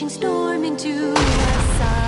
raging storm into our side.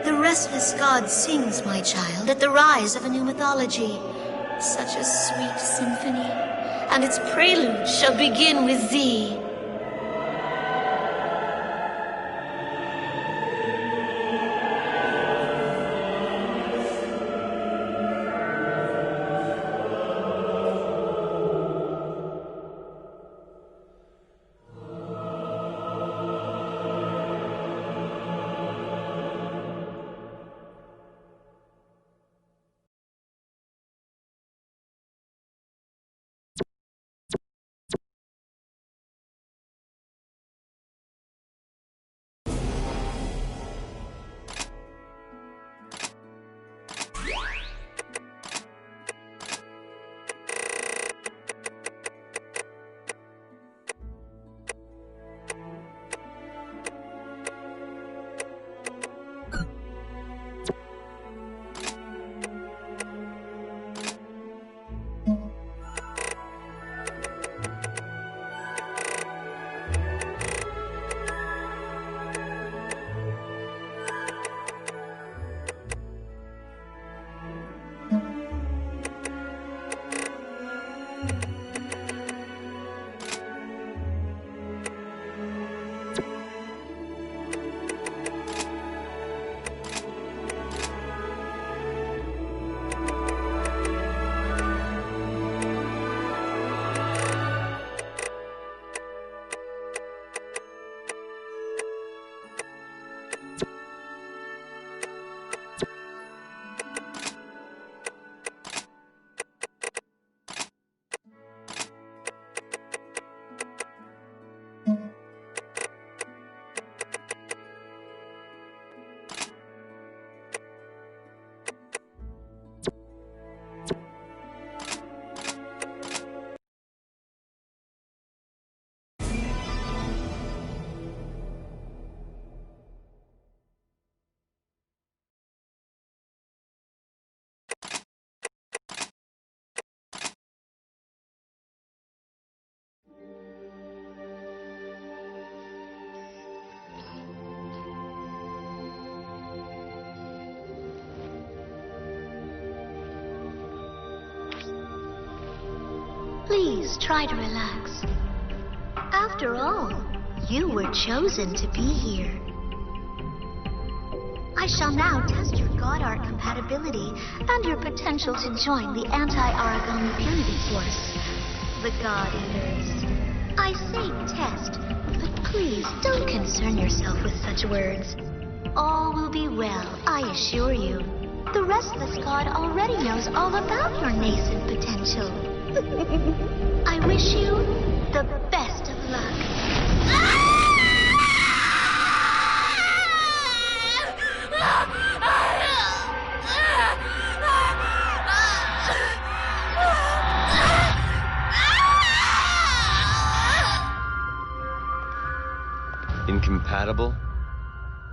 The restless god sings, my child, at the rise of a new mythology. Such a sweet symphony, and its prelude shall begin with thee. Please try to relax. After all, you were chosen to be here. I shall now test your God Art compatibility and your potential to join the anti-Aragami Purity Force, the God Eaters. I say test, but please don't concern yourself with such words. All will be well, I assure you. The Restless God already knows all about your nascent potential. I wish you the best of luck. Incompatible?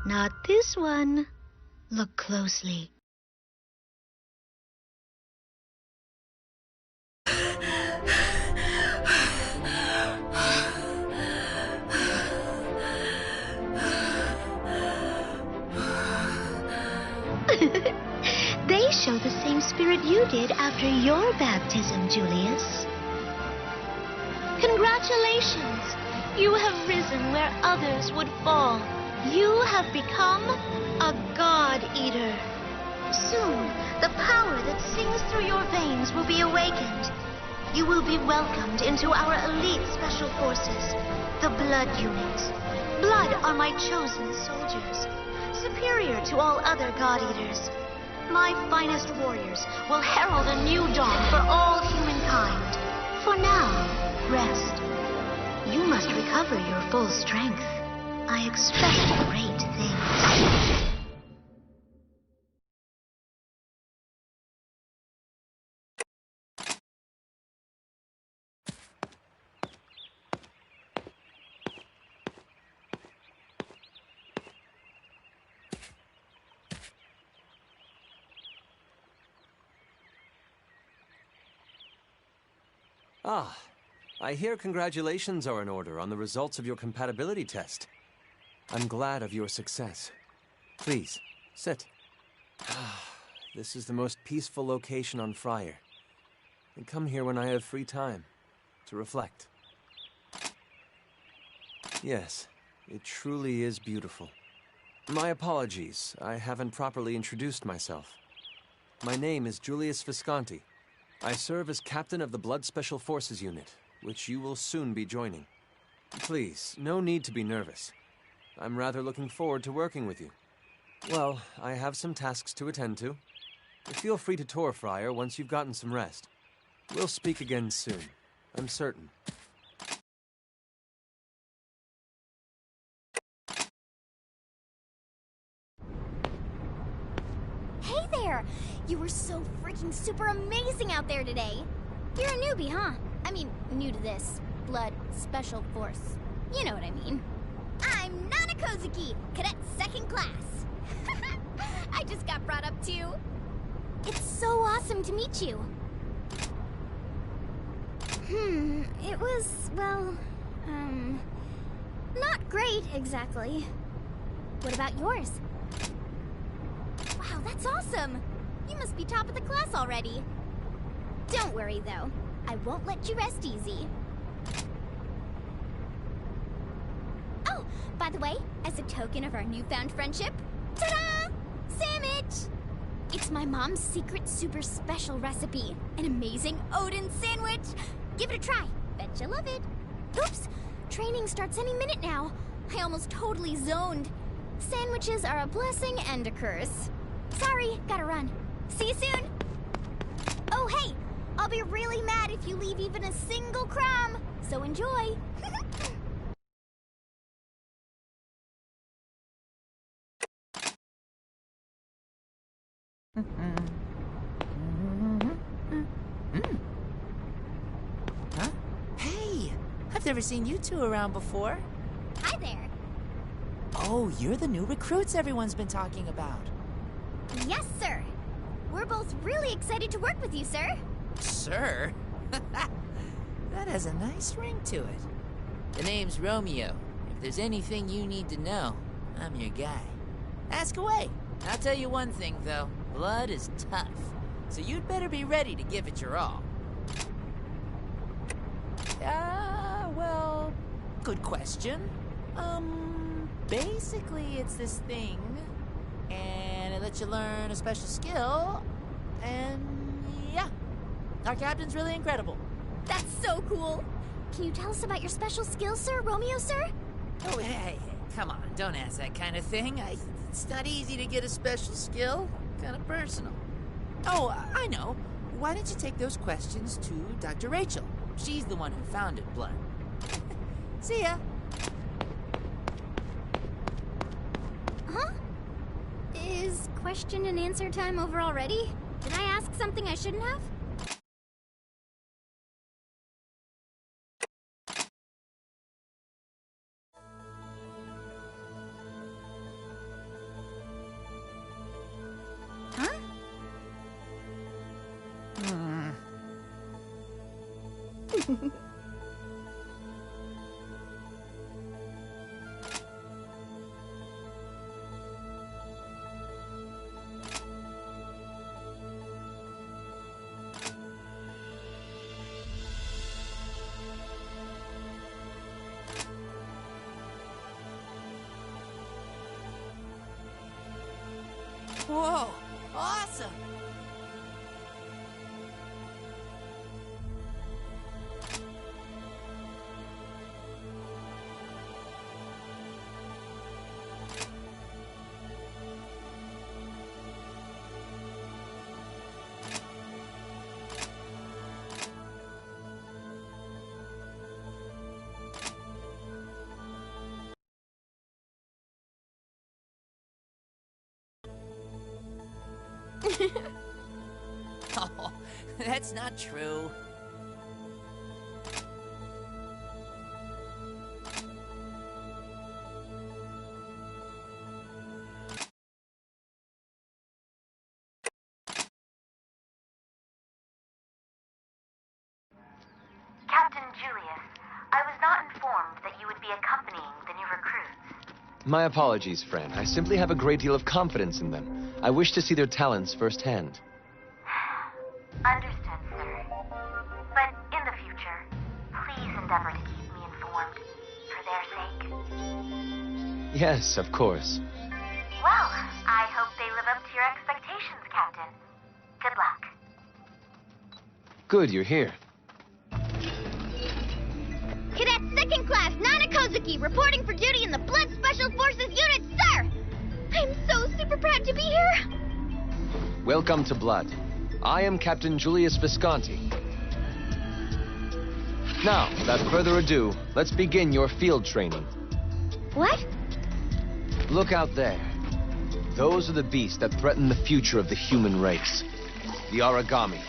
Not this one. Look closely. They show the same spirit you did after your baptism, Julius. Congratulations! You have risen where others would fall. have become a God Eater. Soon, the power that sings through your veins will be awakened. You will be welcomed into our elite special forces, the Blood Unit. Blood are my chosen soldiers, superior to all other God Eaters. My finest warriors will herald a new dawn for all humankind. For now, rest. You must recover your full strength. I expect great things. Ah, I hear congratulations are in order on the results of your compatibility test. I'm glad of your success. Please, sit. This is the most peaceful location on Friar. I come here when I have free time, to reflect. Yes, it truly is beautiful. My apologies, I haven't properly introduced myself. My name is Julius Visconti. I serve as captain of the Blood Special Forces unit, which you will soon be joining. Please, no need to be nervous. I'm rather looking forward to working with you. Well, I have some tasks to attend to. Feel free to tour Friar once you've gotten some rest. We'll speak again soon, I'm certain. Hey there! You were so freaking super amazing out there today. You're a newbie, huh? I mean, new to this. Blood Special Force. You know what I mean. I'm Nana Kozuki, cadet second class. I just got brought up too. It's so awesome to meet you. It was, well, not great exactly. What about yours? Wow, that's awesome! You must be top of the class already. Don't worry, though. I won't let you rest easy. Oh, by the way, as a token of our newfound friendship, ta-da! Sandwich! It's my mom's secret super special recipe. An amazing Odin sandwich! Give it a try. Bet you'll love it. Oops! Training starts any minute now. I almost totally zoned. Sandwiches are a blessing and a curse. Sorry, gotta run. See you soon! Oh, hey! I'll be really mad if you leave even a single crumb, so enjoy! Huh? Hey! I've never seen you two around before. Hi there! Oh, you're the new recruits everyone's been talking about. Yes, sir! We're both really excited to work with you, sir! Sir? That has a nice ring to it. The name's Romeo. If there's anything you need to know, I'm your guy. Ask away. I'll tell you one thing, though. Blood is tough. So you'd better be ready to give it your all. Well, good question. Basically it's this thing, and it lets you learn a special skill, and yeah. Our captain's really incredible. That's so cool! Can you tell us about your special skills, sir, Romeo, sir? Oh, hey, come on, don't ask that kind of thing. It's not easy to get a special skill. Kind of personal. Oh, I know. Why don't you take those questions to Dr. Rachel? She's the one who founded Blood. See ya. Huh? Is question and answer time over already? Did I ask something I shouldn't have? Huh? Whoa! Awesome! Oh, that's not true. Captain Julius, I was not informed that you would be accompanying the new recruits. My apologies, friend. I simply have a great deal of confidence in them. I wish to see their talents firsthand. Understood, sir. But in the future, please endeavor to keep me informed, for their sake. Yes, of course. Well, I hope they live up to your expectations, Captain. Good luck. Good, you're here. Cadet Second Class Nana Kozuki reporting for duty in the Blood Special Forces Unit, sir! I'm so super proud to be here! Welcome to Blood. I am Captain Julius Visconti. Now, without further ado, let's begin your field training. What? Look out there. Those are the beasts that threaten the future of the human race. The Aragami.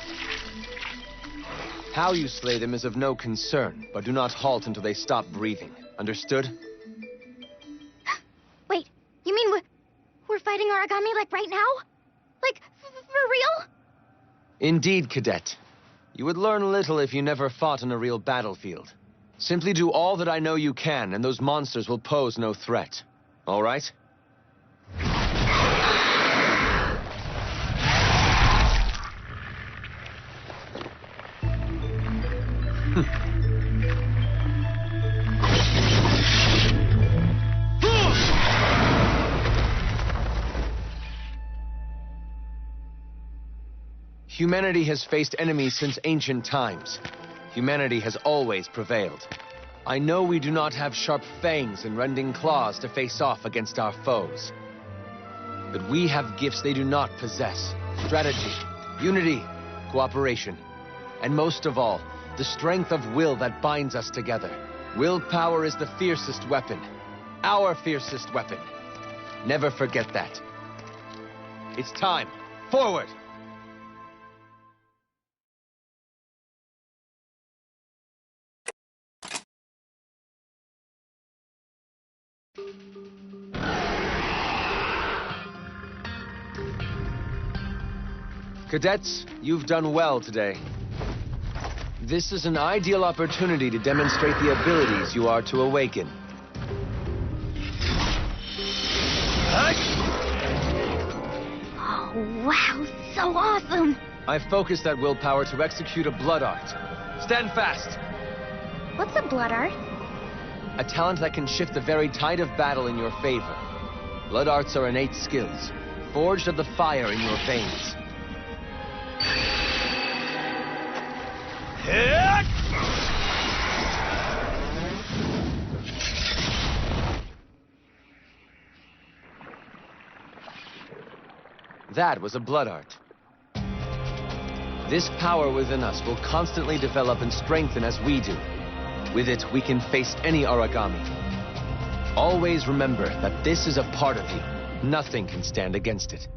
How you slay them is of no concern, but do not halt until they stop breathing. Understood? Wait, you mean we're fighting Aragami like right now? Like, for real? Indeed, Cadet. You would learn little if you never fought on a real battlefield. Simply do all that I know you can, and those monsters will pose no threat. All right? Humanity has faced enemies since ancient times. Humanity has always prevailed. I know we do not have sharp fangs and rending claws to face off against our foes. But we have gifts they do not possess. Strategy, unity, cooperation. And most of all, the strength of will that binds us together. Willpower is the fiercest weapon. Our fiercest weapon. Never forget that. It's time. Forward! Cadets, you've done well today. This is an ideal opportunity to demonstrate the abilities you are to awaken. Oh, wow, so awesome! I've focused that willpower to execute a blood art. Stand fast! What's a blood art? A talent that can shift the very tide of battle in your favor. Blood arts are innate skills, forged of the fire in your veins. That was a blood art. This power within us will constantly develop and strengthen as we do. With it, we can face any Aragami. Always remember that this is a part of you. Nothing can stand against it.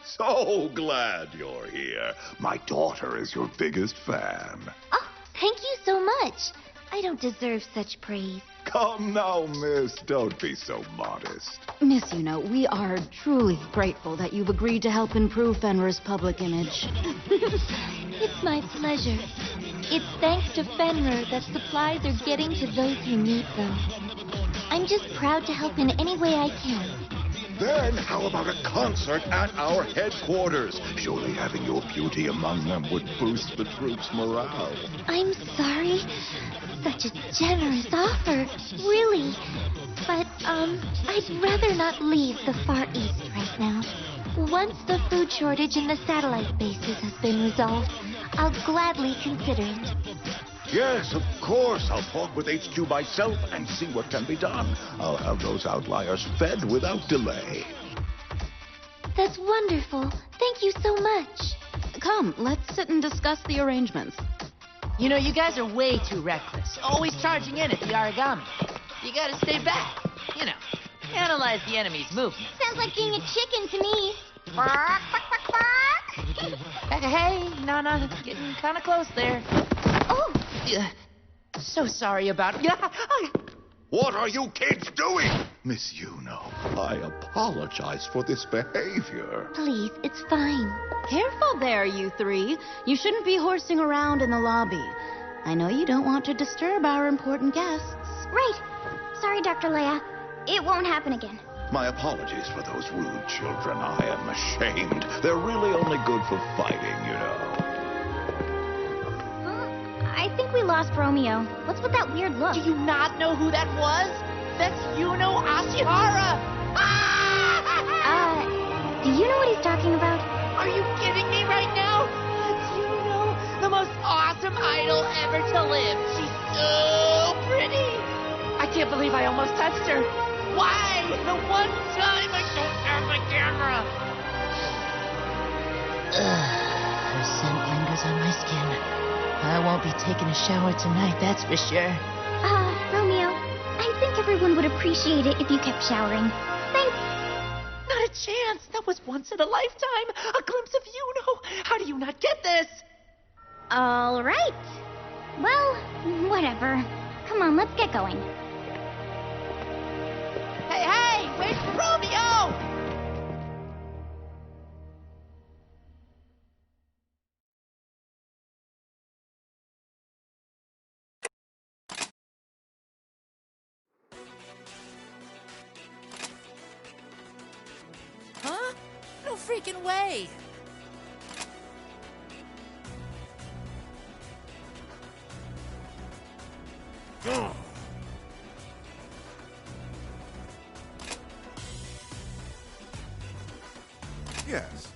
So glad you're here. My daughter is your biggest fan. Oh, thank you so much. I don't deserve such praise. Come now, miss. Don't be so modest. Miss Yuno, we are truly grateful that you've agreed to help improve Fenrir's public image. It's my pleasure. It's thanks to Fenrir that supplies are getting to those who need them. I'm just proud to help in any way I can. Then how about a concert at our headquarters? Surely having your beauty among them would boost the troops' morale. I'm sorry. Such a generous offer, really. But, I'd rather not leave the Far East right now. Once the food shortage in the satellite bases has been resolved, I'll gladly consider it. Yes, of course. I'll talk with HQ myself and see what can be done. I'll have those outliers fed without delay. That's wonderful. Thank you so much. Come, let's sit and discuss the arrangements. You know, you guys are way too reckless. Always charging in at the origami. You gotta stay back. You know, analyze the enemy's movement. Sounds like being a chicken to me. Hey, no, getting kind of close there. Oh, So sorry about... What are you kids doing? Miss Yuno, I apologize for this behavior. Please, it's fine. Careful there, you three. You shouldn't be horsing around in the lobby. I know you don't want to disturb our important guests. right. Sorry, Dr. Leia. It won't happen again. My apologies for those rude children. I am ashamed. They're really only good for fighting, you know. I think we lost Romeo. What's with that weird look? Do you not know who that was? That's Yuno Ashihara! Do you know what he's talking about? Are you kidding me right now? That's Yuno, the most awesome idol ever to live. She's so pretty. I can't believe I almost touched her. Why? The one time I don't have my camera. Her scent lingers on my skin. I won't be taking a shower tonight, that's for sure. Romeo, I think everyone would appreciate it if you kept showering. Thanks. Not a chance. That was once in a lifetime. A glimpse of Yuno. How do you not get this? All right. Well, whatever. Come on, let's get going. Hey, wait for Romeo! Huh? No freaking way! Yes.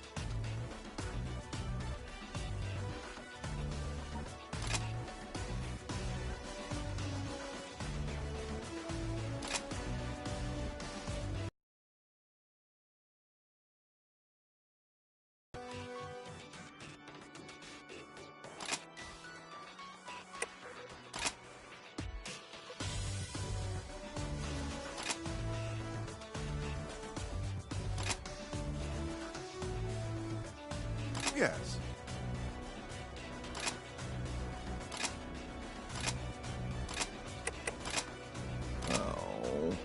Yes. Oh.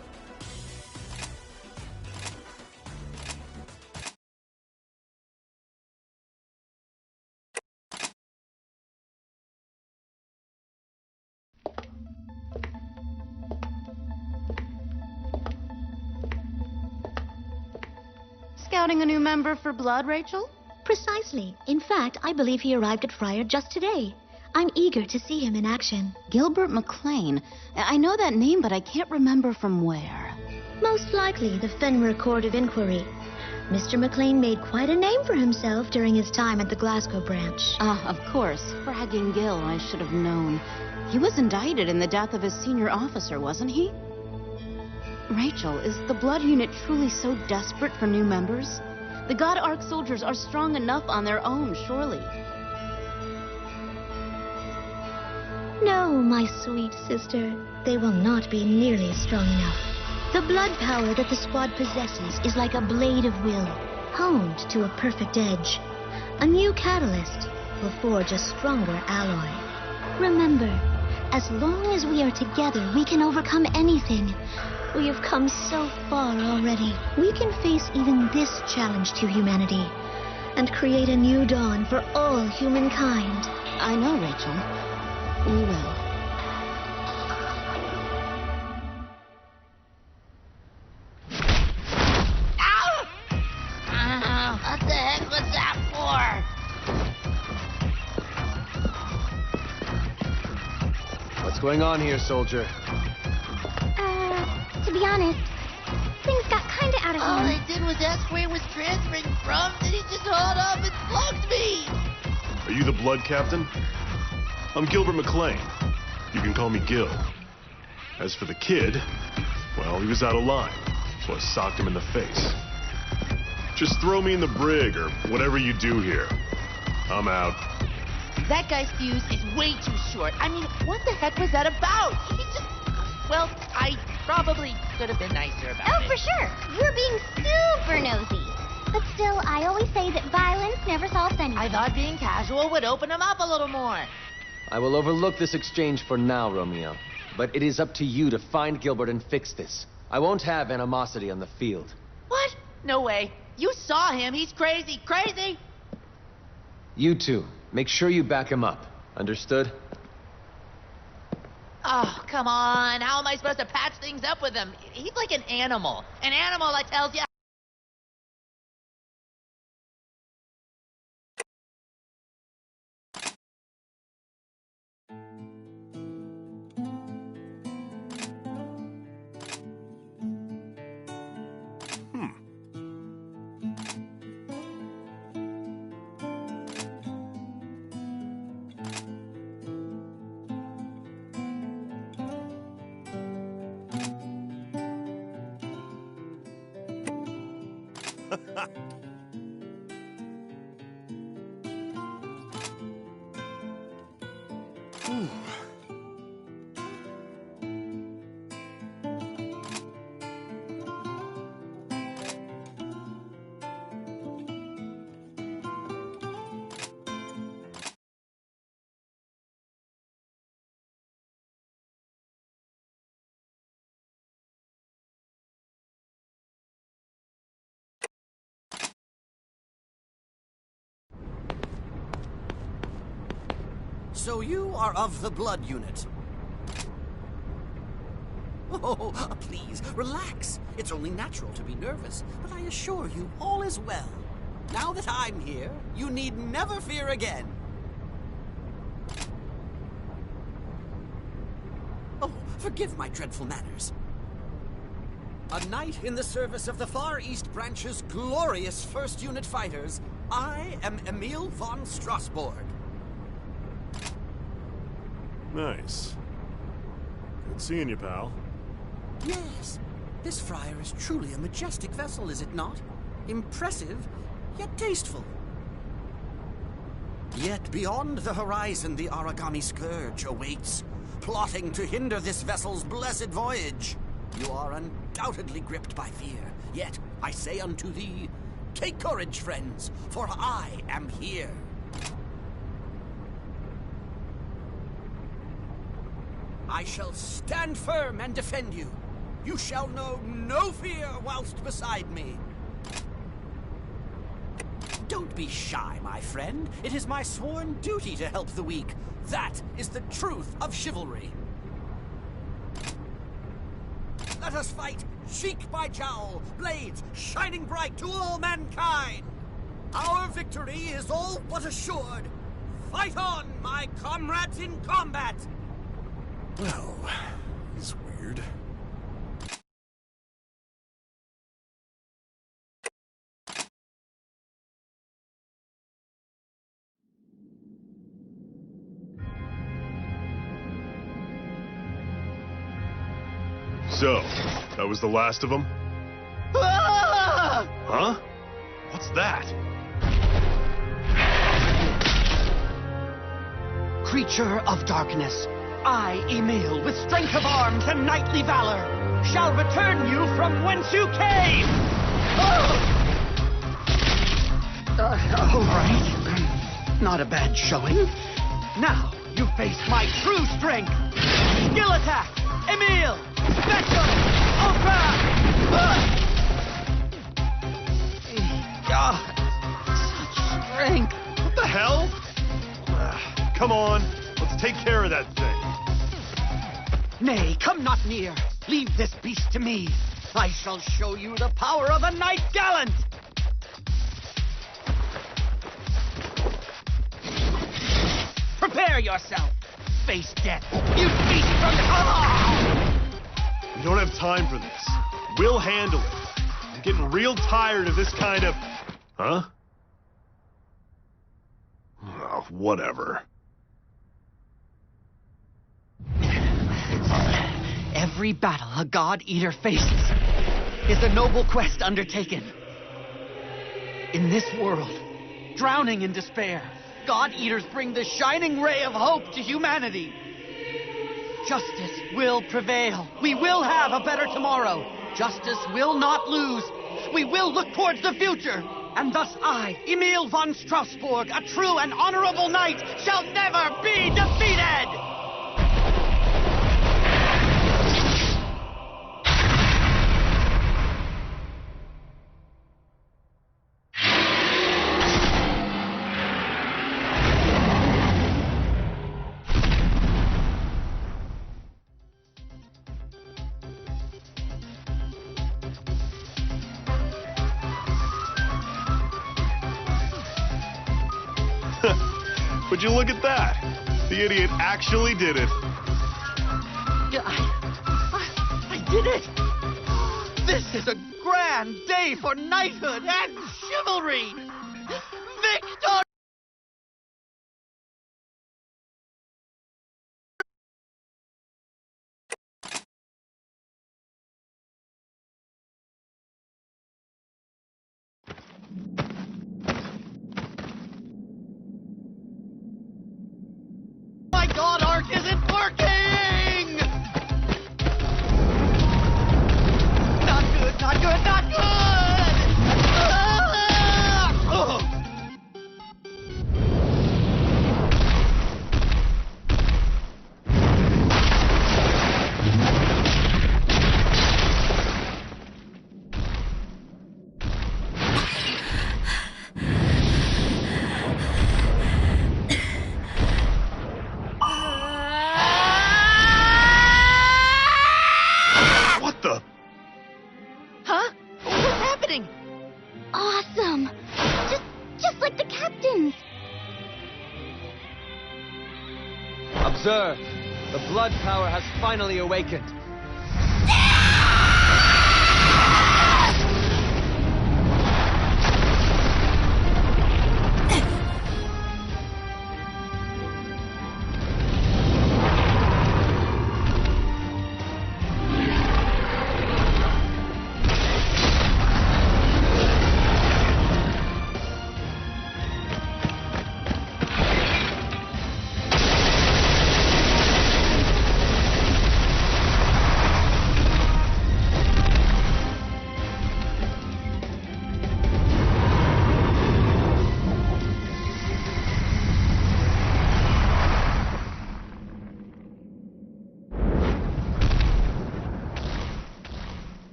Scouting a new member for Blood, Rachel? Precisely. In fact, I believe he arrived at Friar just today. I'm eager to see him in action. Gilbert McLean. I know that name, but I can't remember from where. Most likely the Fenrir Court of Inquiry. Mr. McLean made quite a name for himself during his time at the Glasgow branch. Of course. Fragging Gil, I should have known. He was indicted in the death of his senior officer, wasn't he? Rachel, is the Blood Unit truly so desperate for new members? The God Ark soldiers are strong enough on their own, surely. No, my sweet sister. They will not be nearly strong enough. The blood power that the squad possesses is like a blade of will, honed to a perfect edge. A new catalyst will forge a stronger alloy. Remember, as long as we are together, we can overcome anything. We have come so far already. We can face even this challenge to humanity and create a new dawn for all humankind. I know, Rachel. We will. going on here, soldier? To be honest, things got kinda out of All hand. I did was ask where he was transferring from, and he just hauled off and slugged me! Are you the blood captain? I'm Gilbert McLean. You can call me Gil. As for the kid, well, he was out of line, so I socked him in the face. Just throw me in the brig or whatever you do here. I'm out. That guy's fuse is way too short. I mean, what the heck was that about? He just... Well, I probably could have been nicer about Oh, it. for sure. You're being super nosy. But still, I always say that violence never solves anything. I thought being casual would open him up a little more. I will overlook this exchange for now, Romeo. But it is up to you to find Gilbert and fix this. I won't have animosity on the field. What? No way. You saw him. He's crazy. Crazy! You two, make sure you back him up. Understood? Oh, come on. How am I supposed to patch things up with him? He's like an animal. An animal that tells you... So you are of the blood unit. Oh, please, relax. It's only natural to be nervous, but I assure you all is well. Now that I'm here, you need never fear again. Oh, forgive my dreadful manners. A knight in the service of the Far East Branch's glorious 1st Unit fighters, I am Emil von Strasbourg. Nice. Good seeing you, pal. Yes, this Friar is truly a majestic vessel, is it not? Impressive, yet tasteful. Yet beyond the horizon, the Aragami Scourge awaits, plotting to hinder this vessel's blessed voyage. You are undoubtedly gripped by fear, yet I say unto thee, take courage, friends, for I am here. I shall stand firm and defend you. You shall know no fear whilst beside me. Don't be shy, my friend. It is my sworn duty to help the weak. That is the truth of chivalry. Let us fight, cheek by jowl, blades shining bright to all mankind. Our victory is all but assured. Fight on, my comrades in combat! Well, he's weird. So, that was the last of them? Ah! Huh? What's that? Creature of darkness, I, Emil, with strength of arms and knightly valor, shall return you from whence you came! All right. Not a bad showing. Now, you face my true strength. Skill attack! Emil! Special! Ultra! Such strength! What the hell? Come on, let's take care of that thing. Nay, come not near. Leave this beast to me. I shall show you the power of a knight gallant. Prepare yourself. face death! You beast from the... We don't have time for this. We'll handle it. I'm getting real tired of this kind of... Huh? Oh, whatever. Every battle a God-Eater faces is a noble quest undertaken. In this world, drowning in despair, God-Eaters bring the shining ray of hope to humanity. Justice will prevail. We will have a better tomorrow. Justice will not lose. We will look towards the future. And thus I, Emil von Strasbourg, a true and honorable knight, shall never be defeated! Would you look at that? The idiot actually did it. I did it! This is a grand day for knighthood and chivalry! Victory! My God arc isn't working! Not good, not good, not good! Ah! What the? Huh? What's happening? Awesome! Just like the captain's! Observe! The blood power has finally awakened.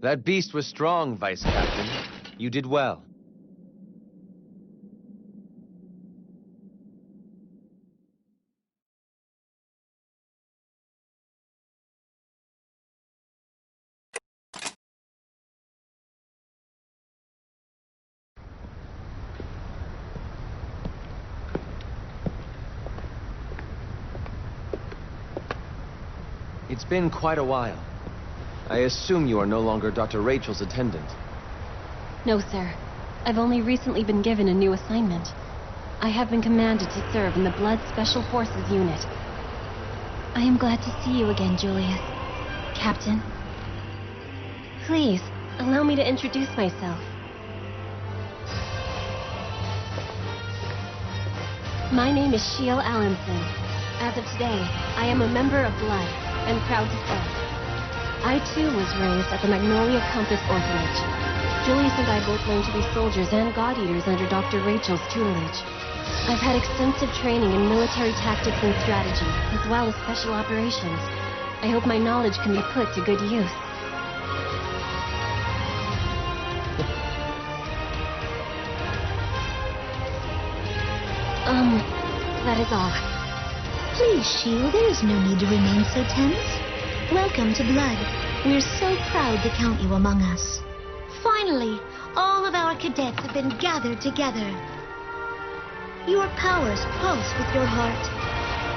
That beast was strong, Vice Captain. You did well. It's been quite a while. I assume you are no longer Dr. Rachel's attendant. No, sir. I've only recently been given a new assignment. I have been commanded to serve in the Blood Special Forces unit. I am glad to see you again, Julius. Captain. Please, allow me to introduce myself. My name is Shiel Allenson. As of today, I am a member of Blood, and proud to say. I too was raised at the Magnolia Compass Orphanage. Julius and I both learned to be soldiers and God-Eaters under Dr. Rachel's tutelage. I've had extensive training in military tactics and strategy, as well as special operations. I hope my knowledge can be put to good use. That is all. Please, Shield, there is no need to remain so tense. Welcome to Blood. We're so proud to count you among us. Finally, all of our cadets have been gathered together. Your powers pulse with your heart.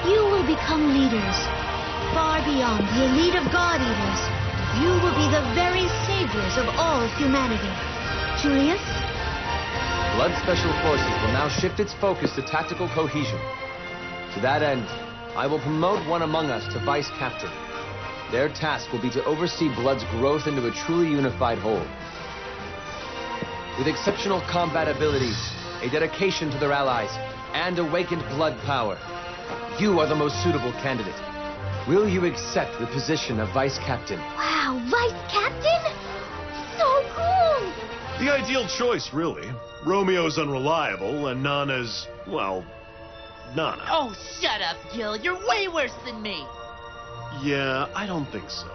You will become leaders. Far beyond the elite of God Eaters, you will be the very saviors of all humanity. Julius? Blood Special Forces will now shift its focus to tactical cohesion. To that end, I will promote one among us to Vice Captain. Their task will be to oversee Blood's growth into a truly unified whole. With exceptional combat abilities, a dedication to their allies, and awakened blood power, you are the most suitable candidate. Will you accept the position of Vice Captain? Wow, Vice Captain? So cool! The ideal choice, really. Romeo's unreliable, and Nana's, well, Nana. Oh, shut up, Gil. You're way worse than me. Yeah, I don't think so.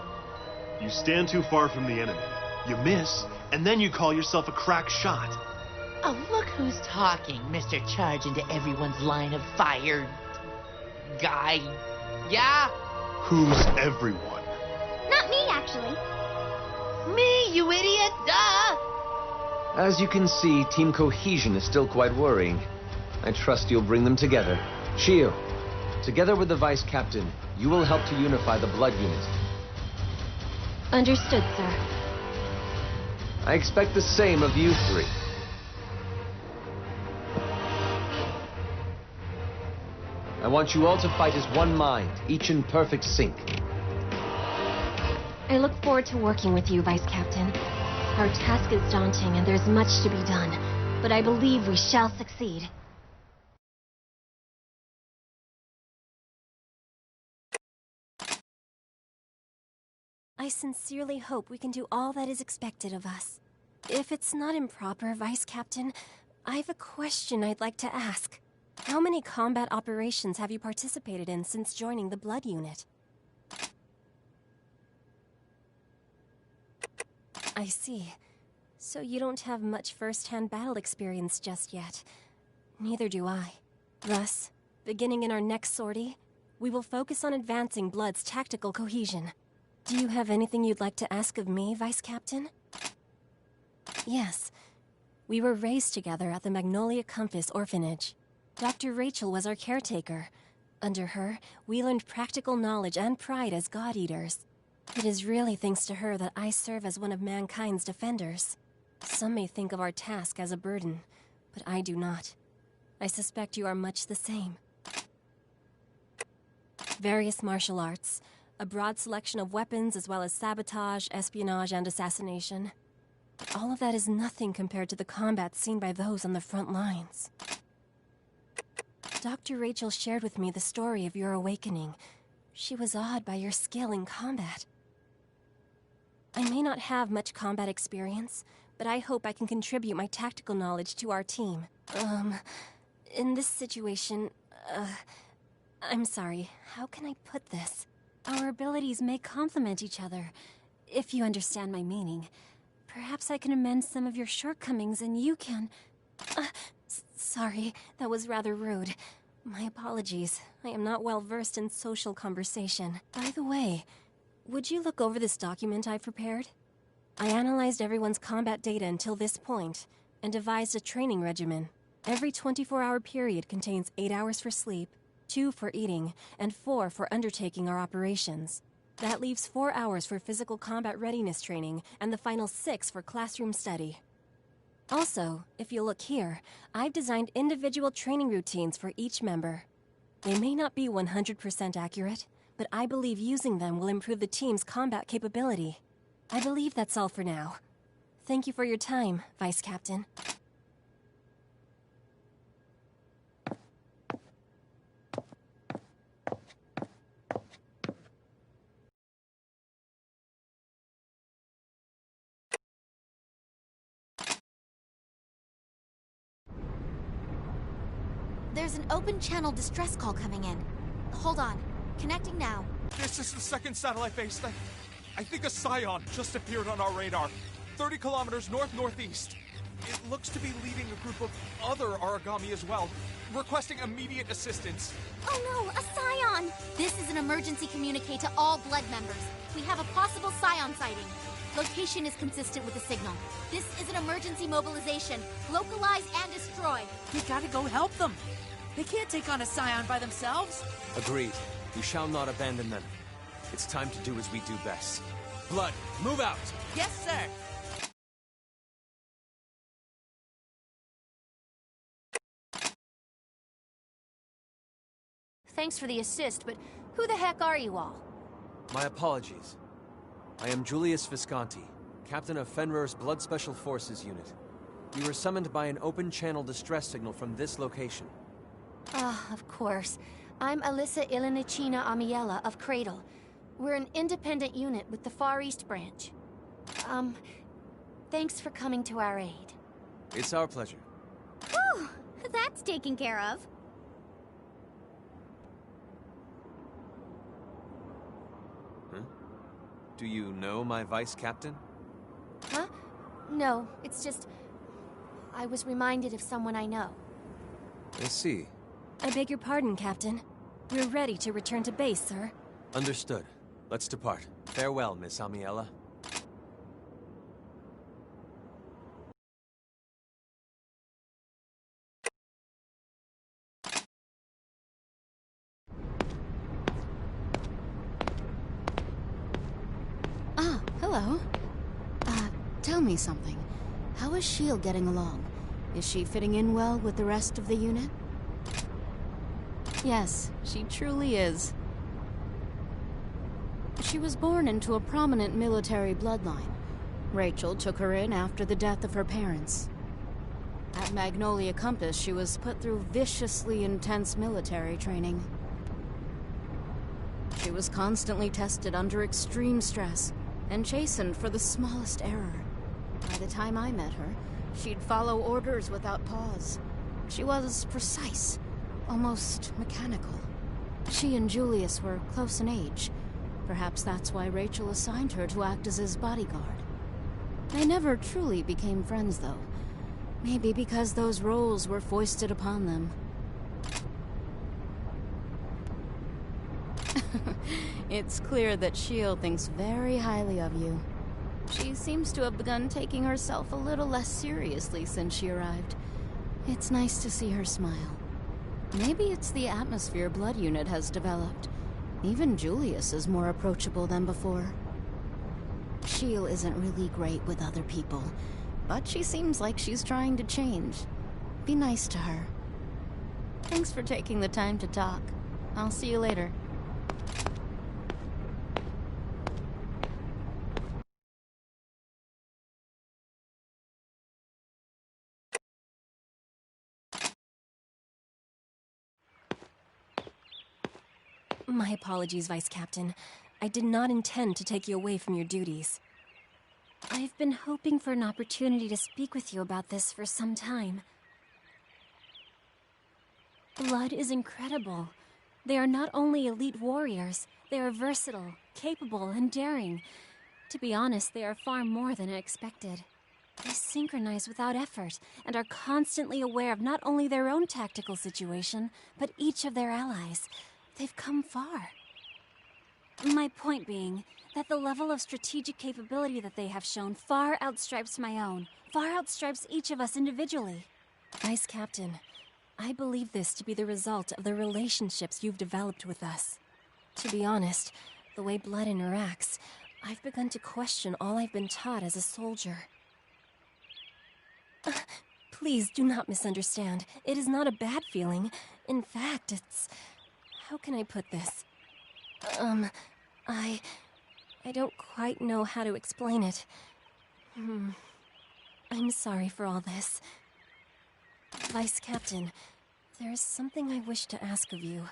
You stand too far from the enemy. You miss, and then you call yourself a crack shot. Oh, look who's talking, Mr. Charge into everyone's line of fire guy. Yeah? Who's everyone? Not me, actually. Me, you idiot! Duh! As you can see, team cohesion is still quite worrying. I trust you'll bring them together. Shio, together with the Vice Captain, you will help to unify the Blood Unit. Understood, sir. I expect the same of you three. I want you all to fight as one mind, each in perfect sync. I look forward to working with you, Vice Captain. Our task is daunting and there's much to be done, but I believe we shall succeed. I sincerely hope we can do all that is expected of us. If it's not improper, Vice Captain, I have a question I'd like to ask. How many combat operations have you participated in since joining the Blood Unit? I see. So you don't have much first-hand battle experience just yet. Neither do I. Thus, beginning in our next sortie, we will focus on advancing Blood's tactical cohesion. Do you have anything you'd like to ask of me, Vice Captain? Yes. We were raised together at the Magnolia Compass Orphanage. Dr. Rachel was our caretaker. Under her, we learned practical knowledge and pride as God Eaters. It is really thanks to her that I serve as one of mankind's defenders. Some may think of our task as a burden, but I do not. I suspect you are much the same. Various martial arts, a broad selection of weapons as well as sabotage, espionage, and assassination. But all of that is nothing compared to the combat seen by those on the front lines. Dr. Rachel shared with me the story of your awakening. She was awed by your skill in combat. I may not have much combat experience, but I hope I can contribute my tactical knowledge to our team. In this situation, I'm sorry, how can I put this? Our abilities may complement each other, if you understand my meaning. Perhaps I can amend some of your shortcomings and you can... Sorry, that was rather rude. My apologies. I am not well versed in social conversation. By the way, would you look over this document I've prepared? I analyzed everyone's combat data until this point, and devised a training regimen. Every 24-hour period contains 8 hours for sleep, 2 for eating, and 4 for undertaking our operations. That leaves 4 hours for physical combat readiness training, and the final 6 for classroom study. Also, if you look here, I've designed individual training routines for each member. They may not be 100% accurate, but I believe using them will improve the team's combat capability. I believe that's all for now. Thank you for your time, Vice Captain. There's an open channel distress call coming in. Hold on. Connecting now. This is the second satellite base. I think a Scion just appeared on our radar. 30 kilometers north-northeast. It looks to be leading a group of other Aragami as well, requesting immediate assistance. Oh no, a Scion! This is an emergency communique to all Blood members. We have a possible Scion sighting. location is consistent with the signal. This is an emergency mobilization. Localize and destroy. We gotta go help them. They can't take on a Scion by themselves. Agreed. We shall not abandon them. It's time to do as we do best. Blood, move out! Yes, sir. Thanks for the assist, but who the heck are you all? My apologies. I am Julius Visconti, captain of Fenrir's Blood Special Forces unit. We were summoned by an open-channel distress signal from this location. Ah, of course. I'm Alyssa Ilinicina Amiella of Cradle. We're an independent unit with the Far East branch. Thanks for coming to our aid. It's our pleasure. Whew, that's taken care of. Do you know my vice captain? Huh? No, it's just... I was reminded of someone I know. I see. I beg your pardon, Captain. We're ready to return to base, sir. Understood. Let's depart. Farewell, Miss Amiella. Ah, hello. Tell me something. How is S.H.I.E.L.D. getting along? Is she fitting in well with the rest of the unit? Yes, she truly is. She was born into a prominent military bloodline. Rachel took her in after the death of her parents. At Magnolia Compass, she was put through viciously intense military training. She was constantly tested under extreme stress and chastened for the smallest error. By the time I met her, she'd follow orders without pause. She was precise, almost mechanical. She and Julius were close in age. Perhaps that's why Rachel assigned her to act as his bodyguard. They never truly became friends, though. Maybe because those roles were foisted upon them. It's clear that S.H.I.E.L.D. thinks very highly of you. She seems to have begun taking herself a little less seriously since she arrived. It's nice to see her smile. Maybe it's the atmosphere Blood Unit has developed. Even Julius is more approachable than before. S.H.I.E.L.D. isn't really great with other people, but she seems like she's trying to change. Be nice to her. Thanks for taking the time to talk. I'll see you later. My apologies, Vice Captain. I did not intend to take you away from your duties. I've been hoping for an opportunity to speak with you about this for some time. Blood is incredible. They are not only elite warriors, they are versatile, capable, and daring. To be honest, they are far more than I expected. They synchronize without effort, and are constantly aware of not only their own tactical situation, but each of their allies. They've come far. My point being that the level of strategic capability that they have shown far outstrips my own, far outstrips each of us individually. Vice Captain, I believe this to be the result of the relationships you've developed with us. To be honest, the way Blood interacts, I've begun to question all I've been taught as a soldier. Please do not misunderstand. It is not a bad feeling. In fact, it's... How can I put this? I don't quite know how to explain it. I'm sorry for all this. Vice Captain, there is something I wish to ask of you.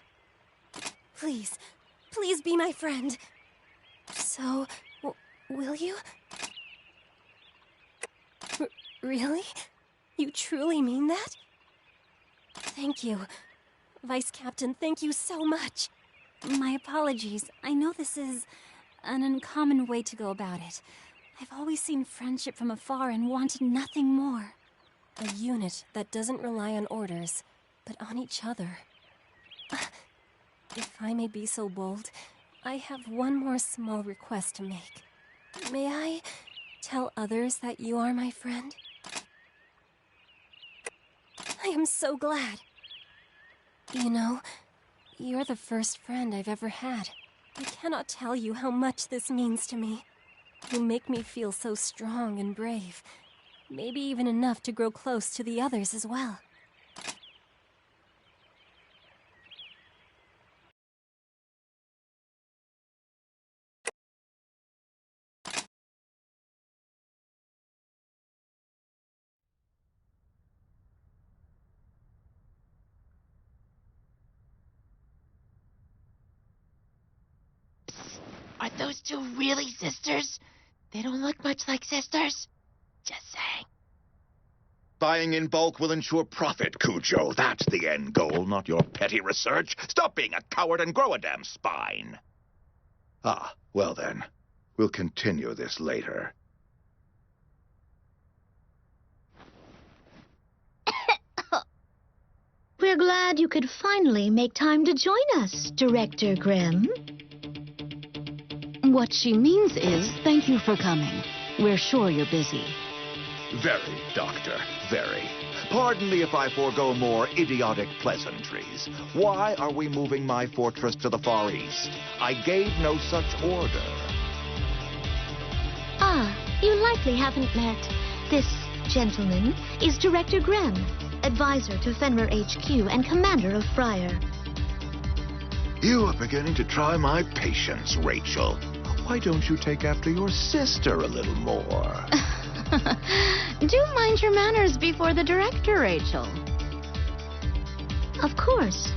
Please, please be my friend. So, will you? Really? You truly mean that? Thank you. Vice Captain, thank you so much. My apologies. I know this is an uncommon way to go about it. I've always seen friendship from afar and wanted nothing more. A unit that doesn't rely on orders, but on each other. If I may be so bold, I have one more small request to make. May I tell others that you are my friend? I am so glad. You know, you're the first friend I've ever had. I cannot tell you how much this means to me. You make me feel so strong and brave. Maybe even enough to grow close to the others as well. Are those two really sisters? They don't look much like sisters. Just saying. Buying in bulk will ensure profit, Cujo. That's the end goal, not your petty research. Stop being a coward and grow a damn spine. Ah, well then. We'll continue this later. We're glad you could finally make time to join us, Director Grimm. What she means is, thank you for coming. We're sure you're busy. Very, Doctor, very. Pardon me if I forego more idiotic pleasantries. Why are we moving my fortress to the Far East? I gave no such order. Ah, you likely haven't met. This gentleman is Director Grimm, advisor to Fenrir HQ and commander of Friar. You are beginning to try my patience, Rachel. Why don't you take after your sister a little more? Do mind your manners before the director, Rachel. Of course.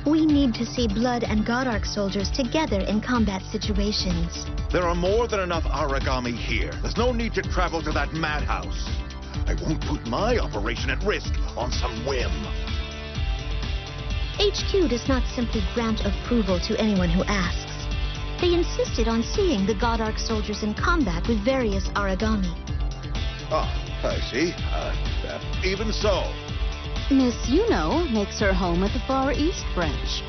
We need to see Blood and Godark soldiers together in combat situations. There are more than enough Aragami here. There's no need to travel to that madhouse. I won't put my operation at risk on some whim. HQ does not simply grant approval to anyone who asks. They insisted on seeing the Godark soldiers in combat with various Aragami. Ah, I see. Even so. Miss Yuno makes her home at the Far East branch.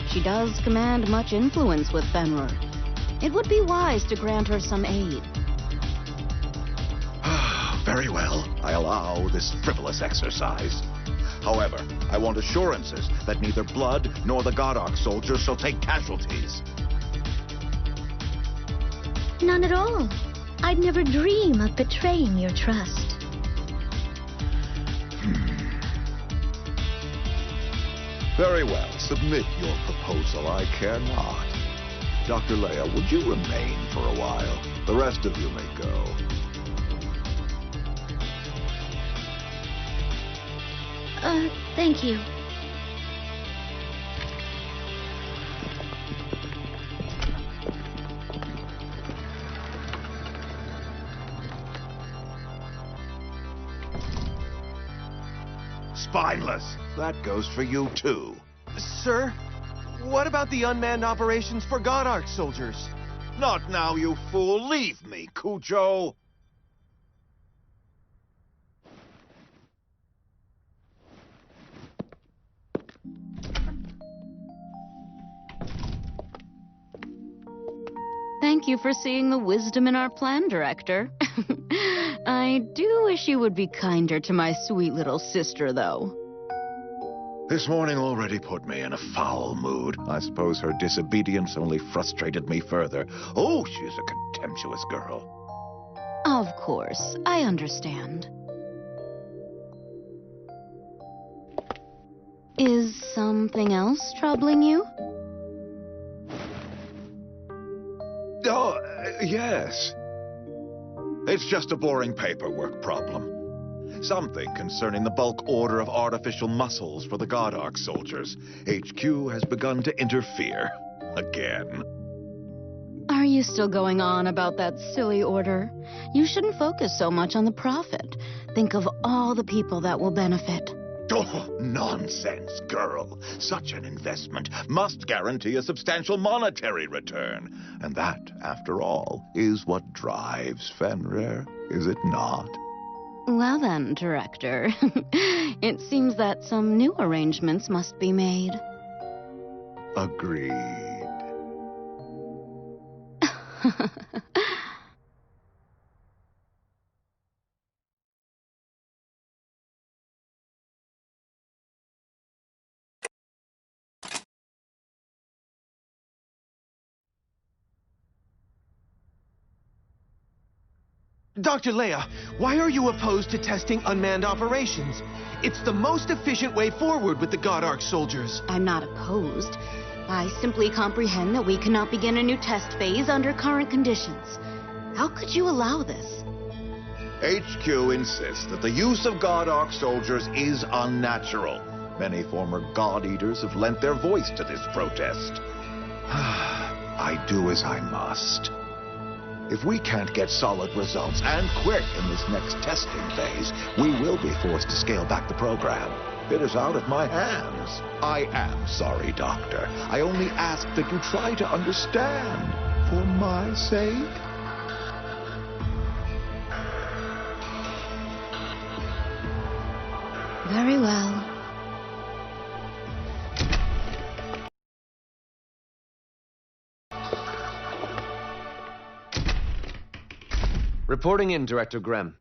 She does command much influence with Fenrir. It would be wise to grant her some aid. Very well. I allow this frivolous exercise. However, I want assurances that neither Blood nor the Godark soldiers shall take casualties. None at all. I'd never dream of betraying your trust. Very well. Submit your proposal. I care not. Dr. Leia, would you remain for a while? The rest of you may go. Thank you. Spineless. That goes for you, too. Sir, what about the unmanned operations for Godark soldiers? Not now, you fool. Leave me, Cujo. Thank you for seeing the wisdom in our plan, Director. I do wish you would be kinder to my sweet little sister, though. This morning already put me in a foul mood. I suppose her disobedience only frustrated me further. Oh, she's a contemptuous girl. Of course, I understand. Is something else troubling you? Oh, yes. It's just a boring paperwork problem. Something concerning the bulk order of artificial muscles for the Godark soldiers. HQ has begun to interfere. Again. Are you still going on about that silly order? You shouldn't focus so much on the profit. Think of all the people that will benefit. Oh, nonsense, girl. Such an investment must guarantee a substantial monetary return. And that, after all, is what drives Fenrir, is it not? Well then, Director. It seems that some new arrangements must be made. Agreed. Dr. Leia, why are you opposed to testing unmanned operations? It's the most efficient way forward with the God Arc soldiers. I'm not opposed. I simply comprehend that we cannot begin a new test phase under current conditions. How could you allow this? HQ insists that the use of God Arc soldiers is unnatural. Many former God Eaters have lent their voice to this protest. I do as I must. If we can't get solid results, and quick, in this next testing phase, we will be forced to scale back the program. It is out of my hands. I am sorry, Doctor. I only ask that you try to understand, for my sake. Very well. Reporting in, Director Grem.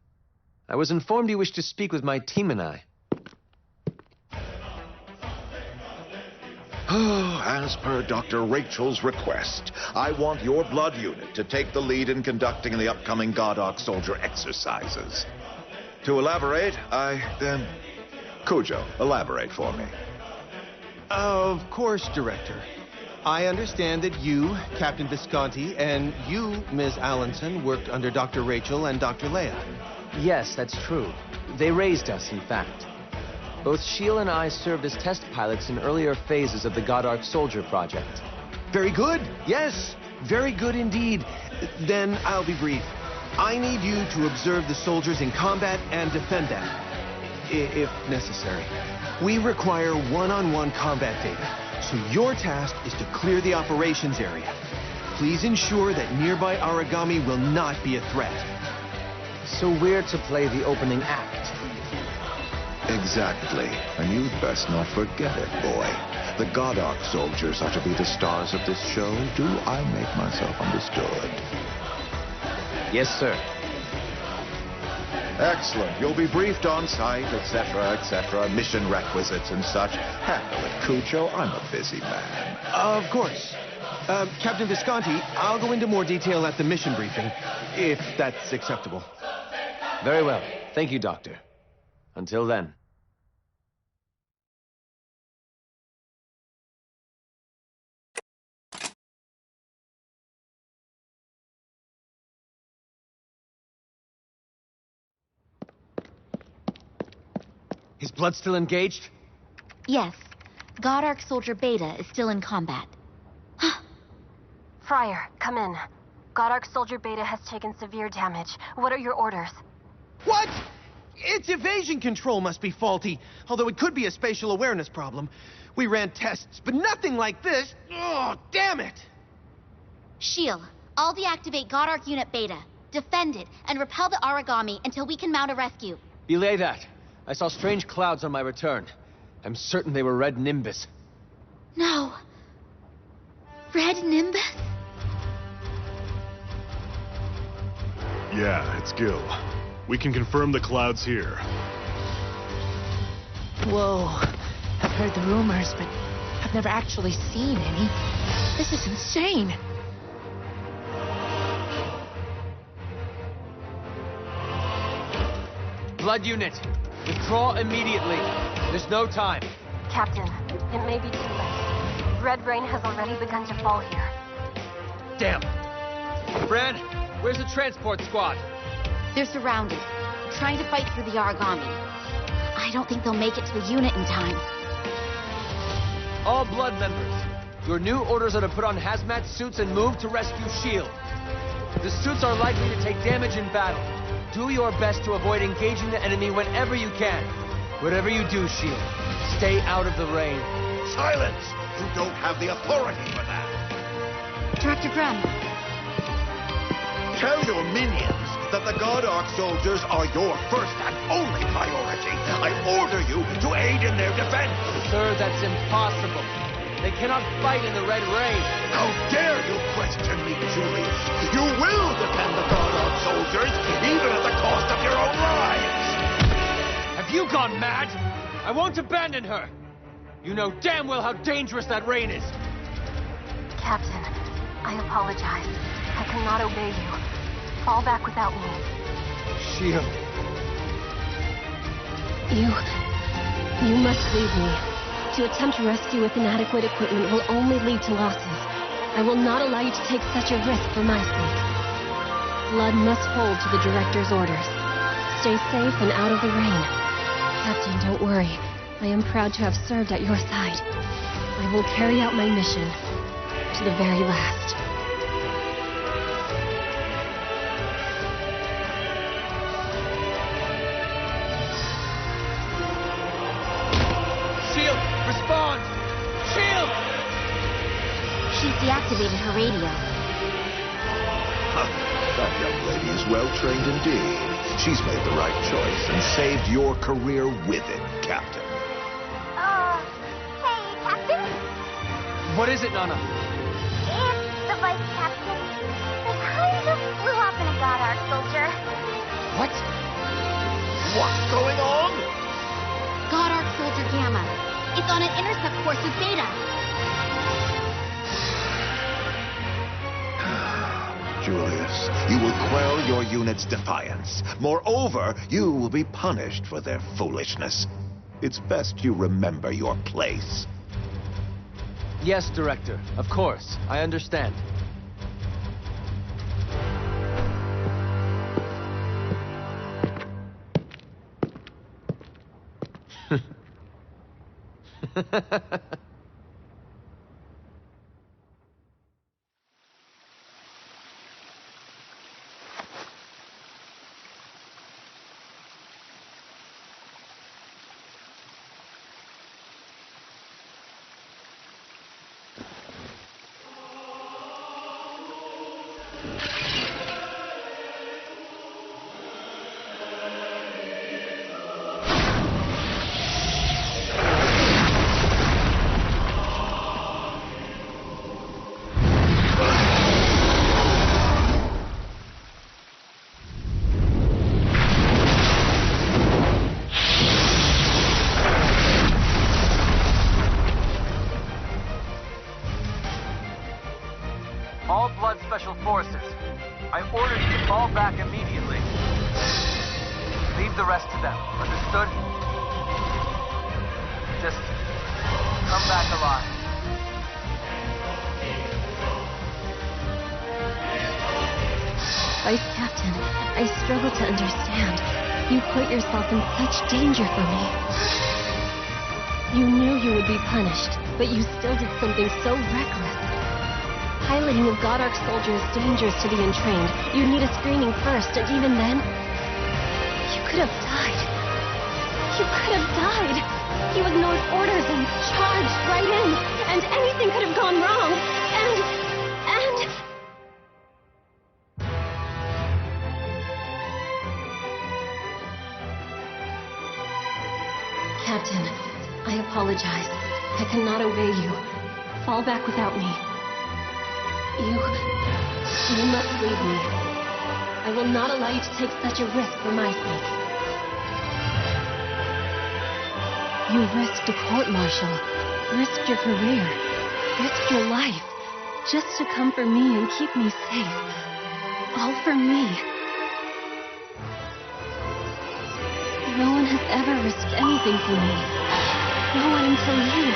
I was informed you wish to speak with my team and I. As per Dr. Rachel's request, I want your blood unit to take the lead in conducting the upcoming God Arc soldier exercises. To elaborate, Cujo, elaborate for me. Of course, Director. I understand that you, Captain Visconti, and you, Ms. Allenson, worked under Dr. Rachel and Dr. Leia. Yes, that's true. They raised us, in fact. Both Shield and I served as test pilots in earlier phases of the God Arc Soldier project. Very good. Yes, very good indeed. Then I'll be brief. I need you to observe the soldiers in combat and defend them, if necessary. We require one-on-one combat data. So your task is to clear the operations area. Please ensure that nearby Aragami will not be a threat. So we're to play the opening act. Exactly. And you'd best not forget it, boy. The God Arc soldiers are to be the stars of this show. Do I make myself understood? Yes, sir. Excellent. You'll be briefed on site, etc., mission requisites and such. Handle it, Cujo. I'm a busy man. Of course. Captain Visconti, I'll go into more detail at the mission briefing, if that's acceptable. Very well. Thank you, Doctor. Until then. Is Blood still engaged? Yes. God Arc Soldier Beta is still in combat. Friar, come in. God Arc Soldier Beta has taken severe damage. What are your orders? What? Its evasion control must be faulty, although it could be a spatial awareness problem. We ran tests, but nothing like this. Oh, damn it! Shield, I'll deactivate God Arc Unit Beta, defend it, and repel the Aragami until we can mount a rescue. Belay that. I saw strange clouds on my return. I'm certain they were Red Nimbus. No. Red Nimbus? Yeah, it's Gil. We can confirm the clouds here. Whoa. I've heard the rumors, but I've never actually seen any. This is insane. Blood unit, withdraw immediately. There's no time. Captain, it may be too late. Red rain has already begun to fall here. Damn. Fran, where's the transport squad? They're surrounded, trying to fight through the Aragami. I don't think they'll make it to the unit in time. All Blood members, your new orders are to put on hazmat suits and move to rescue Shield. The suits are likely to take damage in battle. Do your best to avoid engaging the enemy whenever you can. Whatever you do, Shield, stay out of the rain. Silence! You don't have the authority for that. Director Grem. Tell your minions that the God Arc soldiers are your first and only priority. I order you to aid in their defense. Sir, that's impossible. They cannot fight in the red rain. How dare you question me, Julius? You will defend the God Arc soldiers, even at the cost of your own lives. Have you gone mad? I won't abandon her. You know damn well how dangerous that rain is. Captain, I apologize. I cannot obey you. Fall back without me. Shield. You must leave me. To attempt rescue with inadequate equipment will only lead to losses. I will not allow you to take such a risk for my sake. Blood must hold to the Director's orders. Stay safe and out of the rain. Captain, don't worry. I am proud to have served at your side. I will carry out my mission to the very last. Shield, respond! Shield! She's deactivated her radio. That young lady is well trained indeed. She's made the right choice and saved your career with it, Captain. Hey, Captain? What is it, Nana? It's the Vice Captain. They kind of flew off in a God Arc soldier. What? What's going on? God Arc Soldier Gamma. It's on an intercept course with Beta. Julius, you will quell your unit's defiance. Moreover, you will be punished for their foolishness. It's best you remember your place. Yes, Director. Of course. I understand. All Blood Special Forces, I order you to fall back immediately. Leave the rest to them, understood? Just come back alive. Vice Captain, I struggle to understand. You put yourself in such danger for me. You knew you would be punished, but you still did something so reckless. Piloting a God Arc soldier is dangerous to the untrained. You'd need a screening first, and even then, you could have died. You could have died. You ignored orders and charged right in, and anything could have gone wrong. And... Captain, I apologize. I cannot obey you. Fall back without me. You must leave me. I will not allow you to take such a risk for my sake. You risked a court-martial, risked your career, risked your life, just to come for me and keep me safe. All for me. No one has ever risked anything for me. No one until you.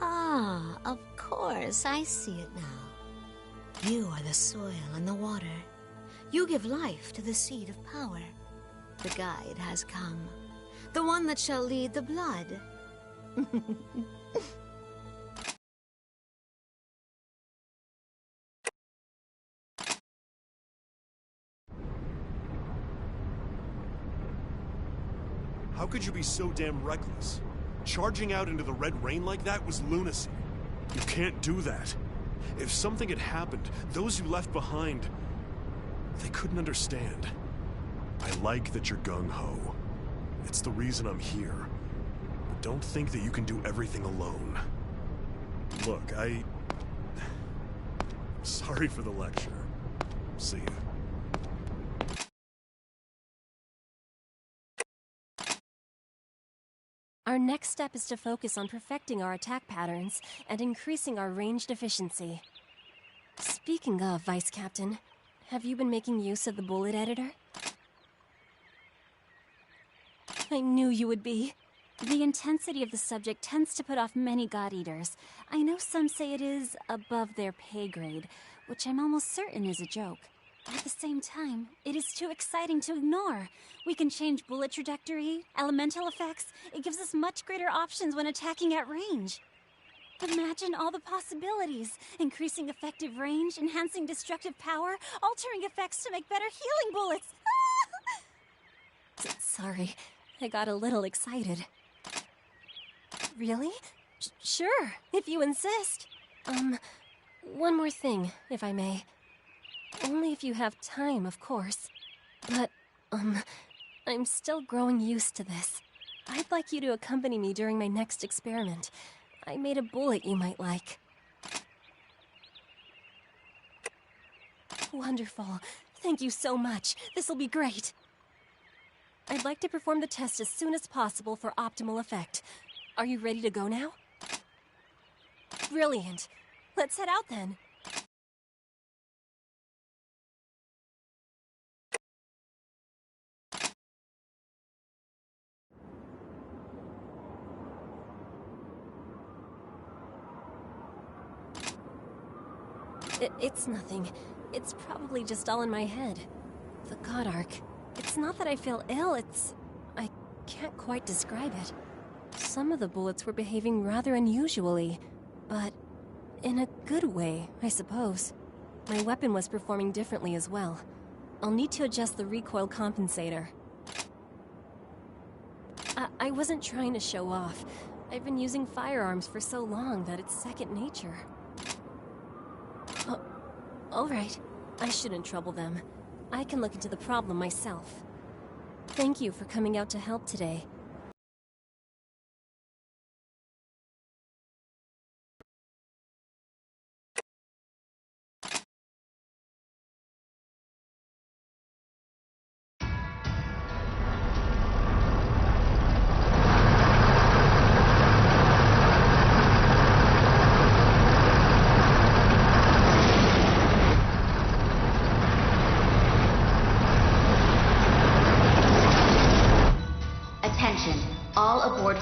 Ah, of course, I see it now. You are the soil and the water. You give life to the seed of power. The guide has come. The one that shall lead the blood. How could you be so damn reckless? Charging out into the red rain like that was lunacy. You can't do that. If something had happened, those you left behind, they couldn't understand. I like that you're gung-ho. It's the reason I'm here. But don't think that you can do everything alone. Look, sorry for the lecture. See ya. Our next step is to focus on perfecting our attack patterns and increasing our ranged efficiency. Speaking of, Vice Captain, have you been making use of the bullet editor? I knew you would be. The intensity of the subject tends to put off many God Eaters. I know some say it is above their pay grade, which I'm almost certain is a joke. At the same time, it is too exciting to ignore. We can change bullet trajectory, elemental effects. It gives us much greater options when attacking at range. Imagine all the possibilities. Increasing effective range, enhancing destructive power, altering effects to make better healing bullets. Sorry, I got a little excited. Really? Sure, if you insist. One more thing, if I may. Only if you have time, of course. But, I'm still growing used to this. I'd like you to accompany me during my next experiment. I made a bullet you might like. Wonderful. Thank you so much. This'll be great. I'd like to perform the test as soon as possible for optimal effect. Are you ready to go now? Brilliant. Let's head out then. It's nothing. It's probably just all in my head. The God Arc. It's not that I feel ill, I can't quite describe it. Some of the bullets were behaving rather unusually, but in a good way, I suppose. My weapon was performing differently as well. I'll need to adjust the recoil compensator. I wasn't trying to show off. I've been using firearms for so long that it's second nature. All right. I shouldn't trouble them. I can look into the problem myself. Thank you for coming out to help today.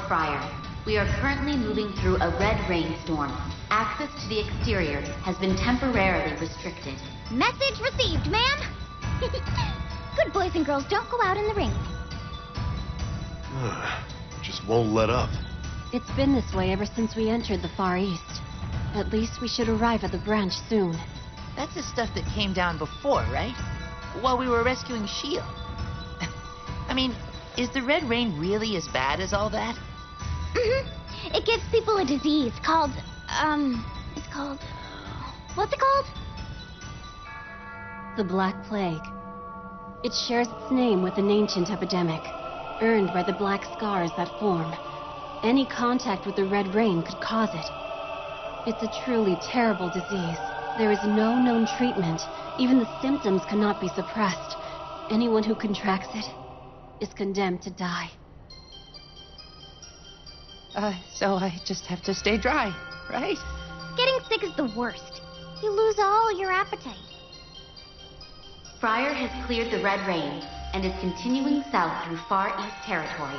Friar. We are currently moving through a red rainstorm. Access to the exterior has been temporarily restricted. Message received, ma'am. Good boys and girls don't go out in the rain. Just won't let up. It's been this way ever since we entered the Far East. At least we should arrive at the branch soon. That's the stuff that came down before, right? While we were rescuing Shield. I mean, is the red rain really as bad as all that? It gives people a disease called, what's it called? The Black Plague. It shares its name with an ancient epidemic, earned by the black scars that form. Any contact with the red rain could cause it. It's a truly terrible disease. There is no known treatment. Even the symptoms cannot be suppressed. Anyone who contracts it is condemned to die. So I just have to stay dry, right? Getting sick is the worst. You lose all your appetite. Friar has cleared the red rain and is continuing south through Far East territory.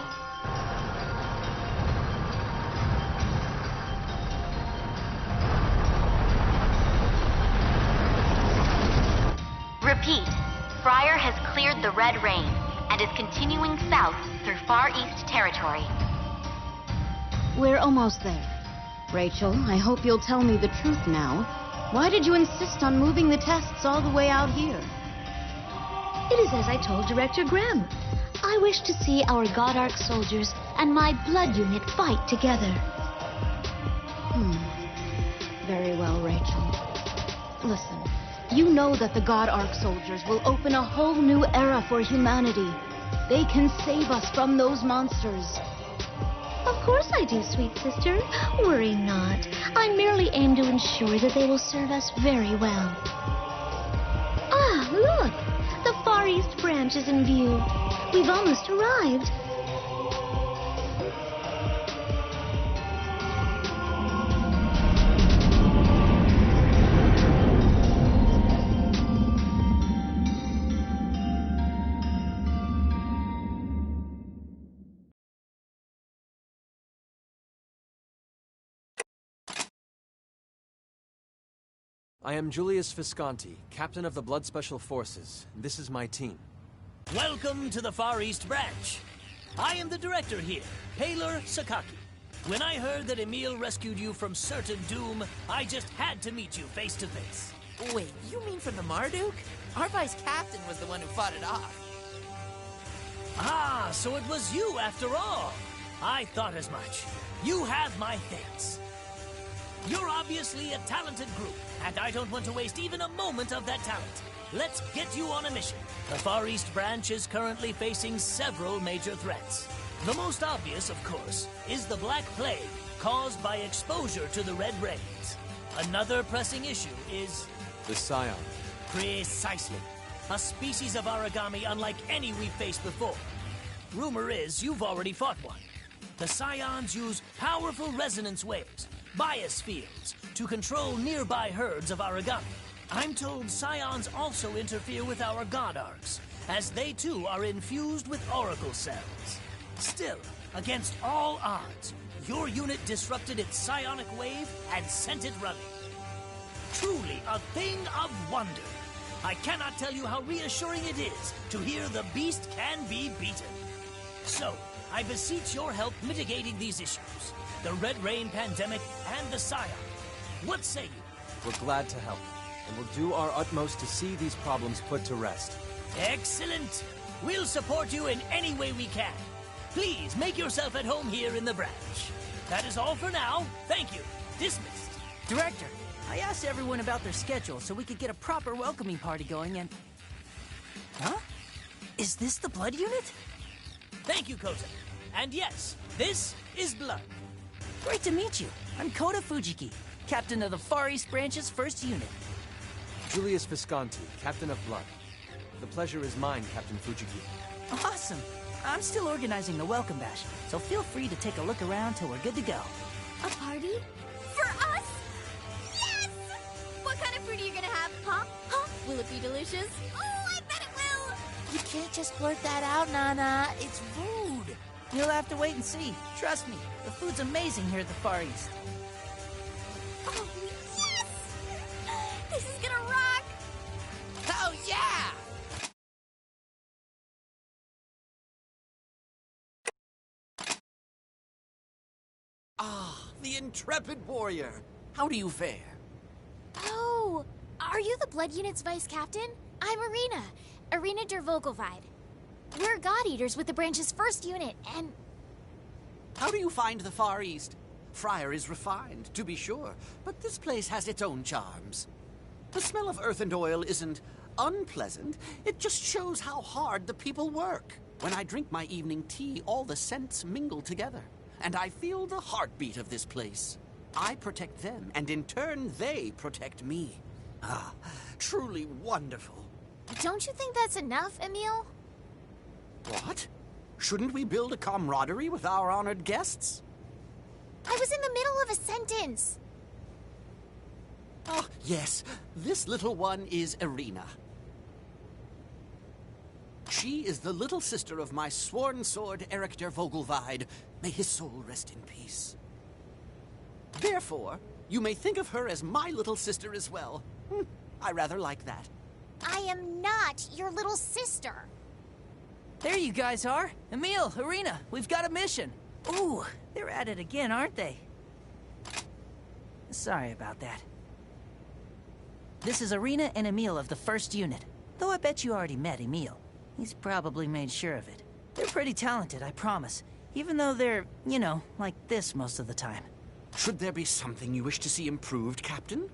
Repeat, Friar has cleared the red rain and is continuing south through Far East territory. We're almost there. Rachel, I hope you'll tell me the truth now. Why did you insist on moving the tests all the way out here? It is as I told Director Graham. I wish to see our God Arc soldiers and my blood unit fight together. Very well, Rachel. Listen, you know that the God Arc soldiers will open a whole new era for humanity. They can save us from those monsters. Of course I do, sweet sister. Worry not. I merely aim to ensure that they will serve us very well. Ah, look! The Far East branch is in view. We've almost arrived. I am Julius Visconti, captain of the Blood Special Forces. This is my team. Welcome to the Far East Branch. I am the director here, Paylor Sakaki. When I heard that Emil rescued you from certain doom, I just had to meet you face to face. Wait, you mean from the Marduk? Our vice captain was the one who fought it off. Ah, so it was you after all. I thought as much. You have my thanks. You're obviously a talented group, and I don't want to waste even a moment of that talent. Let's get you on a mission. The Far East Branch is currently facing several major threats. The most obvious, of course, is the Black Plague, caused by exposure to the Red Rains. Another pressing issue is... the Scion. Precisely. A species of Aragami unlike any we've faced before. Rumor is you've already fought one. The Scions use powerful resonance waves, bias fields, to control nearby herds of Aragami. I'm told Scions also interfere with our God Arcs, as they too are infused with Oracle cells. Still, against all odds, your unit disrupted its psionic wave and sent it running. Truly a thing of wonder. I cannot tell you how reassuring it is to hear the beast can be beaten. So, I beseech your help mitigating these issues. The Red Rain pandemic and the Scion. What say you? We're glad to help, and we'll do our utmost to see these problems put to rest. Excellent! We'll support you in any way we can. Please make yourself at home here in the branch. That is all for now. Thank you. Dismissed. Director, I asked everyone about their schedule so we could get a proper welcoming party going and... Huh? Is this the Blood Unit? Thank you, Kota. And yes, this is Blood. Great to meet you. I'm Kota Fujiki, captain of the Far East Branch's 1st Unit. Julius Visconti, captain of Blood. The pleasure is mine, Captain Fujiki. Awesome. I'm still organizing the welcome bash, so feel free to take a look around till we're good to go. A party? For us? Yes! What kind of food are you gonna have, huh? Huh? Will it be delicious? Oh, I bet it will! You can't just blurt that out, Nana. It's rude. You'll have to wait and see. Trust me, the food's amazing here at the Far East. Oh, yes! This is gonna rock! Oh, yeah! Ah, the intrepid warrior. How do you fare? Oh, are you the Blood Unit's vice captain? I'm Irina der Vogelweide. We're God Eaters with the branch's 1st unit, and... How do you find the Far East? Friar is refined, to be sure, but this place has its own charms. The smell of earth and oil isn't unpleasant, it just shows how hard the people work. When I drink my evening tea, all the scents mingle together, and I feel the heartbeat of this place. I protect them, and in turn, they protect me. Ah, truly wonderful. Don't you think that's enough, Emil? What? Shouldn't we build a camaraderie with our honored guests? I was in the middle of a sentence. Oh, yes. This little one is Irina. She is the little sister of my sworn sword, Eric der Vogelweide. May his soul rest in peace. Therefore, you may think of her as my little sister as well. I rather like that. I am not your little sister. There you guys are. Emil, Irina, we've got a mission. Ooh, they're at it again, aren't they? Sorry about that. This is Irina and Emil of the 1st Unit. Though I bet you already met Emil. He's probably made sure of it. They're pretty talented, I promise. Even though they're, you know, like this most of the time. Should there be something you wish to see improved, Captain?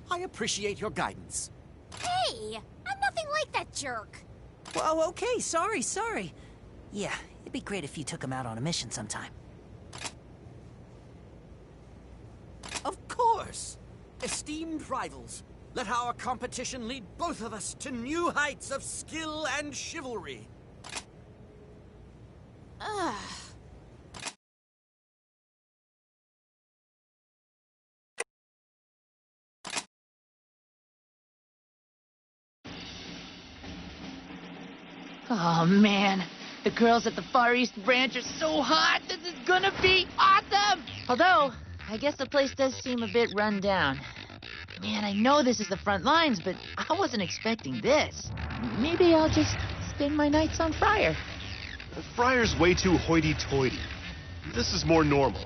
I appreciate your guidance. Hey! I'm nothing like that jerk. Well, okay, sorry. Yeah, it'd be great if you took him out on a mission sometime. Of course! Esteemed rivals, let our competition lead both of us to new heights of skill and chivalry. Ugh. Oh, man. The girls at the Far East Branch are so hot. This is gonna be awesome! Although, I guess the place does seem a bit run down. Man, I know this is the front lines, but I wasn't expecting this. Maybe I'll just spend my nights on Friar. Friar's way too hoity-toity. This is more normal.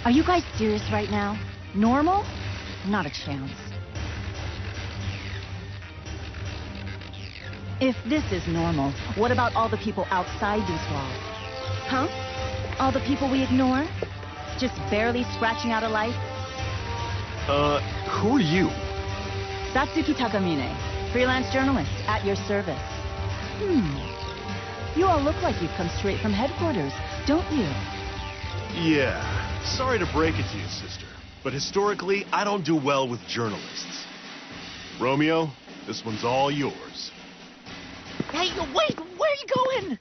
Are you guys serious right now? Normal? Not a chance. If this is normal, what about all the people outside these walls? Huh? All the people we ignore? Just barely scratching out a life? Who are you? Satsuki Takamine, freelance journalist, at your service. You all look like you've come straight from headquarters, don't you? Yeah. Sorry to break it to you, sister, but historically, I don't do well with journalists. Romeo, this one's all yours. Hey, wait! Where are you going?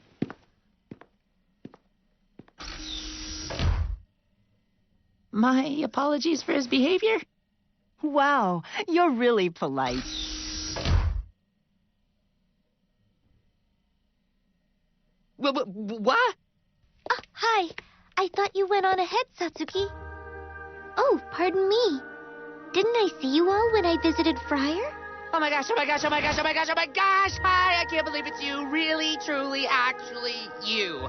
My apologies for his behavior? Wow, you're really polite. What? Hi. I thought you went on ahead, Satsuki. Oh, pardon me. Didn't I see you all when I visited Friar? Oh my gosh, oh my gosh, oh my gosh, oh my gosh, oh my gosh! Hi, I can't believe it's you. Really, truly, actually, you.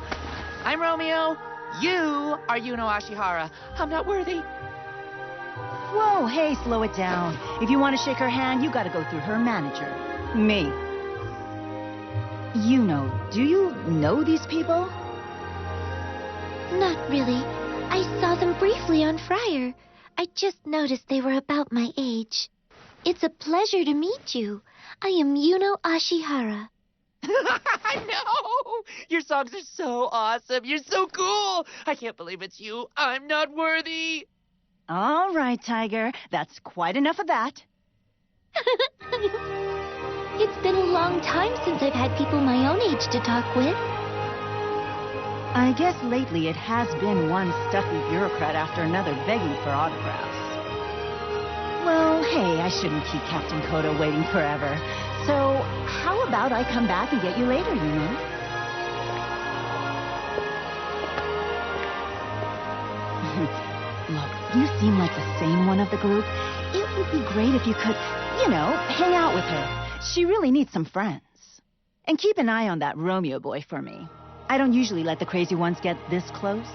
I'm Romeo. You are Yuno Ashihara. I'm not worthy. Whoa, hey, slow it down. If you want to shake her hand, you gotta go through her manager. Me. Yuno, do you know these people? Not really. I saw them briefly on Friar. I just noticed they were about my age. It's a pleasure to meet you. I am Yuno Ashihara. No! Your songs are so awesome. You're so cool. I can't believe it's you. I'm not worthy. All right, Tiger. That's quite enough of that. It's been a long time since I've had people my own age to talk with. I guess lately it has been one stuffy bureaucrat after another begging for autographs. Well, hey, I shouldn't keep Captain Kodo waiting forever. So, how about I come back and get you later, you know? Look, you seem like the sane one of the group. It would be great if you could, you know, hang out with her. She really needs some friends. And keep an eye on that Romeo boy for me. I don't usually let the crazy ones get this close.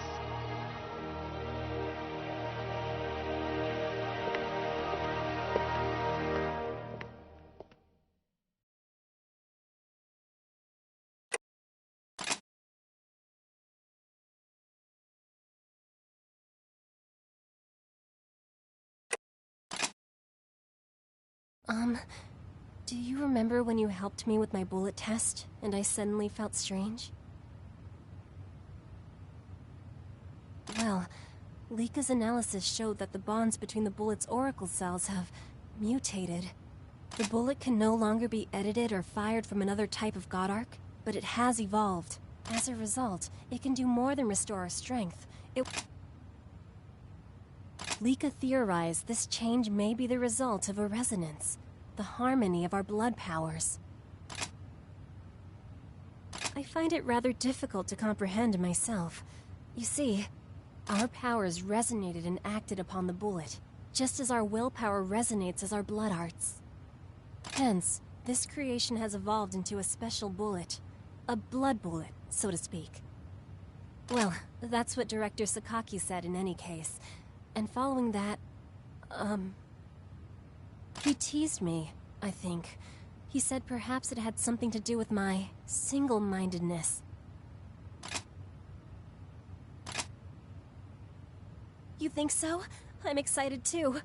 Do you remember when you helped me with my bullet test, and I suddenly felt strange? Well, Lika's analysis showed that the bonds between the bullet's oracle cells have mutated. The bullet can no longer be edited or fired from another type of God Arc, but it has evolved. As a result, it can do more than restore our strength. Lika theorized this change may be the result of a resonance, the harmony of our blood powers. I find it rather difficult to comprehend myself. You see, our powers resonated and acted upon the bullet, just as our willpower resonates as our blood arts. Hence, this creation has evolved into a special bullet. A blood bullet, so to speak. Well, that's what Director Sakaki said in any case. And following that, he teased me, I think. He said perhaps it had something to do with my single-mindedness. You think so? I'm excited too.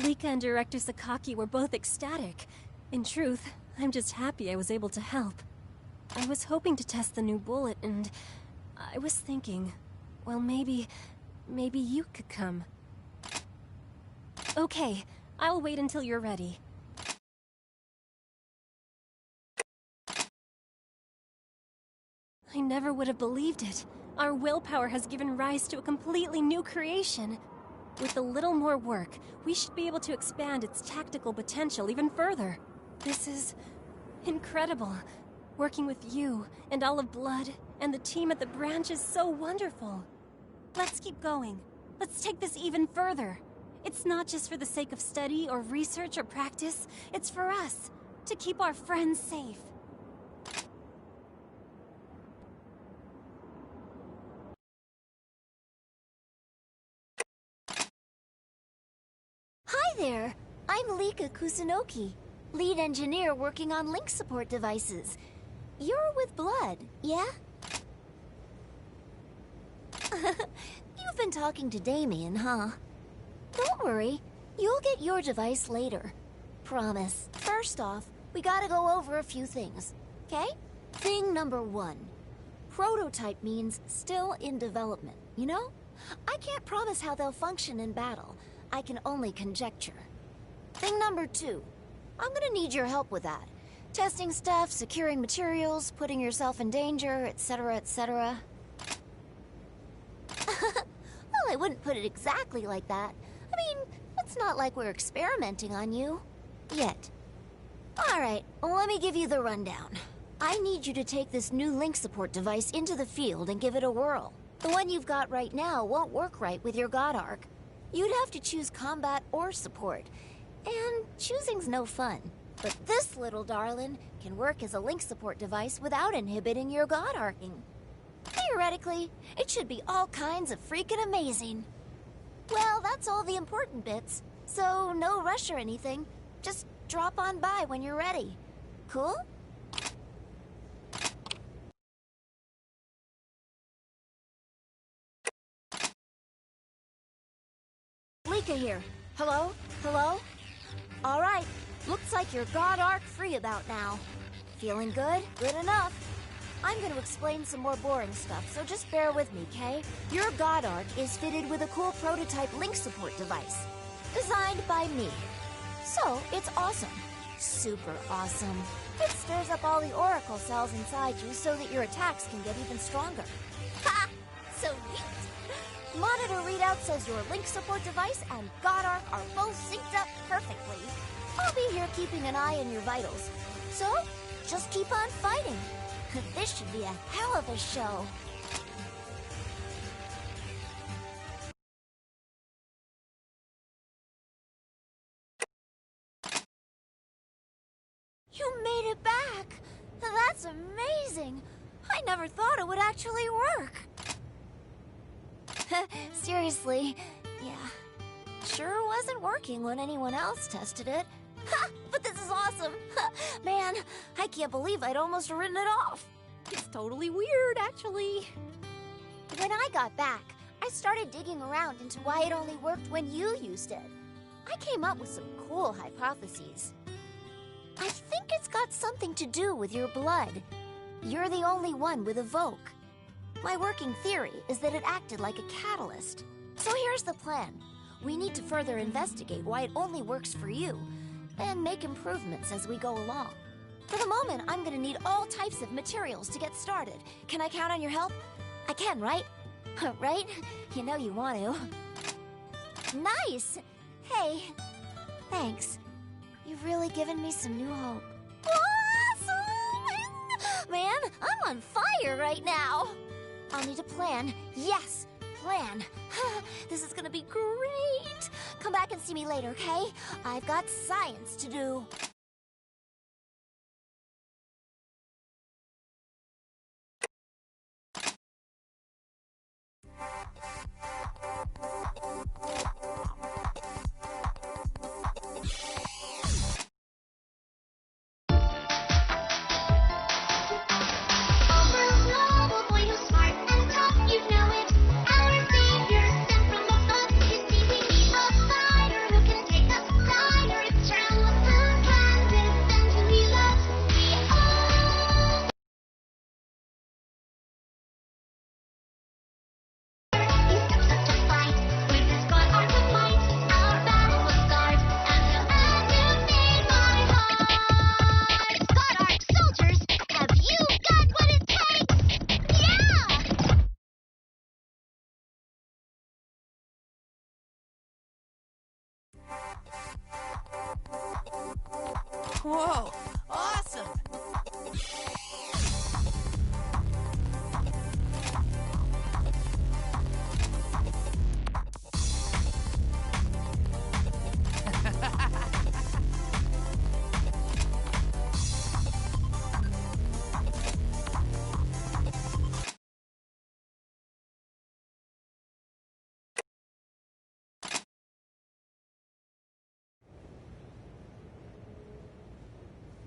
Lika and Director Sakaki were both ecstatic. In truth, I'm just happy I was able to help. I was hoping to test the new bullet, and I was thinking, well, maybe you could come. Okay, I'll wait until you're ready. I never would have believed it. Our willpower has given rise to a completely new creation. With a little more work, we should be able to expand its tactical potential even further. This is incredible. Working with you, and All of Blood, and the team at the branch is so wonderful. Let's keep going. Let's take this even further. It's not just for the sake of study or research or practice. It's for us, to keep our friends safe. Hi there! I'm Lika Kusunoki, lead engineer working on link support devices. You're with Blood, yeah? You've been talking to Damien, huh? Don't worry, you'll get your device later. Promise. First off, we gotta go over a few things, okay? Thing number 1. Prototype means still in development, you know? I can't promise how they'll function in battle. I can only conjecture. Thing number 2. I'm gonna need your help with that. Testing stuff, securing materials, putting yourself in danger, etc., etc. Well, I wouldn't put it exactly like that. I mean, it's not like we're experimenting on you. Yet. Alright, let me give you the rundown. I need you to take this new link support device into the field and give it a whirl. The one you've got right now won't work right with your God Arc. You'd have to choose combat or support. And choosing's no fun. But this little darling can work as a link support device without inhibiting your God Arcing. Theoretically, it should be all kinds of freaking amazing. Well, that's all the important bits. So no rush or anything. Just drop on by when you're ready. Cool? Lika here. Hello? Hello? Alright, looks like you're God Arc free about now. Feeling good? Good enough. I'm gonna explain some more boring stuff, so just bear with me, okay? Your God Arc is fitted with a cool prototype link support device. Designed by me. So, it's awesome. Super awesome. It stirs up all the Oracle cells inside you so that your attacks can get even stronger. Ha! So neat! Monitor readout says your link support device and God Arc are both synced up perfectly. I'll be here keeping an eye on your vitals. So, just keep on fighting. This should be a hell of a show. You made it back! That's amazing! I never thought it would actually work. Seriously, yeah. Sure wasn't working when anyone else tested it. Ha! But this is awesome! Man, I can't believe I'd almost written it off. It's totally weird, actually. When I got back, I started digging around into why it only worked when you used it. I came up with some cool hypotheses. I think it's got something to do with your blood. You're the only one with Evoke. My working theory is that it acted like a catalyst. So here's the plan. We need to further investigate why it only works for you, and make improvements as we go along. For the moment, I'm gonna need all types of materials to get started. Can I count on your help? I can, right? Right? You know you want to. Nice! Hey, thanks. You've really given me some new hope. Awesome! Man, I'm on fire right now! I'll need a plan. Yes, plan. This is gonna be great! Come back and see me later, okay? I've got science to do. Whoa, awesome!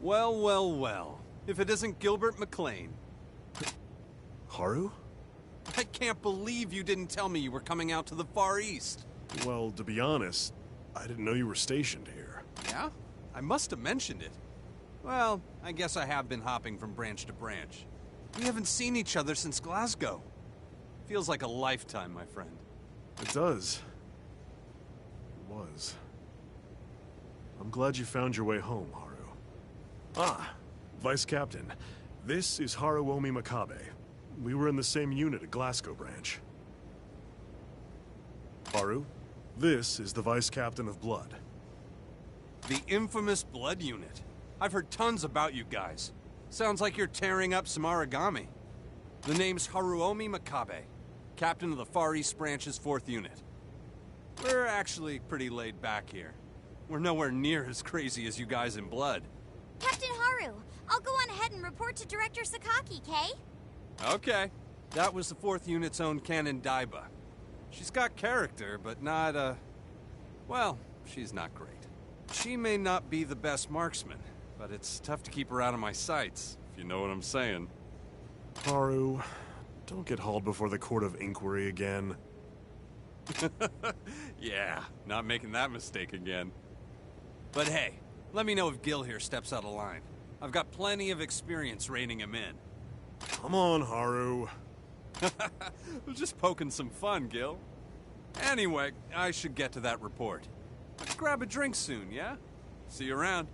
Well, well, well. If it isn't Gilbert McLean. Haru? I can't believe you didn't tell me you were coming out to the Far East. Well, to be honest, I didn't know you were stationed here. Yeah? I must have mentioned it. Well, I guess I have been hopping from branch to branch. We haven't seen each other since Glasgow. Feels like a lifetime, my friend. It does. It was. I'm glad you found your way home, Haru. Ah, Vice Captain. This is Haruomi Makabe. We were in the same unit at Glasgow branch. Haru, this is the Vice Captain of Blood. The infamous Blood Unit. I've heard tons about you guys. Sounds like you're tearing up some Aragami. The name's Haruomi Makabe, Captain of the Far East Branch's 4th Unit. We're actually pretty laid back here. We're nowhere near as crazy as you guys in Blood. Captain Haru, I'll go on ahead and report to Director Sakaki, Kay? Okay. That was the 4th Unit's own Canon Daiba. She's got character, but not, well, she's not great. She may not be the best marksman, but it's tough to keep her out of my sights, if you know what I'm saying. Haru, don't get hauled before the Court of Inquiry again. Yeah, not making that mistake again. But hey, let me know if Gil here steps out of line. I've got plenty of experience reining him in. Come on, Haru. We're just poking some fun, Gil. Anyway, I should get to that report. Let's grab a drink soon, yeah? See you around.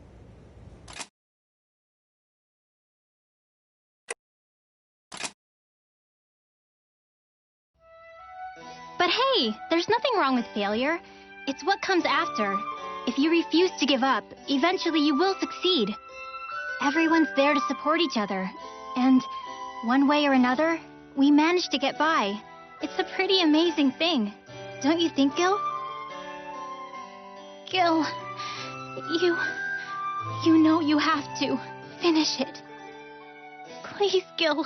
But hey, there's nothing wrong with failure. It's what comes after. If you refuse to give up, eventually you will succeed. Everyone's there to support each other. And one way or another, we managed to get by. It's a pretty amazing thing. Don't you think, Gil? Gil, you know you have to finish it. Please, Gil.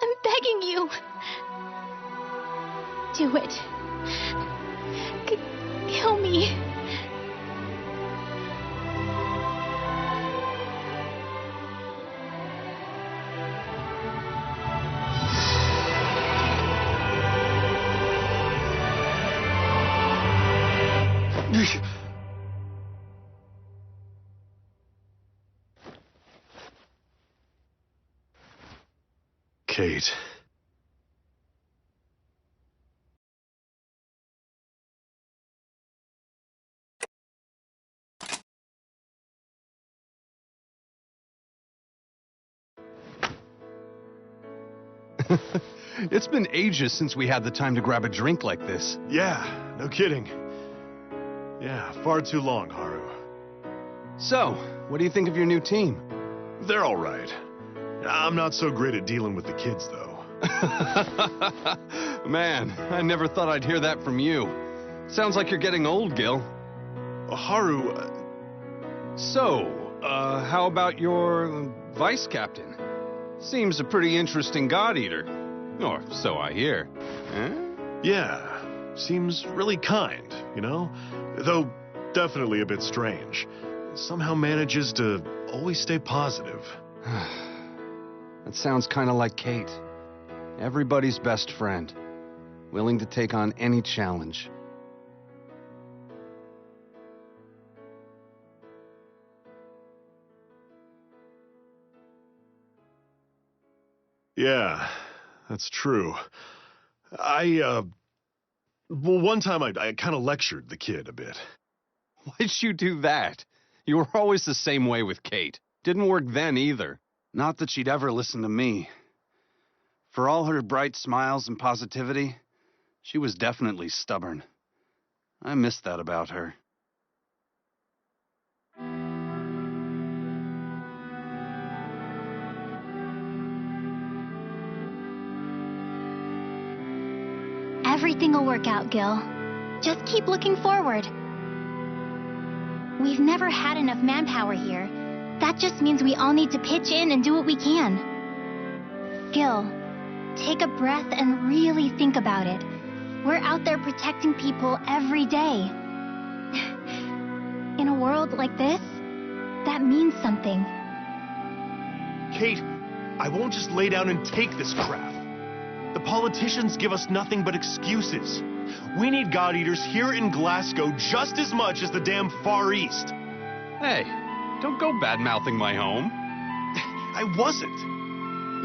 I'm begging you. Do it. Kill me. Kate. It's been ages since we had the time to grab a drink like this. Yeah, no kidding. Yeah, far too long, Haru. So, what do you think of your new team? They're all right. I'm not so great at dealing with the kids, though. Man, I never thought I'd hear that from you. Sounds like you're getting old, Gil. Haru... So, how about your vice captain? Seems a pretty interesting god eater. Or so I hear. Yeah, seems really kind, you know? Though definitely a bit strange. Somehow manages to always stay positive. That sounds kind of like Kate. Everybody's best friend. Willing to take on any challenge. Yeah, that's true. Well, one time I kind of lectured the kid a bit. Why'd you do that? You were always the same way with Kate. Didn't work then either. Not that she'd ever listen to me. For all her bright smiles and positivity, she was definitely stubborn. I missed that about her. Everything will work out, Gil. Just keep looking forward. We've never had enough manpower here. That just means we all need to pitch in and do what we can. Gil, take a breath and really think about it. We're out there protecting people every day. In a world like this, That means something. Kate, I won't just lay down and take this crap. The politicians give us nothing but excuses. We need God Eaters here in Glasgow just as much as the damn Far East. Hey, don't go bad-mouthing my home. I wasn't.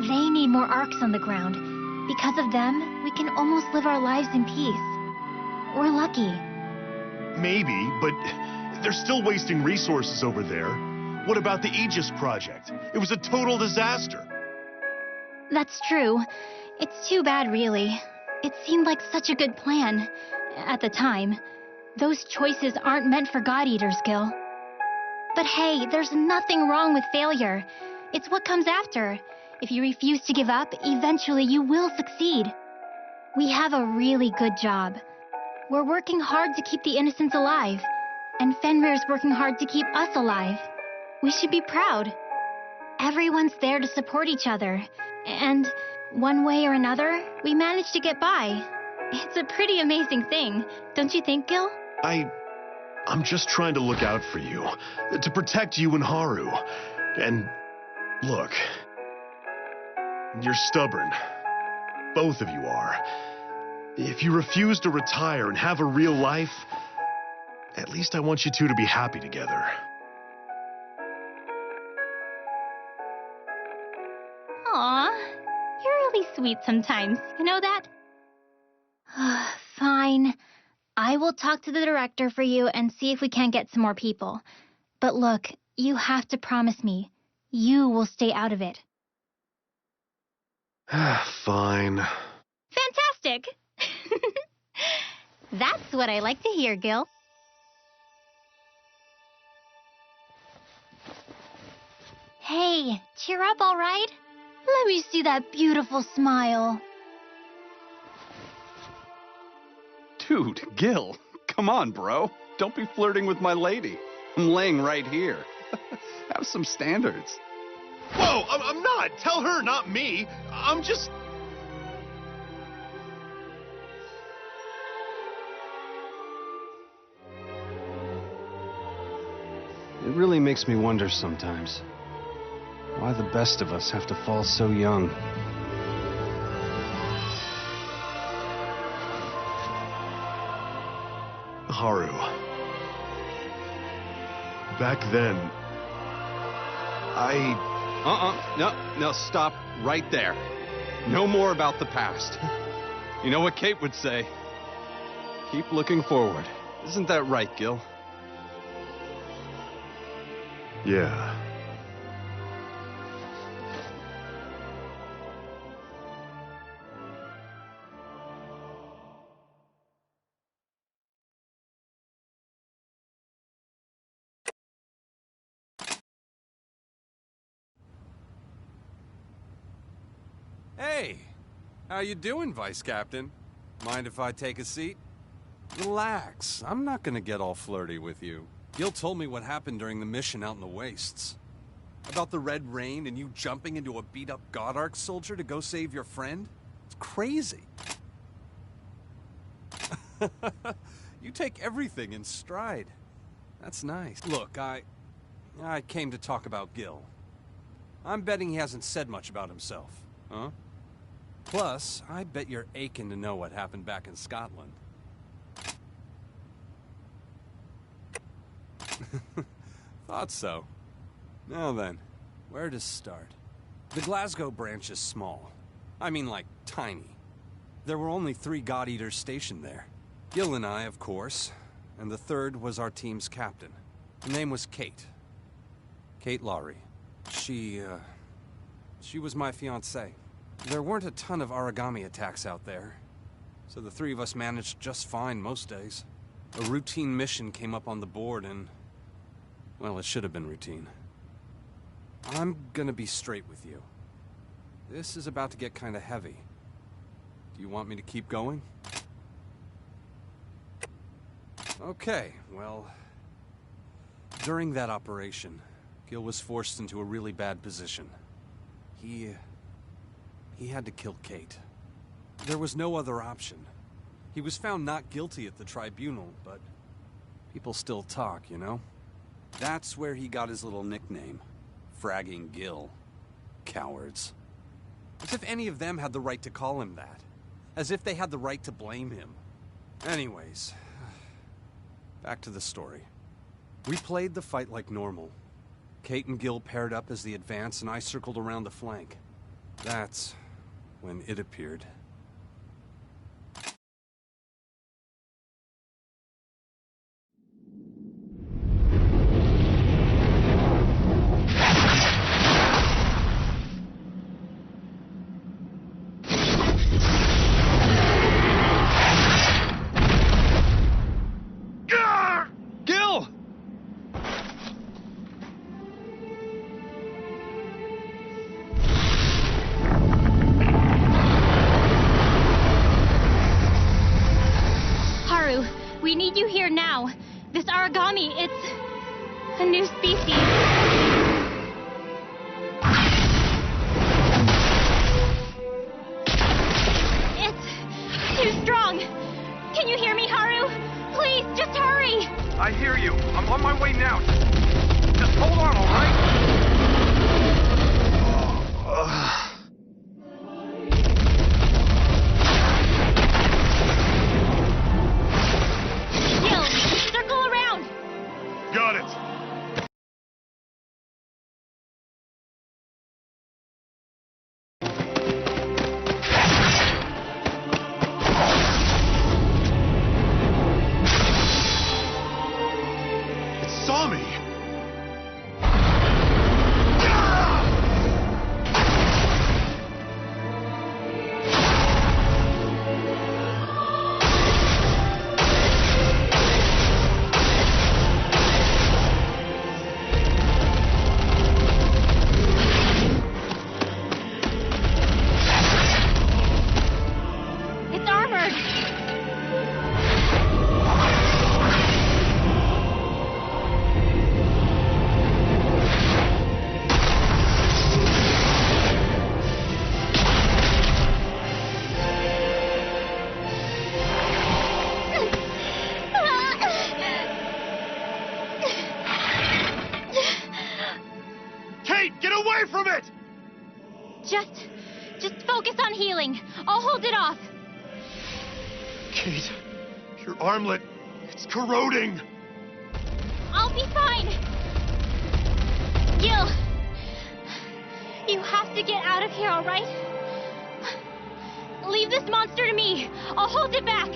They need more arcs on the ground. Because of them, we can almost live our lives in peace. We're lucky. Maybe, but they're still wasting resources over there. What about the Aegis project? It was a total disaster. That's true. It's too bad, really. It seemed like such a good plan. At the time. Those choices aren't meant for God Eaters, Gil. But hey, there's nothing wrong with failure. It's what comes after. If you refuse to give up, eventually you will succeed. We have a really good job. We're working hard to keep the innocents alive. And Fenrir's working hard to keep us alive. We should be proud. Everyone's there to support each other. And one way or another, we managed to get by. It's a pretty amazing thing, don't you think, Gil? I'm just trying to look out for you. To protect you and Haru. And look, you're stubborn. Both of you are. If you refuse to retire and have a real life, at least I want you two to be happy together. Aw, you're really sweet sometimes, you know that? Fine. I will talk to the director for you and see if we can get some more people. But look, you have to promise me, you will stay out of it. Fine. Fantastic! That's what I like to hear, Gil. Hey, cheer up, all right? Let me see that beautiful smile. Dude, Gil, come on, bro. Don't be flirting with my lady. I'm laying right here. Have some standards. Whoa, I'm not. Tell her, not me. I'm just... It really makes me wonder sometimes why the best of us have to fall so young. Haru. Back then, No, stop right there. No more about the past. You know what Kate would say? Keep looking forward. Isn't that right, Gil? Yeah. Hey, how you doing, Vice Captain? Mind if I take a seat? Relax, I'm not gonna get all flirty with you. Gil told me what happened during the mission out in the wastes. About the Red Rain and you jumping into a beat-up God Arc soldier to go save your friend? It's crazy. You take everything in stride. That's nice. Look, I came to talk about Gil. I'm betting he hasn't said much about himself, huh? Plus, I bet you're aching to know what happened back in Scotland. Thought so. Now then, where to start? The Glasgow branch is small. I mean, like, tiny. There were only 3 God Eaters stationed there. Gil and I, of course, and the third was our team's captain. Her name was Kate. Kate Lowry. She was my fiancée. There weren't a ton of origami attacks out there, so the 3 of us managed just fine most days. A routine mission came up on the board and, well, it should have been routine. I'm gonna be straight with you. This is about to get kinda heavy. Do you want me to keep going? Okay, well... During that operation, Gil was forced into a really bad position. He had to kill Kate. There was no other option. He was found not guilty at the tribunal, but people still talk, you know? That's where he got his little nickname. Fragging Gil. Cowards. As if any of them had the right to call him that. As if they had the right to blame him. Anyways, back to the story. We played the fight like normal. Kate and Gil paired up as the advance, and I circled around the flank. That's when it appeared. Gil! Haru, we need you here now. This Aragami, it's a new species. It's too strong. Can you hear me, Haru? Please, just hurry. I hear you. I'm on my way now. Just hold on, all right? Gil, circle around. Got it. It saw me. It's armored. Kate, get away from it! Just focus on healing. I'll hold it off. Kate, your armlet, it's corroding. I'll be fine. Gil, you have to get out of here, all right? Leave this monster to me. I'll hold it back.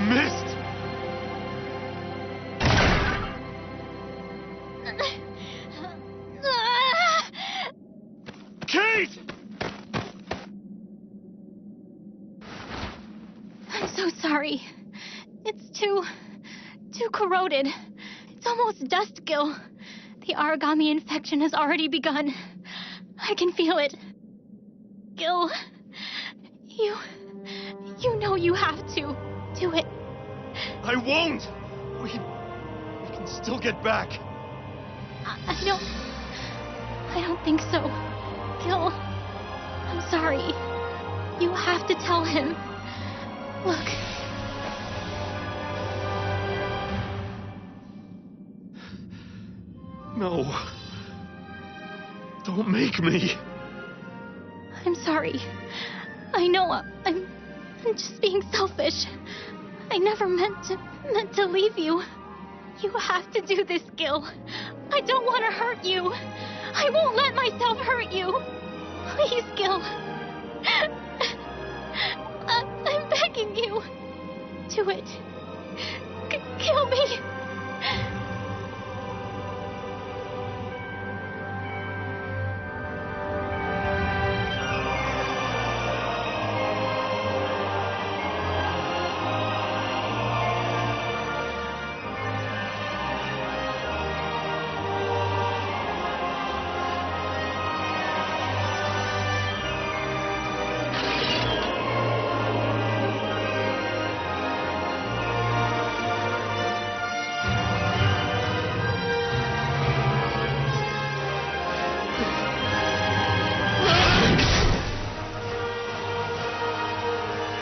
Missed. Kate! I'm so sorry. It's too corroded. It's almost dust, Gil. The Aragami infection has already begun. I can feel it. Gil, you know you have to do it. I won't! We can still get back. I don't think so. Gil, I'm sorry. You have to tell him. Look. No. Don't make me. I'm sorry. I know I'm just being selfish. I never meant to leave you. You have to do this, Gil. I don't want to hurt you. I won't let myself hurt you. Please, Gil. I'm begging you. Do it. Kill me.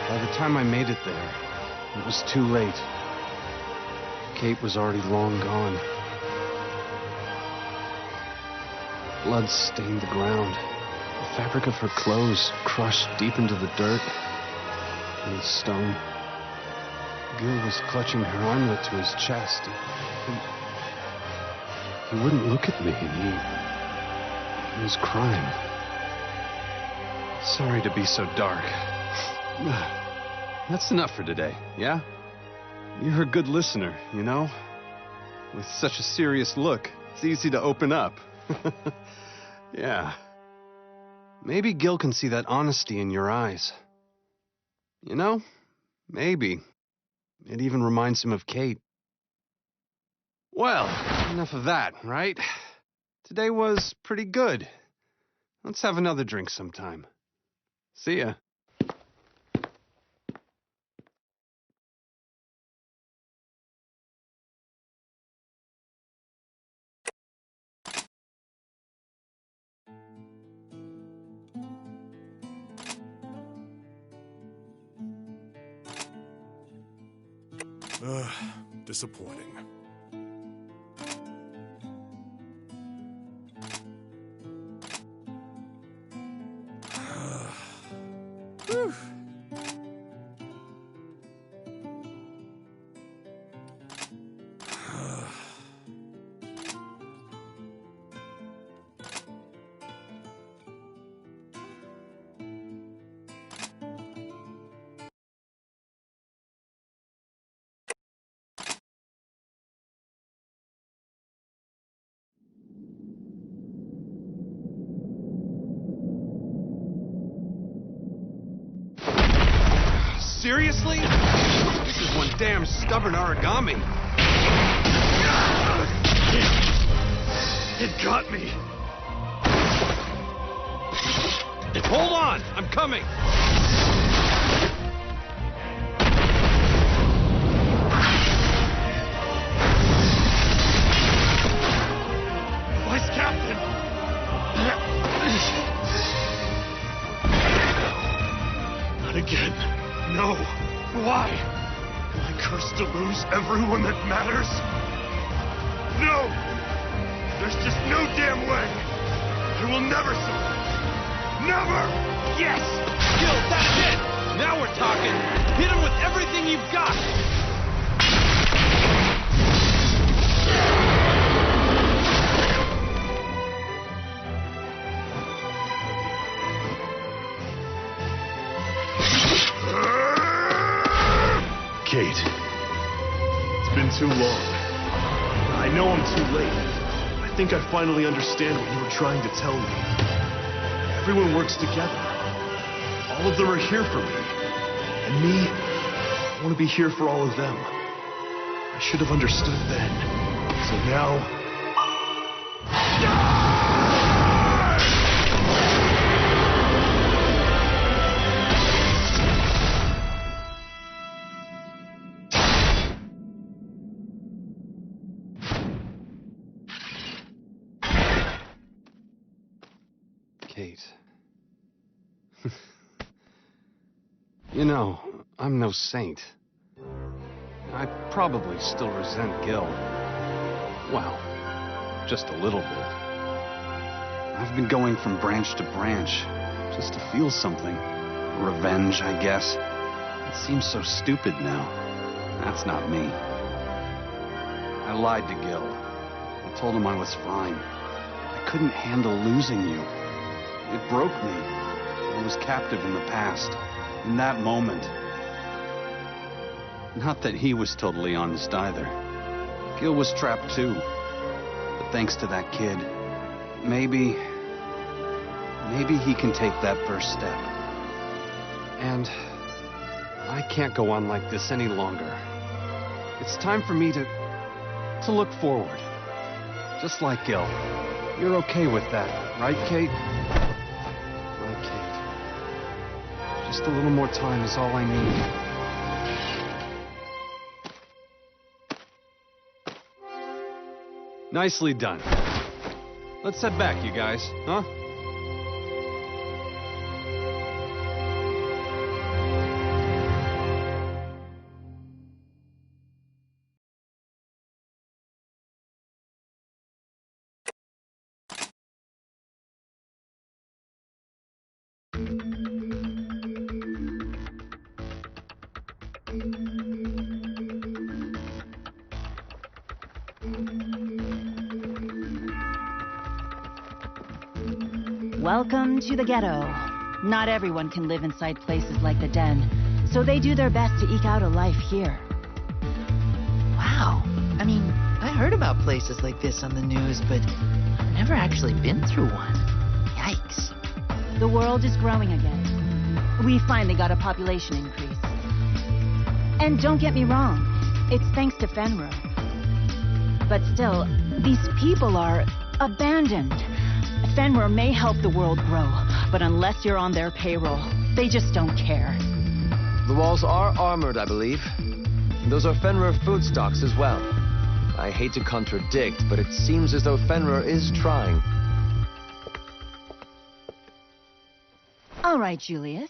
By the time I made it there, it was too late. Kate was already long gone. Blood stained the ground. The fabric of her clothes crushed deep into the dirt and the stone. Gil was clutching her armlet to his chest. He wouldn't look at me, and he was crying. Sorry to be so dark. That's enough for today, yeah? You're a good listener, you know? With such a serious look, it's easy to open up. Yeah. Maybe Gil can see that honesty in your eyes. You know, maybe. It even reminds him of Kate. Well, enough of that, right? Today was pretty good. Let's have another drink sometime. See ya. Disappointing. Whew. Seriously? This is one damn stubborn origami. It got me. Hold on, I'm coming. Vice Captain. Not again. No. Why? Am I cursed to lose everyone that matters? No! There's just no damn way! I will never surrender! Never! Yes! Gil, that's it! Now we're talking! Hit him with everything you've got! Kate, it's been too long. I know I'm too late. I think I finally understand what you were trying to tell me. Everyone works together. All of them are here for me. And me, I want to be here for all of them. I should have understood then. So now... Kate. You know, I'm no saint. I probably still resent Gil. Well, just a little bit. I've been going from branch to branch, just to feel something. Revenge, I guess. It seems so stupid now. That's not me. I lied to Gil. I told him I was fine. I couldn't handle losing you. It broke me. I was captive in the past. In that moment. Not that he was totally honest either. Gil was trapped too. But thanks to that kid, maybe he can take that first step. And I can't go on like this any longer. It's time for me to look forward. Just like Gil. You're okay with that, right, Kate? Right, Kate. Just a little more time is all I need. Nicely done. Let's head back, you guys, huh? Welcome to the ghetto. Not everyone can live inside places like the Den, so they do their best to eke out a life here. Wow. I mean, I heard about places like this on the news, but I've never actually been through one. Yikes. The world is growing again. We finally got a population increase. And don't get me wrong, it's thanks to Fenrir. But still, these people are abandoned. Fenrir may help the world grow, but unless you're on their payroll, they just don't care. The walls are armored, I believe. Those are Fenrir food stocks as well. I hate to contradict, but it seems as though Fenrir is trying. All right, Julius.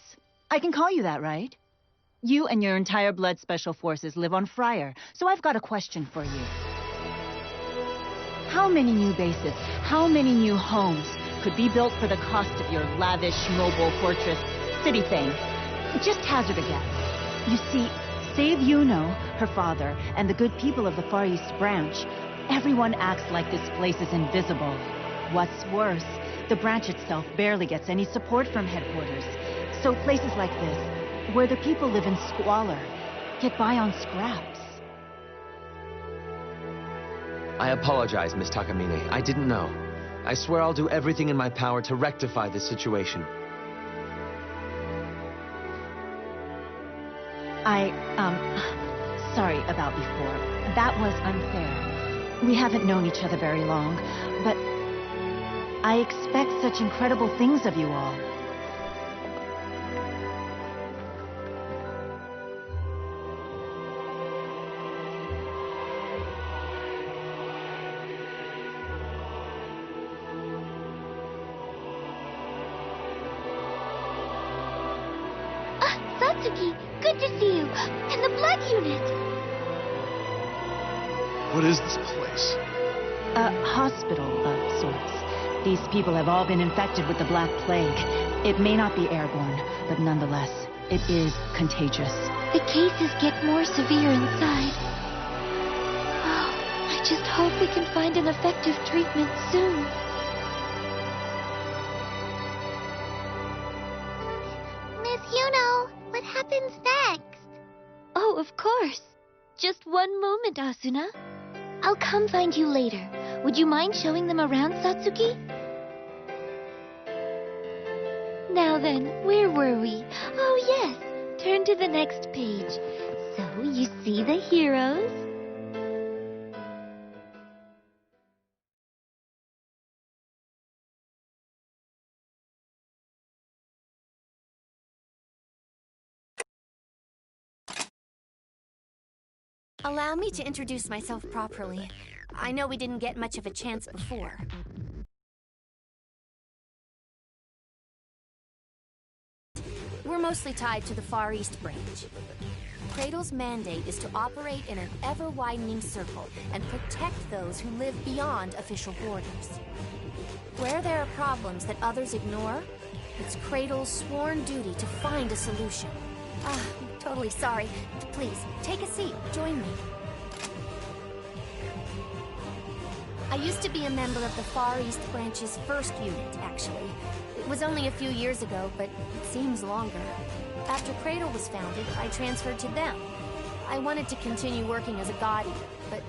I can call you that, right? You and your entire Blood Special Forces live on Friar, so I've got a question for you. How many new bases, how many new homes could be built for the cost of your lavish mobile fortress city thing? Just hazard a guess. You see, save Yuno, her father, and the good people of the Far East Branch, everyone acts like this place is invisible. What's worse, the branch itself barely gets any support from headquarters. So places like this, where the people live in squalor, get by on scraps. I apologize, Miss Takamine. I didn't know. I swear I'll do everything in my power to rectify this situation. Sorry about before. That was unfair. We haven't known each other very long, but I expect such incredible things of you all. Satsuki, good to see you. And the blood unit. What is this place? A hospital of sorts. These people have all been infected with the Black Plague. It may not be airborne, but nonetheless, it is contagious. The cases get more severe inside. Oh, I just hope we can find an effective treatment soon. Miss Yuno, what happens next? Oh, of course. Just one moment, Asuna. I'll come find you later. Would you mind showing them around, Satsuki? Now then, where were we? Oh, yes. Turn to the next page. So, you see the heroes? Allow me to introduce myself properly. I know we didn't get much of a chance before. We're mostly tied to the Far East Branch. Cradle's mandate is to operate in an ever-widening circle and protect those who live beyond official borders. Where there are problems that others ignore, it's Cradle's sworn duty to find a solution. I'm totally sorry. Please, take a seat. Join me. used to be a member of the Far East Branch's 1st unit, actually. It was only a few years ago, but it seems longer. After Cradle was founded, I transferred to them. I wanted to continue working as a God Eater, but,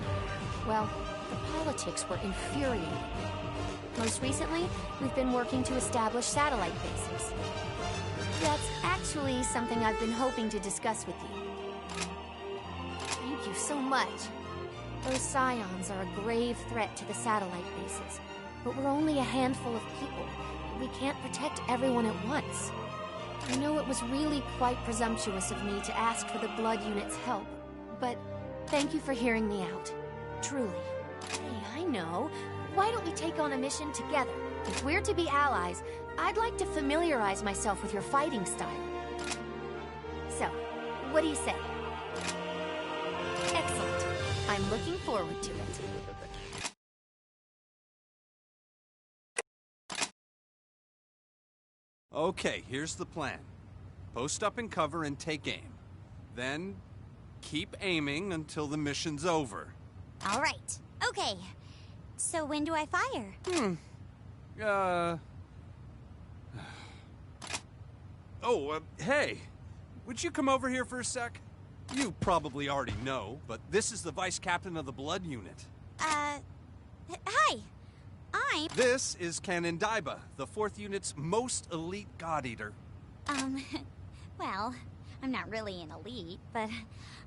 well, the politics were infuriating. Most recently, we've been working to establish satellite bases. That's actually something I've been hoping to discuss with you. Thank you so much. Those Scions are a grave threat to the satellite bases, but we're only a handful of people. We can't protect everyone at once. I know it was really quite presumptuous of me to ask for the Blood Unit's help, but thank you for hearing me out. Truly. Hey, I know. Why don't we take on a mission together? If we're to be allies, I'd like to familiarize myself with your fighting style. So, what do you say? Excellent. I'm looking forward to it. Okay, here's the plan. Post up in cover and take aim. Then, keep aiming until the mission's over. All right. Okay. So when do I fire? Hey. Would you come over here for a sec? You probably already know, but this is the Vice Captain of the Blood Unit. Hi. This is Canon Daiba, the 4th Unit's most elite God Eater. Well, I'm not really an elite, but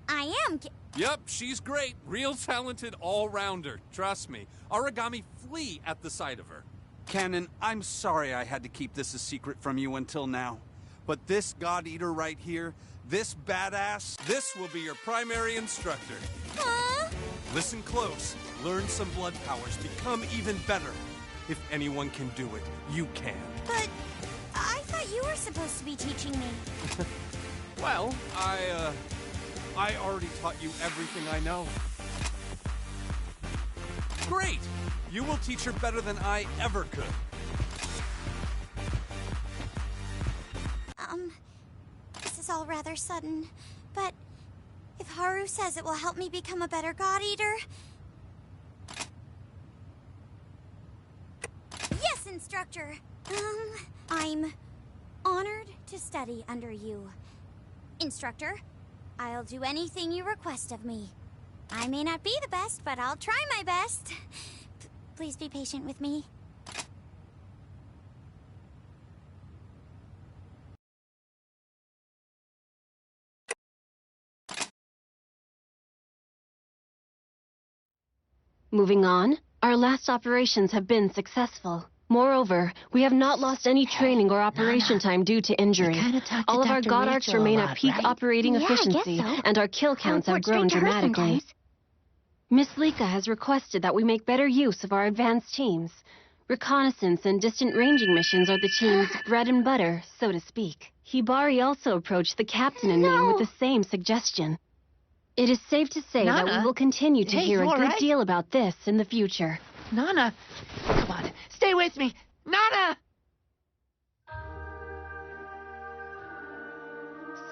I am... Yep, she's great. Real talented all-rounder. Trust me. Aragami flee at the sight of her. Canon, I'm sorry I had to keep this a secret from you until now. But this God Eater right here, this badass, this will be your primary instructor. Huh? Listen close. Learn some blood powers. Become even better. If anyone can do it, you can. But I thought you were supposed to be teaching me. Well, I already taught you everything I know. Great! You will teach her better than I ever could. This is all rather sudden, but if Haru says it will help me become a better God Eater... Yes, instructor! I'm honored to study under you. Instructor, I'll do anything you request of me. I may not be the best, but I'll try my best. Please be patient with me. Moving on, our last operations have been successful. Moreover, we have not lost any training or operation time due to injury. All of our God Arcs remain at peak operating efficiency, and our kill counts have grown dramatically. Miss Lika has requested that we make better use of our advanced teams. Reconnaissance and distant ranging missions are the team's bread and butter, so to speak. Hibari also approached the captain and me with the same suggestion. It is safe to say that we will continue to hear a good deal about this in the future. Nana! Come on, stay with me! Nana!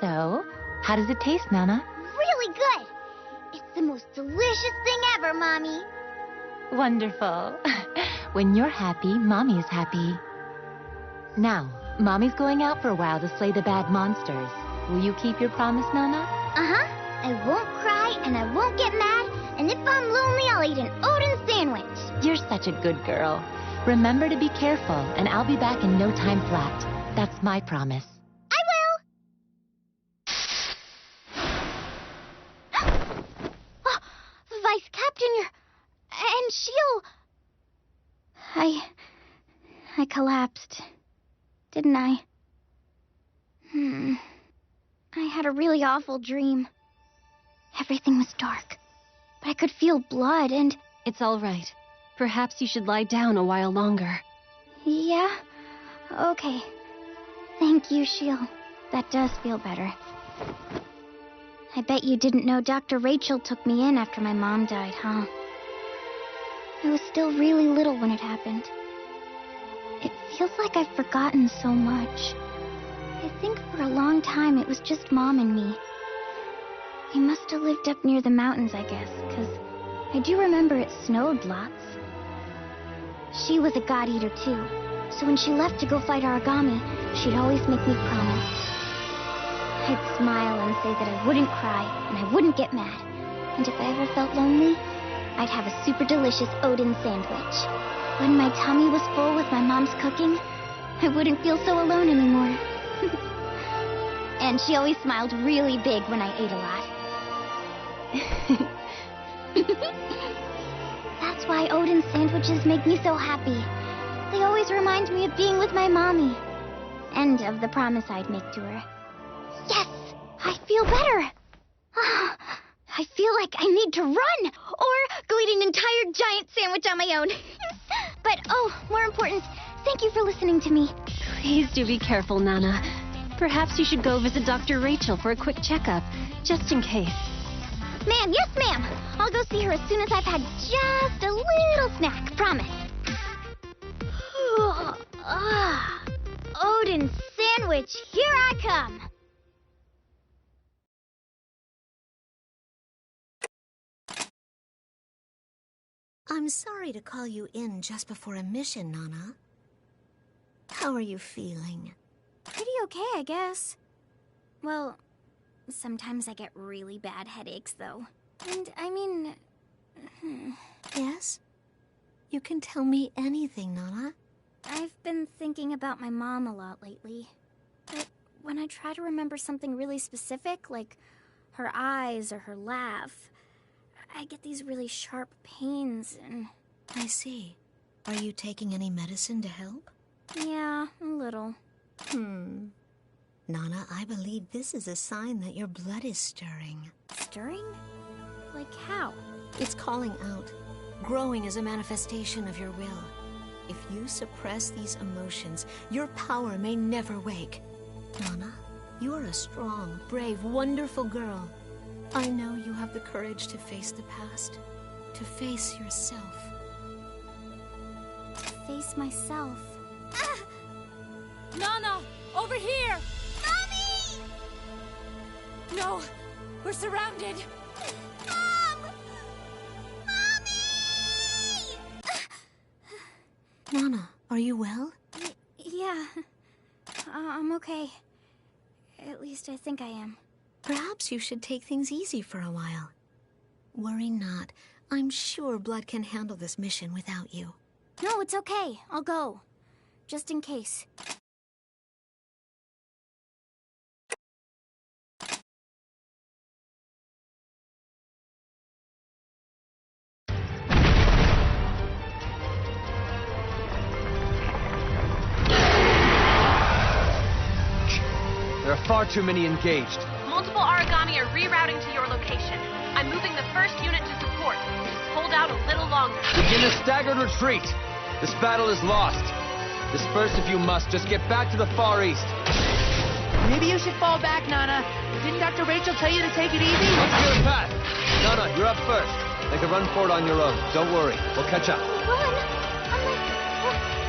So, how does it taste, Nana? Really good! It's the most delicious thing ever, Mommy. Wonderful. When you're happy, Mommy is happy. Now, Mommy's going out for a while to slay the bad monsters. Will you keep your promise, Nana? Uh-huh. I won't cry, and I won't get mad, and if I'm lonely, I'll eat an Odin sandwich. You're such a good girl. Remember to be careful, and I'll be back in no time flat. That's my promise. Vice Captain, and Shield. I collapsed, didn't I? I had a really awful dream. Everything was dark, but I could feel blood and... It's all right. Perhaps you should lie down a while longer. Yeah? Okay. Thank you, Shield. That does feel better. I bet you didn't know Dr. Rachel took me in after my mom died, huh? I was still really little when it happened. It feels like I've forgotten so much. I think for a long time it was just Mom and me. We must have lived up near the mountains, I guess, because I do remember it snowed lots. She was a god eater too. So when she left to go fight Aragami, she'd always make me promise. I'd smile and say that I wouldn't cry and I wouldn't get mad. And if I ever felt lonely, I'd have a super delicious Odin sandwich. When my tummy was full with my mom's cooking, I wouldn't feel so alone anymore. And she always smiled really big when I ate a lot. That's why Odin sandwiches make me so happy. They always remind me of being with my mommy. And of the promise I'd make to her. Yes! I feel better! I feel like I need to run! Or go eat an entire giant sandwich on my own. But, oh, more important, thank you for listening to me. Please do be careful, Nana. Perhaps you should go visit Dr. Rachel for a quick checkup, just in case. Ma'am, yes ma'am! I'll go see her as soon as I've had just a little snack, promise. Odin sandwich, here I come! I'm sorry to call you in just before a mission, Nana. How are you feeling? Pretty okay, I guess. Well, sometimes I get really bad headaches, though. And, I mean... Yes? You can tell me anything, Nana. I've been thinking about my mom a lot lately. But when I try to remember something really specific, like her eyes or her laugh, I get these really sharp pains and... I see. Are you taking any medicine to help? Yeah, a little. Nana, I believe this is a sign that your blood is stirring. Stirring? Like how? It's calling out, growing as a manifestation of your will. If you suppress these emotions, your power may never wake. Nana, you are a strong, brave, wonderful girl. I know you have the courage to face the past, to face yourself. To face myself. Nana, over here! Mommy! No, we're surrounded. Mom! Mommy! Nana, are you well? Yeah. I'm okay. At least I think I am. Perhaps you should take things easy for a while. Worry not. I'm sure Blood can handle this mission without you. No, it's okay. I'll go. Just in case. There are far too many engaged. Multiple Aragami are rerouting to your location. I'm moving the first unit to support. Hold out a little longer. Begin a staggered retreat. This battle is lost. Disperse if you must. Just get back to the far east. Maybe you should fall back, Nana. Didn't Dr. Rachel tell you to take it easy? One clear path. Nana, you're up first. Make a run for it on your own. Don't worry. We'll catch up. Run?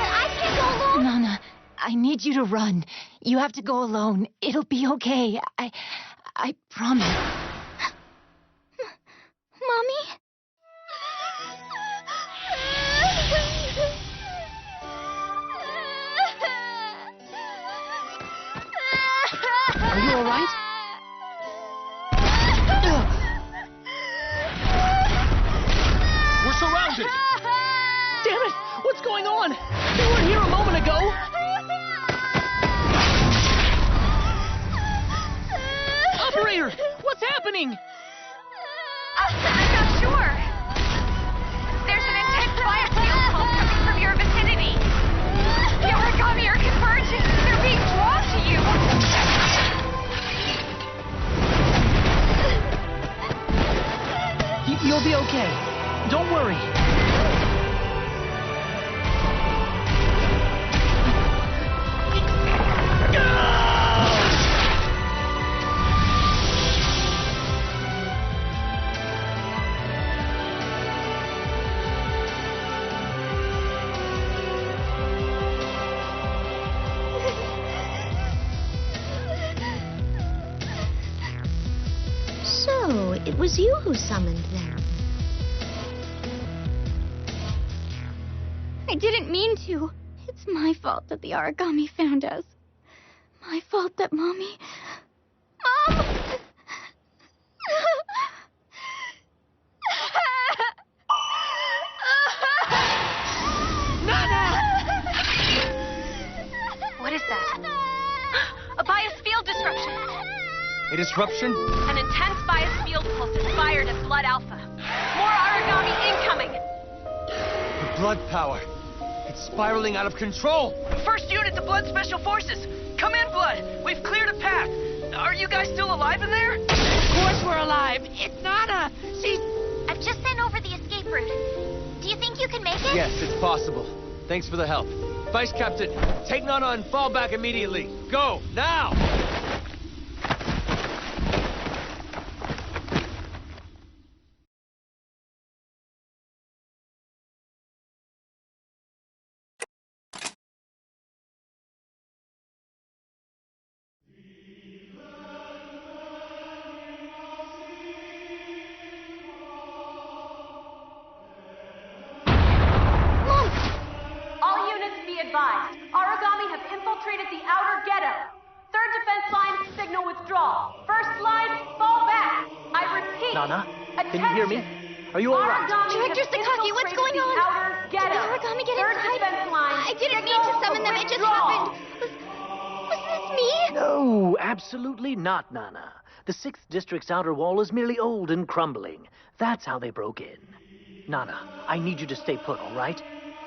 I can't go alone. Nana, I need you to run. You have to go alone. It'll be okay. I promise. Mommy? Are you all right? We're surrounded! Damn it! What's going on? They weren't here a moment ago! Operator! What's happening? I'm not sure. There's an intense biofield pulse coming from your vicinity. The Aragami are converging. They're being drawn to you. You'll be okay. Don't worry. So, it was you who summoned them. I didn't mean to. It's my fault that the Aragami found us. My fault that Mommy... Mom! What is that? A bias field disruption. A disruption? An intense bias field pulse is fired at Blood Alpha. More Aragami incoming. The blood power. It's spiraling out of control. First unit to Blood Special Forces. Come in, Blood. We've cleared a path. Are you guys still alive in there? Of course we're alive. It's Nana. She's... I've just sent over the escape route. Do you think you can make it? Yes, it's possible. Thanks for the help. Vice Captain, take Nana and fall back immediately. Go, now! Advised. Aragami have infiltrated the outer ghetto. Third defense line, signal withdrawal. First line, fall back. I repeat. Nana, attention. can you hear me? Are you all right? Director Sakaki, what's going on? Outer ghetto. Did the Aragami get Third inside? defense line, I didn't mean to summon them. It just happened. Was this me? No, absolutely not, Nana. The 6th District's outer wall is merely old and crumbling. That's how they broke in. Nana, I need you to stay put, all right?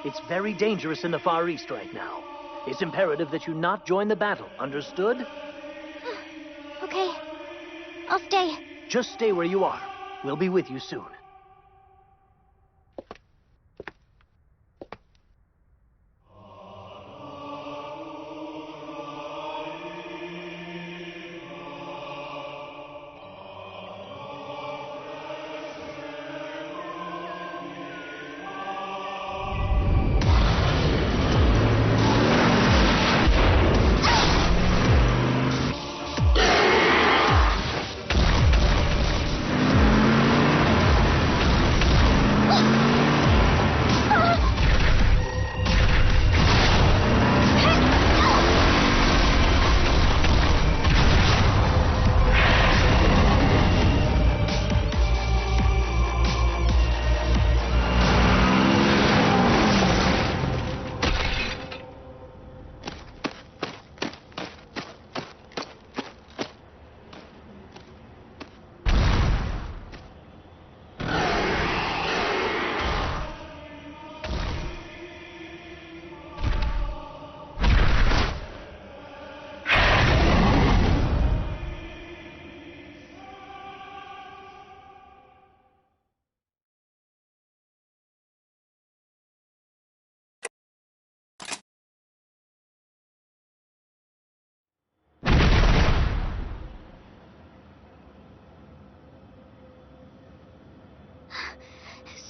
It's very dangerous in the Far East right now. It's imperative that you not join the battle, understood? Okay. I'll stay. Just stay where you are. We'll be with you soon.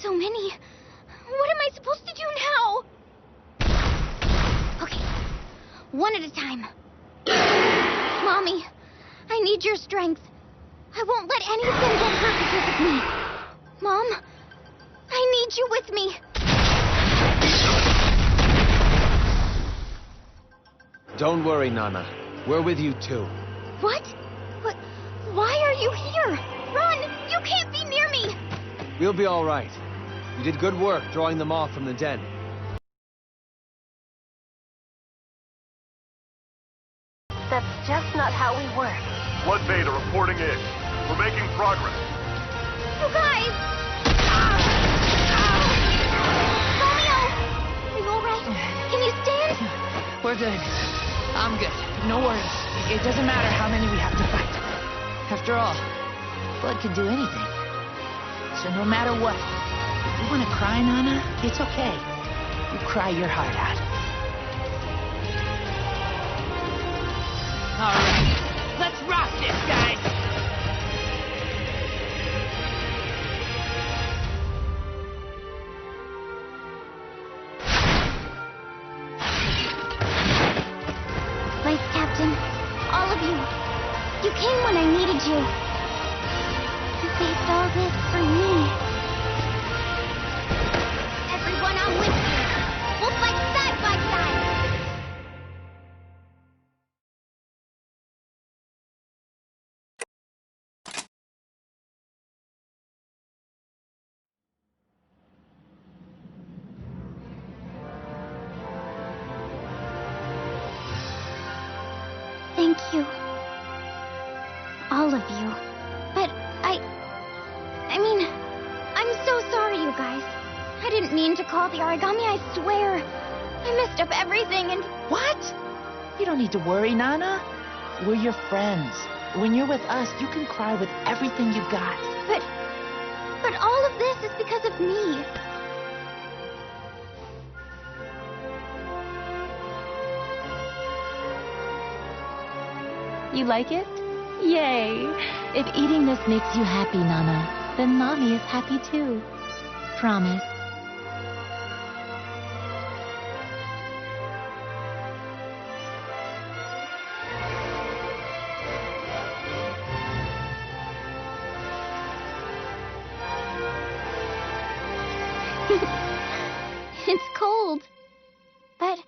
So many. What am I supposed to do now? Okay. One at a time. Mommy, I need your strength. I won't let any of them get hurt because of me. Mom, I need you with me. Don't worry, Nana. We're with you too. What? What? Why are you here? Run! You can't be near me! We'll be all right. You did good work drawing them off from the den. That's just not how we work. Blood Beta reporting in. We're making progress. You guys! Romeo! Are you alright? Can you stand? We're good. I'm good. No worries. It doesn't matter how many we have to fight. After all, blood can do anything. So no matter what, if you want to cry, Nana, it's okay. You cry your heart out. All right. Let's rock this, guys! Vice Captain, all of you. You came when I needed you. You faced all this for me. Everyone, I'm with you. We'll Thank you. All of you. But I mean, I'm so sorry, you guys. I didn't mean to call the origami, I swear. I messed up everything and... What? You don't need to worry, Nana. We're your friends. When you're with us, you can cry with everything you got. But all of this is because of me. You like it? Yay! If eating this makes you happy, Nana, then Mommy is happy too. Promise. It's cold. But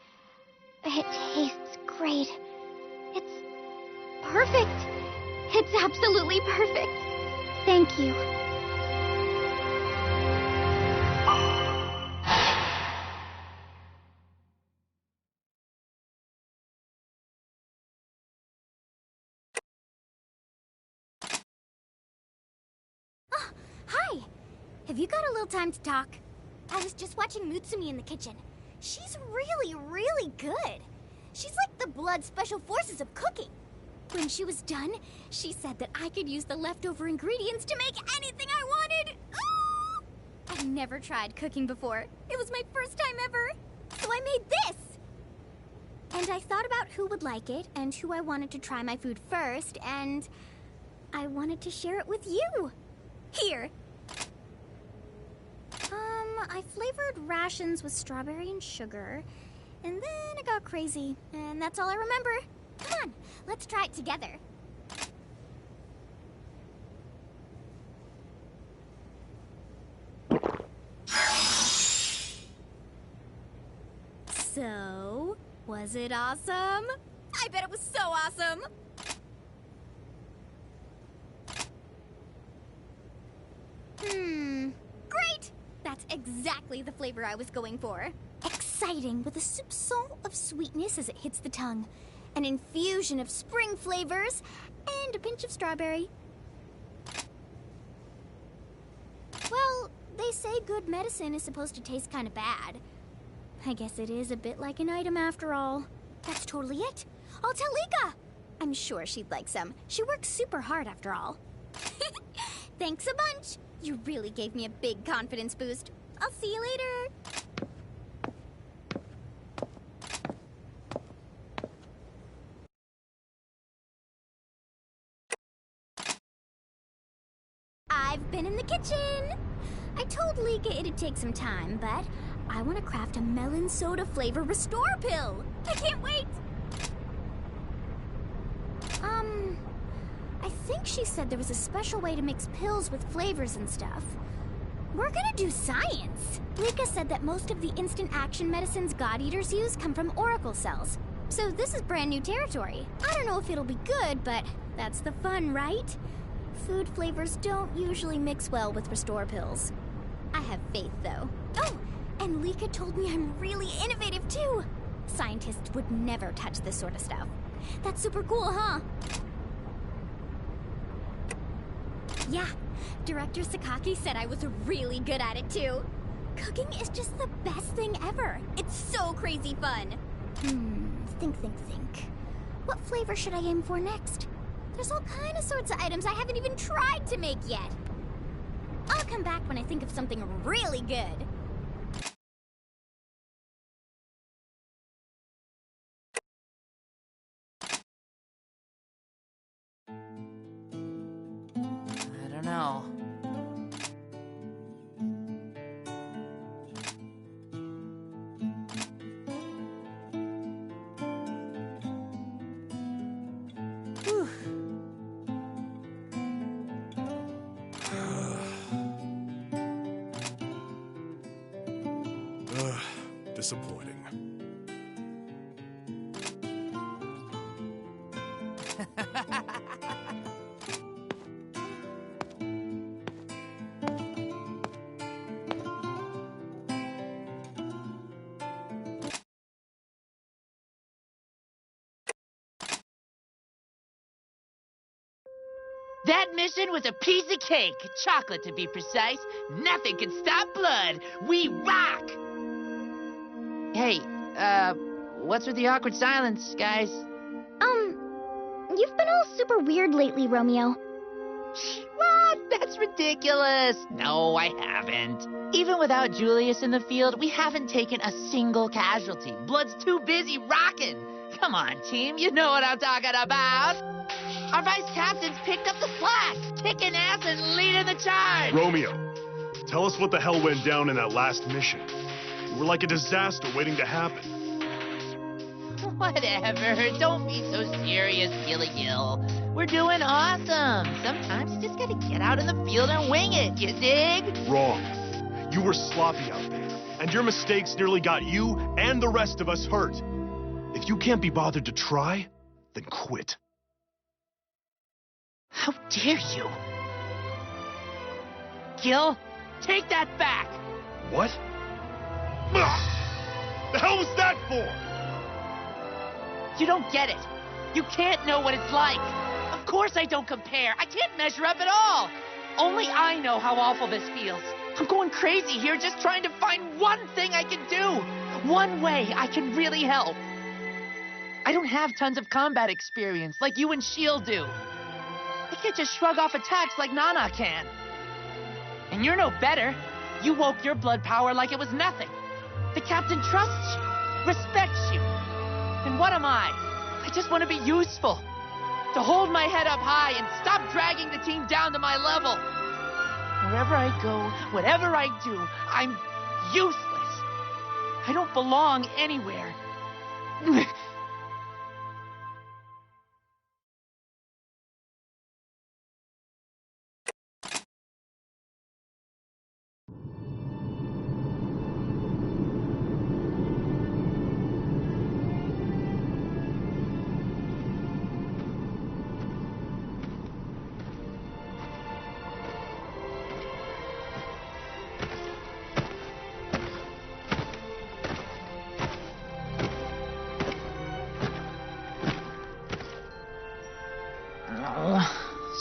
it tastes great. It's perfect. It's absolutely perfect. Thank you. Oh, hi. Have you got a little time to talk? I was just watching Mutsumi in the kitchen. She's really, really good. She's like the Blood Special Forces of cooking. When she was done, she said that I could use the leftover ingredients to make anything I wanted. Ah! I've never tried cooking before. It was my first time ever. So I made this. And I thought about who would like it and who I wanted to try my food first, and I wanted to share it with you. Here. I flavored rations with strawberry and sugar, and then it got crazy, and that's all I remember. Come on, let's try it together. So, was it awesome? I bet it was so awesome! Great! That's exactly the flavor I was going for. Exciting, with a soupçon of sweetness as it hits the tongue, an infusion of spring flavors, and a pinch of strawberry. Well, they say good medicine is supposed to taste kind of bad. I guess it is a bit like an item after all. That's totally it. I'll tell Lika. I'm sure she'd like some. She works super hard after all. Thanks a bunch. You really gave me a big confidence boost. I'll see you later. I've been in the kitchen. I told Lika it'd take some time, but I want to craft a melon soda flavor restore pill. I can't wait. I think she said there was a special way to mix pills with flavors and stuff. We're gonna do science. Lika said that most of the instant action medicines God Eaters use come from oracle cells. So this is brand new territory. I don't know if it'll be good, but that's the fun, right? Food flavors don't usually mix well with restore pills. I have faith, though. Oh, and Lika told me I'm really innovative, too. Scientists would never touch this sort of stuff. That's super cool, huh? Yeah, Director Sakaki said I was really good at it, too. Cooking is just the best thing ever. It's so crazy fun. Think. What flavor should I aim for next? There's all kind of sorts of items I haven't even tried to make yet. I'll come back when I think of something really good. I don't know. Disappointing. That mission was a piece of cake. Chocolate, to be precise. Nothing can stop Blood. We rock! Hey, what's with the awkward silence, guys? You've been all super weird lately, Romeo. What? That's ridiculous. No, I haven't. Even without Julius in the field, we haven't taken a single casualty. Blood's too busy rocking. Come on, team, you know what I'm talking about. Our vice captain's picked up the slack, kicking ass and leading the charge. Romeo, tell us what the hell went down in that last mission. We were like a disaster waiting to happen. Whatever, don't be so serious, Gilly Gill. We're doing awesome. Sometimes you just gotta get out in the field and wing it, you dig? Wrong. You were sloppy out there, and your mistakes nearly got you and the rest of us hurt. If you can't be bothered to try, then quit. How dare you? Gil, take that back! What? The hell was that for? You don't get it. You can't know what it's like. Of course I don't compare. I can't measure up at all. Only I know how awful this feels. I'm going crazy here just trying to find one thing I can do. One way I can really help. I don't have tons of combat experience like you and S.H.I.E.L.D. do. I can't just shrug off attacks like Nana can. And you're no better. You woke your blood power like it was nothing. The captain trusts you, respects you. And what am I? I just want to be useful. To hold my head up high and stop dragging the team down to my level. Wherever I go, whatever I do, I'm useless. I don't belong anywhere.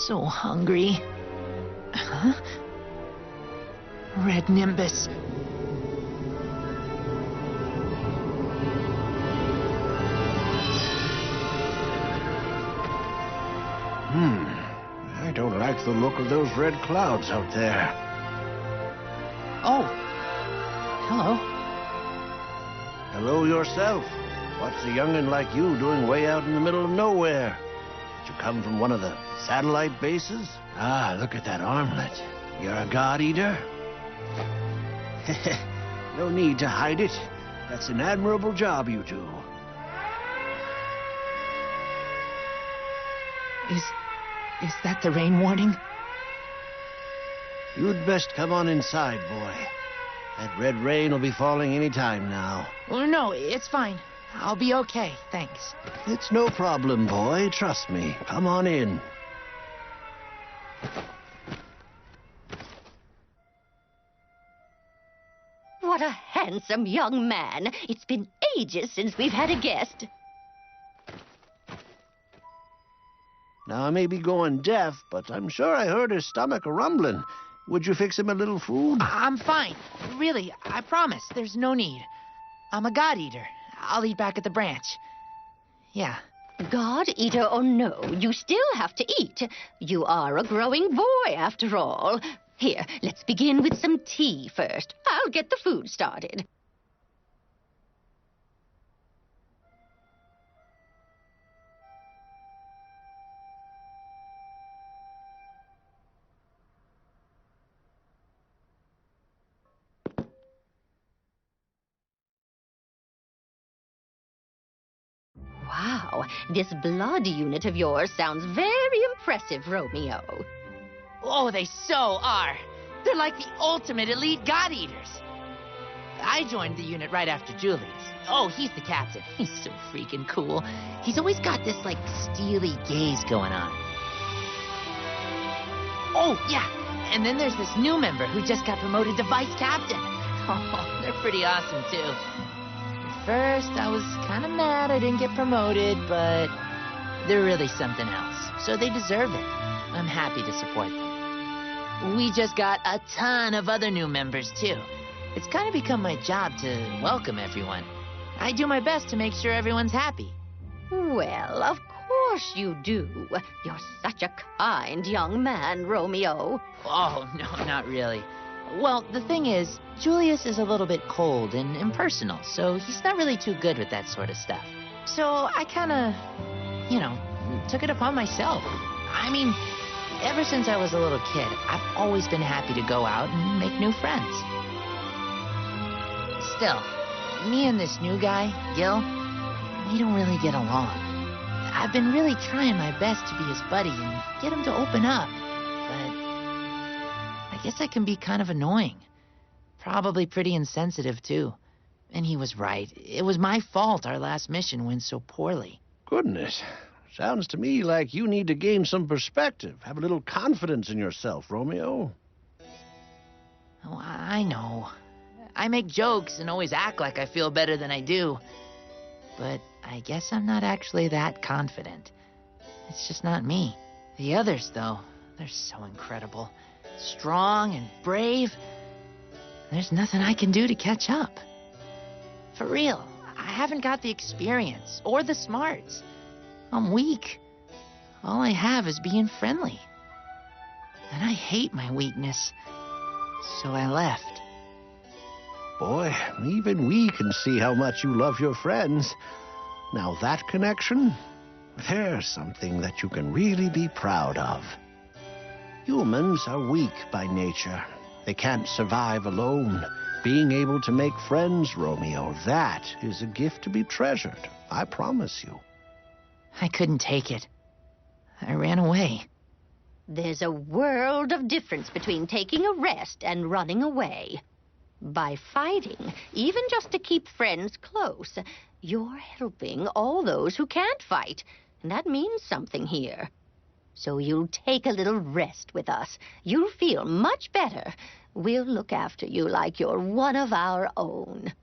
So hungry. Huh? Red Nimbus. I don't like the look of those red clouds out there. Oh. Hello. Hello yourself. What's a young'un like you doing way out in the middle of nowhere? Did you come from one of the satellite bases? Ah, look at that armlet. You're a God Eater? No need to hide it. That's an admirable job you do. Is that the rain warning? You'd best come on inside, boy. That red rain will be falling any time now. Oh, no, it's fine. I'll be okay, thanks. It's no problem, boy. Trust me. Come on in. What a handsome young man. It's been ages since we've had a guest. Now, I may be going deaf, but I'm sure I heard his stomach a-rumbling. Would you fix him a little food? I'm fine. Really, I promise. There's no need. I'm a God Eater. I'll eat back at the branch. Yeah. God Eater or no, you still have to eat. You are a growing boy, after all. Here, let's begin with some tea first. I'll get the food started. Wow, this blood unit of yours sounds very impressive, Romeo. Oh, they so are. They're like the ultimate elite God Eaters. I joined the unit right after Julius. Oh, he's the captain. He's so freaking cool. He's always got this, like, steely gaze going on. Oh, yeah. And then there's this new member who just got promoted to vice captain. Oh, they're pretty awesome, too. First, I was kind of mad I didn't get promoted, but They're really something else, so they deserve it. I'm happy to support them. We just got a ton of other new members, too. It's kind of become my job to welcome everyone. I do my best to make sure everyone's happy. Well, of course you do. You're such a kind young man, Romeo. Oh, no, not really. Well, the thing is, Julius is a little bit cold and impersonal, so he's not really too good with that sort of stuff. So I kind of, took it upon myself. I mean, ever since I was a little kid, I've always been happy to go out and make new friends. Still, me and this new guy, Gil, we don't really get along. I've been really trying my best to be his buddy and get him to open up, but I guess I can be kind of annoying. Probably pretty insensitive, too. And he was right. It was my fault our last mission went so poorly. Goodness. Sounds to me like you need to gain some perspective. Have a little confidence in yourself, Romeo. Oh, I know. I make jokes and always act like I feel better than I do. But I guess I'm not actually that confident. It's just not me. The others, though, they're so incredible. Strong and brave. There's nothing I can do to catch up. For real, I haven't got the experience or the smarts. I'm weak. All I have is being friendly. And I hate my weakness. So I left. Boy, even we can see how much you love your friends. Now that connection, there's something that you can really be proud of. Humans are weak by nature. They can't survive alone. Being able to make friends, Romeo, that is a gift to be treasured. I promise you. I couldn't take it. I ran away. There's a world of difference between taking a rest and running away. By fighting, even just to keep friends close, you're helping all those who can't fight, and that means something here. So you'll take a little rest with us. You'll feel much better. We'll look after you like you're one of our own.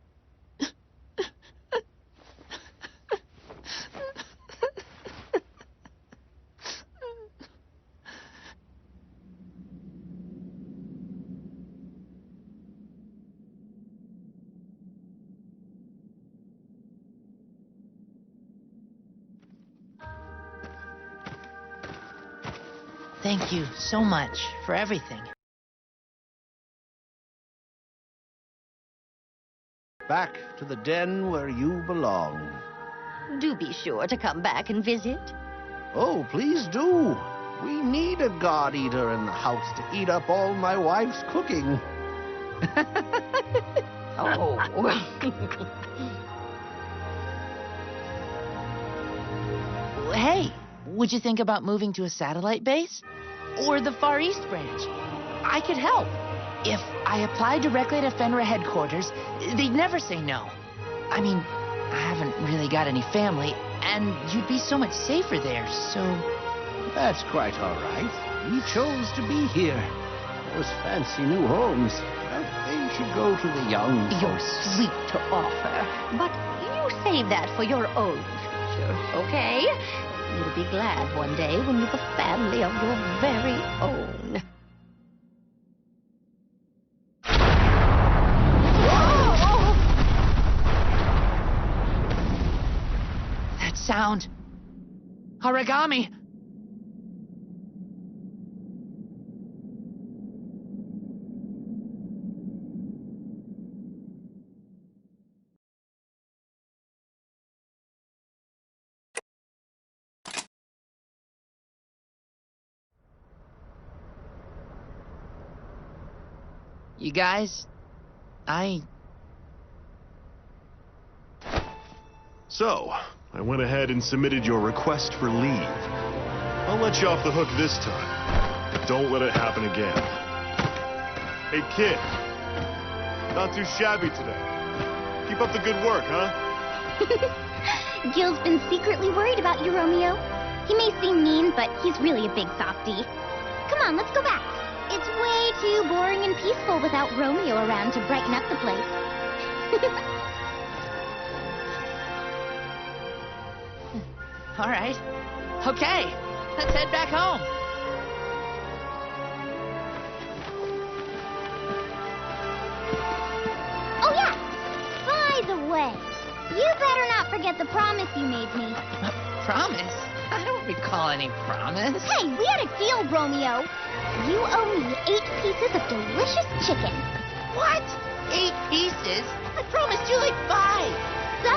Thank you so much for everything. Back to the den where you belong. Do be sure to come back and visit. Oh, please do. We need a god eater in the house to eat up all my wife's cooking. Oh. Hey, would you think about moving to a satellite base? Or the Far East branch? I could help. If I applied directly to Fenrir headquarters, they'd never say no. I mean, I haven't really got any family, and you'd be so much safer there, so... That's quite all right. We chose to be here. Those fancy new homes, well, they should go to the young You're folks. sweet to offer, but you save that for your own future, okay? You'll be glad one day when you've a family of your very own. That sound... Aragami! You guys, So, I went ahead and submitted your request for leave. I'll let you off the hook this time, but don't let it happen again. Hey, kid. Not too shabby today. Keep up the good work, huh? Gil's been secretly worried about you, Romeo. He may seem mean, but he's really a big softie. Come on, let's go back. It's way too boring and peaceful without Romeo around to brighten up the place. all right. Okay, let's head back home. Oh, yeah. By the way, you better not forget the promise you made me. Promise? I don't recall any promise. Hey, we had a deal, Romeo. You owe me 8 pieces of delicious chicken. What? 8 pieces? I promised you like 5. So,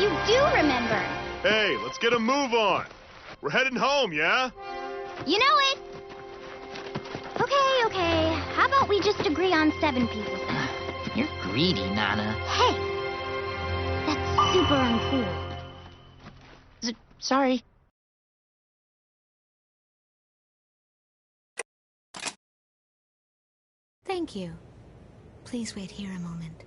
you do remember. Hey, let's get a move on. We're heading home, yeah? You know it. Okay. How about we just agree on 7 pieces then? You're greedy, Nana. Hey, that's super uncool. Sorry. Thank you. Please wait here a moment.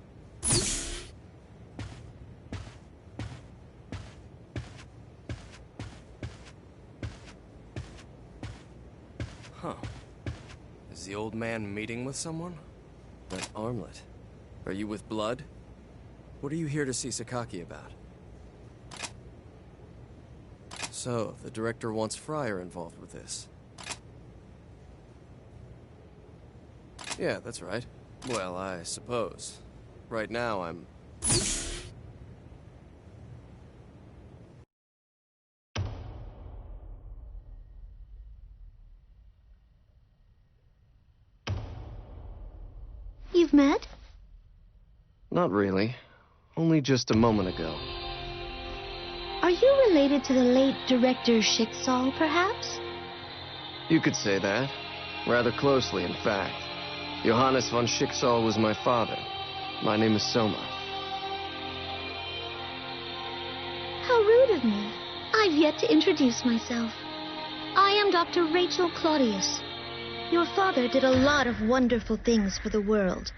Huh. Is the old man meeting with someone? That armlet. Are you with Blood? What are you here to see Sakaki about? So, the director wants Friar involved with this. Yeah, that's right. Well, I suppose. Right now, I'm... You've met? Not really. Only just a moment ago. Are you related to the late director Schicksal, perhaps? You could say that. Rather closely, in fact. Johannes von Schicksal was my father. My name is Soma. How rude of me. I've yet to introduce myself. I am Dr. Rachel Claudius. Your father did a lot of wonderful things for the world.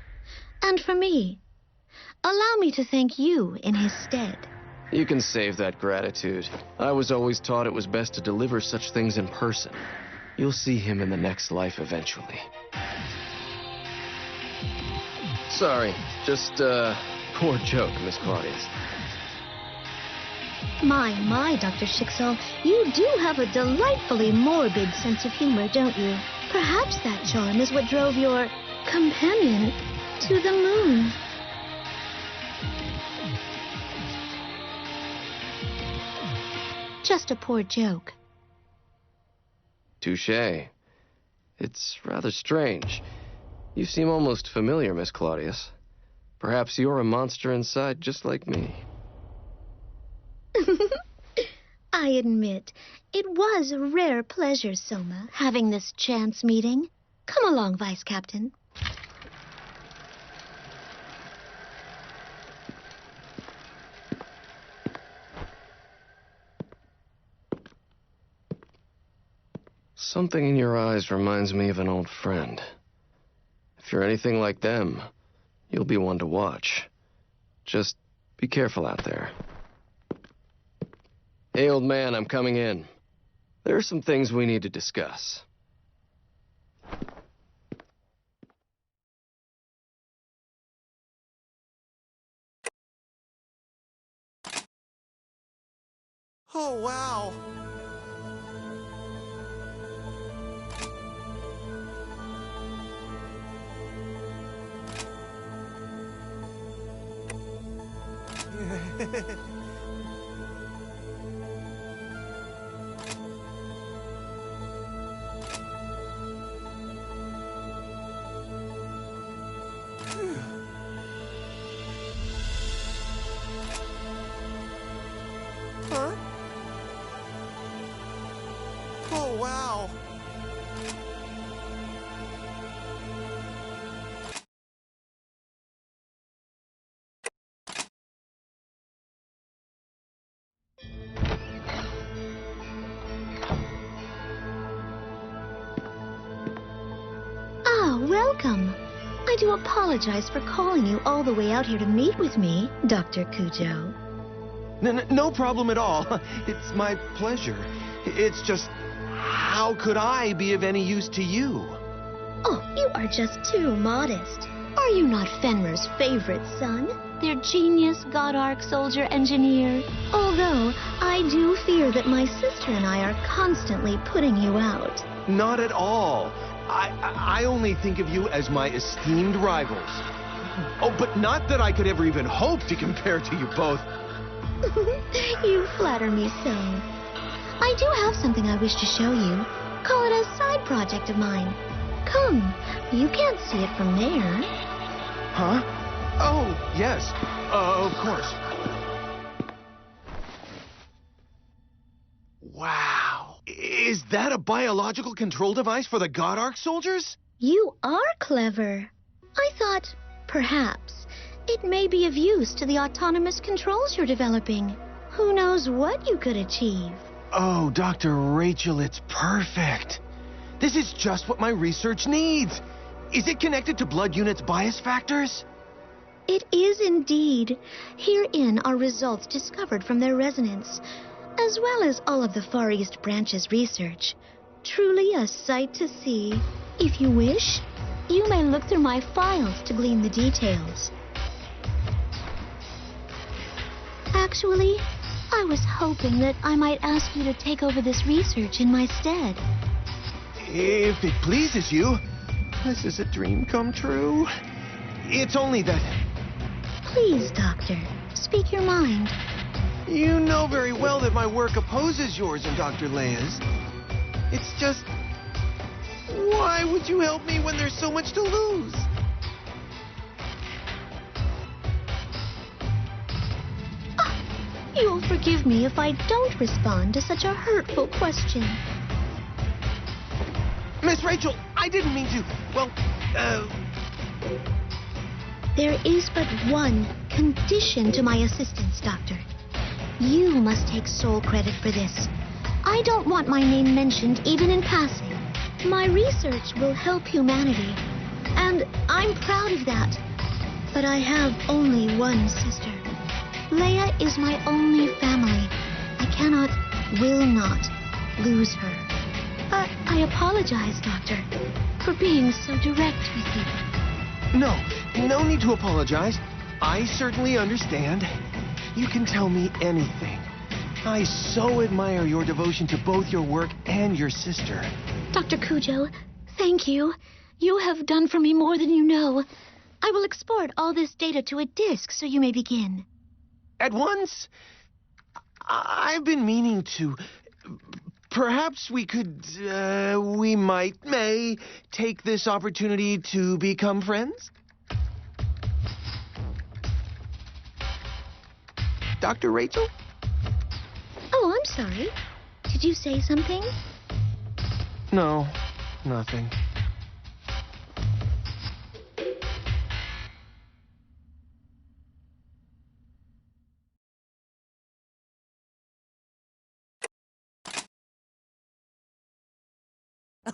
And for me. Allow me to thank you in his stead. You can save that gratitude. I was always taught it was best to deliver such things in person. You'll see him in the next life eventually. Sorry, just, poor joke, Miss Claudius. My, Dr. Schicksal, you do have a delightfully morbid sense of humor, don't you? Perhaps that charm is what drove your companion to the moon. Just a poor joke. Touché. It's rather strange. You seem almost familiar, Miss Claudius. Perhaps you're a monster inside just like me. I admit, it was a rare pleasure, Soma, having this chance meeting. Come along, Vice Captain. Something in your eyes reminds me of an old friend. If you're anything like them, you'll be one to watch. Just be careful out there. Hey, old man, I'm coming in. There are some things we need to discuss. Oh, wow. Huh? Oh, wow. Ah, welcome. I do apologize for calling you all the way out here to meet with me, Dr. Kujo. No problem at all. It's my pleasure. It's just, how could I be of any use to you? Oh, you are just too modest. Are you not Fenrir's favorite son? their genius God Arc soldier engineer. Although, I do fear that my sister and I are constantly putting you out. Not at all. I only think of you as my esteemed rivals. Oh, but not that I could ever even hope to compare to you both. You flatter me so. I do have something I wish to show you. Call it a side project of mine. Come, you can't see it from there. Huh? Oh, yes. Of course. Wow. Is that a biological control device for the God Arc soldiers? You are clever. I thought, perhaps, it may be of use to the autonomous controls you're developing. Who knows what you could achieve? Oh, Dr. Rachel, it's perfect. This is just what my research needs. Is it connected to Blood Unit's bias factors? It is indeed. Herein are results discovered from their resonance, as well as all of the Far East branch's research. Truly a sight to see. If you wish, you may look through my files to glean the details. Actually, I was hoping that I might ask you to take over this research in my stead. If it pleases you, this is a dream come true. It's only that... Please, Doctor, speak your mind. You know very well that my work opposes yours and Dr. Leia's. It's just... Why would you help me when there's so much to lose? You'll forgive me if I don't respond to such a hurtful question. Miss Rachel, I didn't mean to... Well, There is but one condition to my assistance, Doctor. You must take sole credit for this. I don't want my name mentioned even in passing. My research will help humanity, and I'm proud of that. But I have only one sister. Leia is my only family. I cannot, will not, lose her. I apologize, Doctor, for being so direct with you. No need to apologize. I certainly understand. You can tell me anything. I so admire your devotion to both your work and your sister. Dr. Cujo, thank you. You have done for me more than you know. I will export all this data to a disk so you may begin. At once? I've been meaning to... Perhaps we could, may take this opportunity to become friends? Dr. Rachel? Oh, I'm sorry. Did you say something? No, nothing.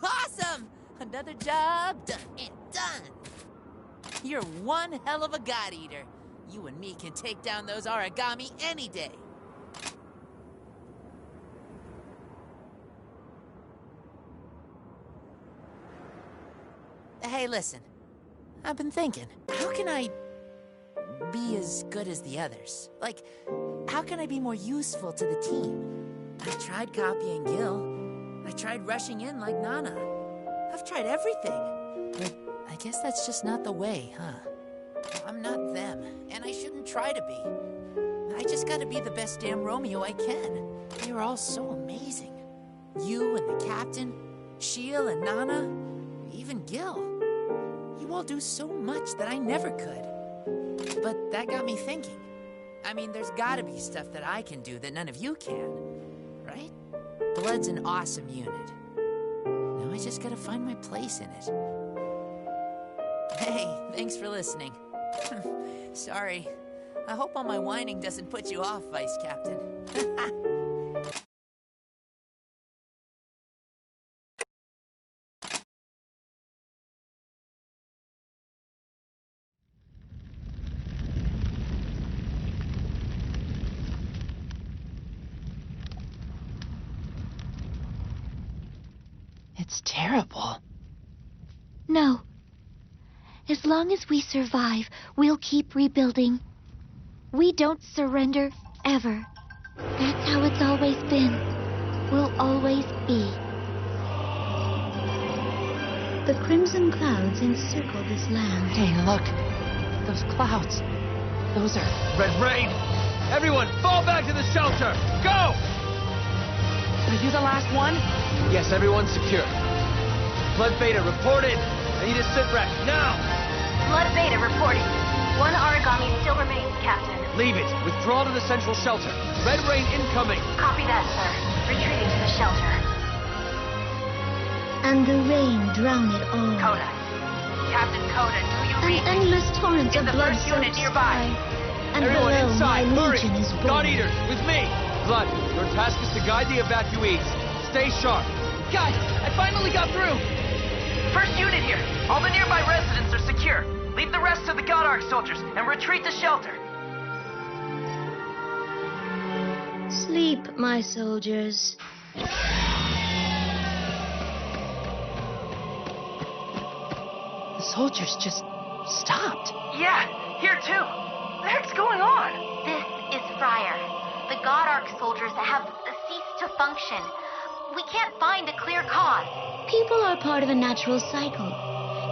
Awesome! Another job done and done. You're one hell of a God Eater. You and me can take down those Aragami any day. Hey, listen. I've been thinking, how can I be as good as the others? Like, how can I be more useful to the team? I tried copying Gil. I tried rushing in like Nana. I've tried everything. But I guess that's just not the way, huh? I'm not them, and I shouldn't try to be. I just gotta be the best damn Romeo I can. You're all so amazing. You and the captain, Sheil and Nana, even Gil. You all do so much that I never could. But that got me thinking. I mean, there's gotta be stuff that I can do that none of you can, right? Blood's an awesome unit. Now I just gotta find my place in it. Hey, thanks for listening. Sorry. I hope all my whining doesn't put you off, Vice Captain. It's terrible. No. As long as we survive, we'll keep rebuilding. We don't surrender, ever. That's how it's always been. Will always be. The crimson clouds encircle this land. Hey, look. Those clouds. Those are... Red Rain! Everyone, fall back to the shelter! Go! Are you the last one? Yes, everyone's secure. Blood Beta, report in. I need a sit rep, now! Blood Beta reporting. One Aragami still remains, Captain. Leave it. Withdraw to the central shelter. Red Rain incoming. Copy that, sir. Retreating to the shelter. And the rain drown it all. Coda. Captain Coda, do you An read me? endless torrent In of the blood first unit soaks nearby. sky. And Everyone below inside, my hurry! legion is God born. Eaters, with me! Blood, your task is to guide the evacuees. Stay sharp. Guys, I finally got through! First unit here. All the nearby residents are secure. Leave the rest to the God Arc soldiers and retreat to shelter. Sleep, my soldiers. The soldiers just stopped. Yeah, here too. The heck's going on? This is Friar. The God Arc soldiers have ceased to function. We can't find a clear cause. People are part of a natural cycle.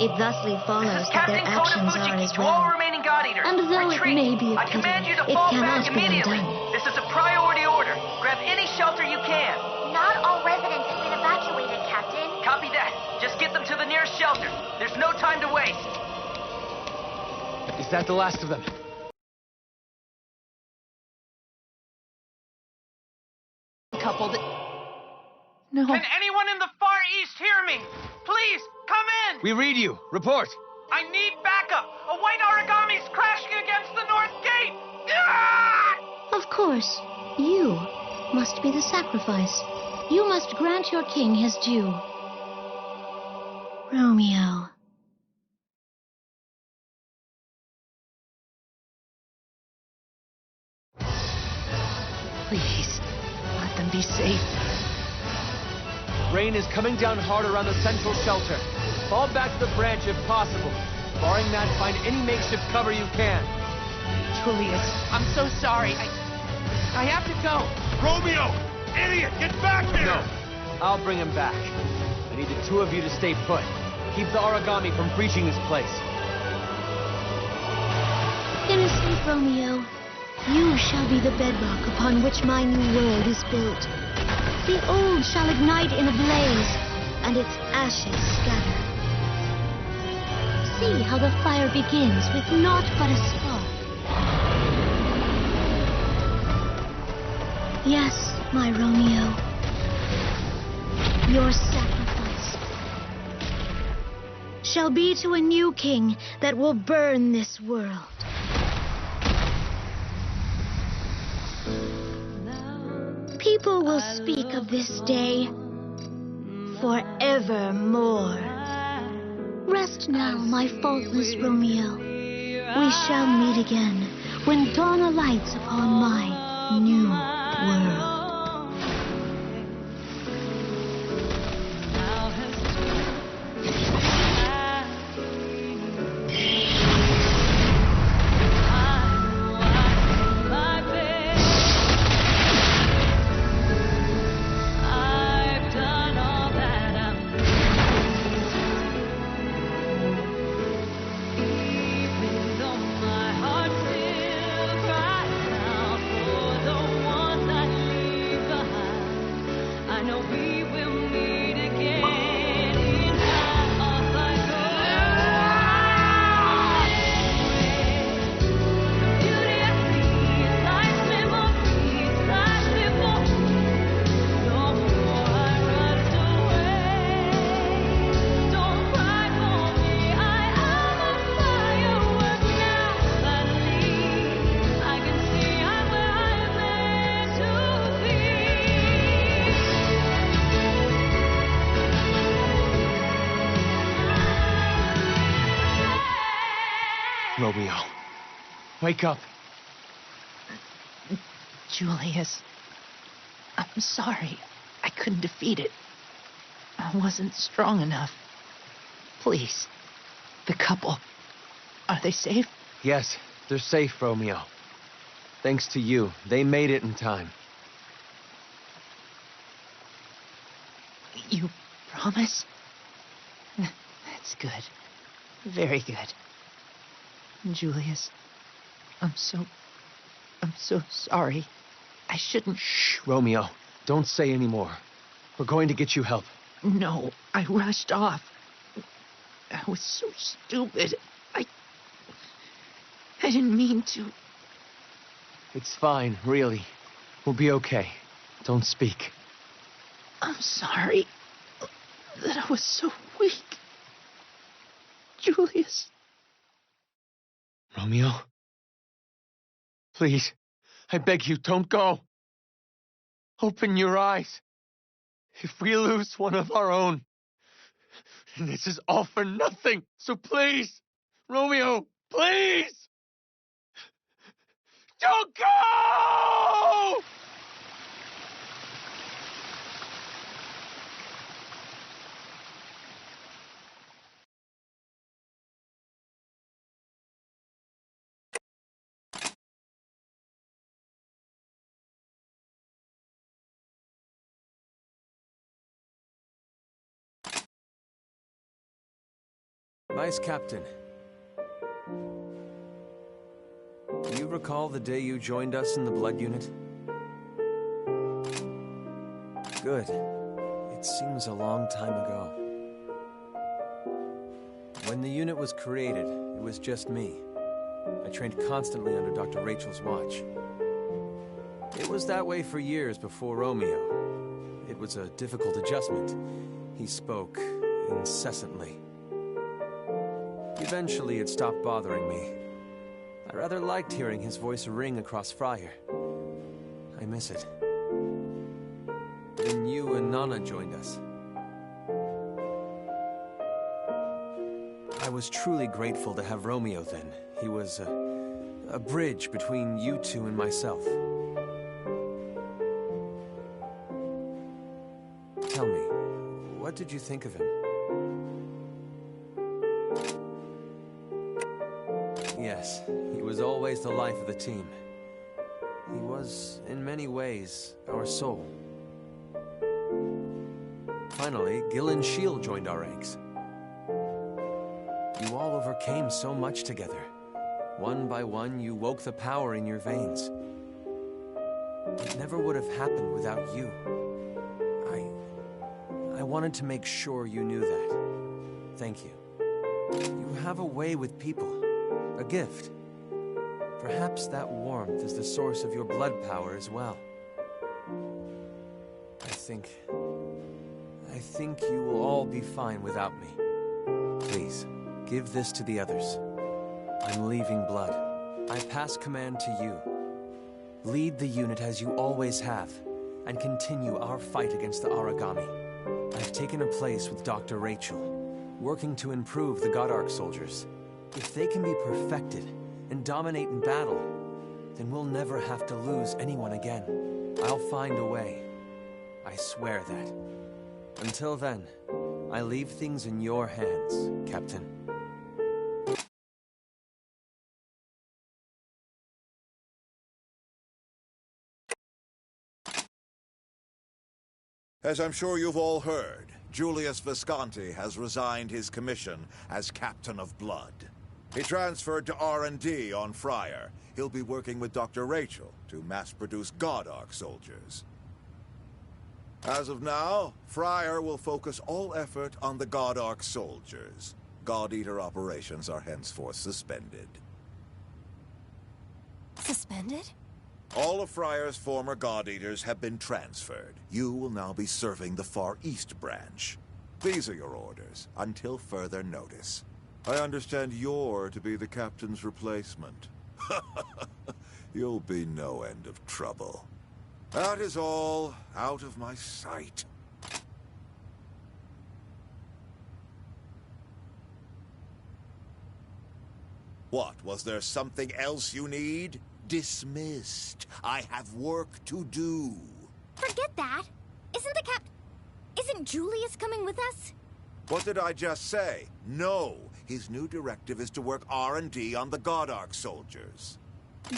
It thusly follows that their Captain Coda actions are Fujiki as to all well. remaining God Eaters. And though Retreat. it may be a I pity, command you to it fall cannot back be immediately. undone. This is a priority order. Grab any shelter you can. Not all residents have been evacuated, Captain. Copy that. Just get them to the nearest shelter. There's no time to waste. Is that the last of them? Couple that... No. Can anyone in the Far East hear me? Please, come in! We read you. Report. I need backup! A white Aragami's crashing against the north gate! Ah! Of course, you must be the sacrifice. You must grant your king his due. Romeo. Please, let them be safe. Rain is coming down hard around the central shelter. Fall back to the branch if possible. Barring that, find any makeshift cover you can. Julius, I'm so sorry. I have to go. Romeo! Idiot! Get back here! No. I'll bring him back. I need the two of you to stay put. Keep the Aragami from breaching this place. Innocent Romeo, you shall be the bedrock upon which my new world is built. The old shall ignite in a blaze, and its ashes scatter. See how the fire begins with naught but a spark. Yes, my Romeo. Your sacrifice shall be to a new king that will burn this world. People will speak of this day forevermore. Rest now, my faultless Romeo. We shall meet again when dawn alights upon my new world. Romeo, wake up. Julius, I'm sorry. I couldn't defeat it. I wasn't strong enough. Please, the couple, are they safe? Yes, they're safe, Romeo. Thanks to you, they made it in time. You promise? That's good. Very good. Julius, I'm so sorry. I shouldn't... Shh, Romeo. Don't say any more. We're going to get you help. No, I rushed off. I was so stupid. I didn't mean to. It's fine, really. We'll be okay. Don't speak. I'm sorry that I was so weak. Julius. Romeo? Please, I beg you, don't go. Open your eyes. If we lose one of our own, this is all for nothing. So please, Romeo, please! Don't go! Vice Captain. Do you recall the day you joined us in the Blood Unit? Good. It seems a long time ago. When the unit was created, it was just me. I trained constantly under Dr. Rachel's watch. It was that way for years before Romeo. It was a difficult adjustment. He spoke incessantly. Eventually, it stopped bothering me. I rather liked hearing his voice ring across Friar. I miss it. Then you and Nana joined us. I was truly grateful to have Romeo then. He was a bridge between you two and myself. Tell me, what did you think of him? Yes, he was always the life of the team. He was, in many ways, our soul. Finally, Gil and Shield joined our ranks. You all overcame so much together. One by one, you woke the power in your veins. It never would have happened without you. I wanted to make sure you knew that. Thank you. You have a way with people. A gift. Perhaps that warmth is the source of your blood power as well. I think you will all be fine without me. Please, give this to the others. I'm leaving Blood. I pass command to you. Lead the unit as you always have, and continue our fight against the Aragami. I've taken a place with Dr. Rachel, working to improve the Godark soldiers. If they can be perfected and dominate in battle, then we'll never have to lose anyone again. I'll find a way. I swear that. Until then, I leave things in your hands, Captain. As I'm sure you've all heard, Julius Visconti has resigned his commission as Captain of Blood. He transferred to R&D on Friar. He'll be working with Dr. Rachel to mass-produce Godark soldiers. As of now, Friar will focus all effort on the Godark soldiers. God Eater operations are henceforth suspended. Suspended? All of Friar's former God Eaters have been transferred. You will now be serving the Far East branch. These are your orders, until further notice. I understand you're to be the captain's replacement. You'll be no end of trouble. That is all out of my sight. What, was there something else you need? Dismissed. I have work to do. Forget that. Isn't Julius coming with us? What did I just say? No. His new directive is to work R&D on the Godark soldiers.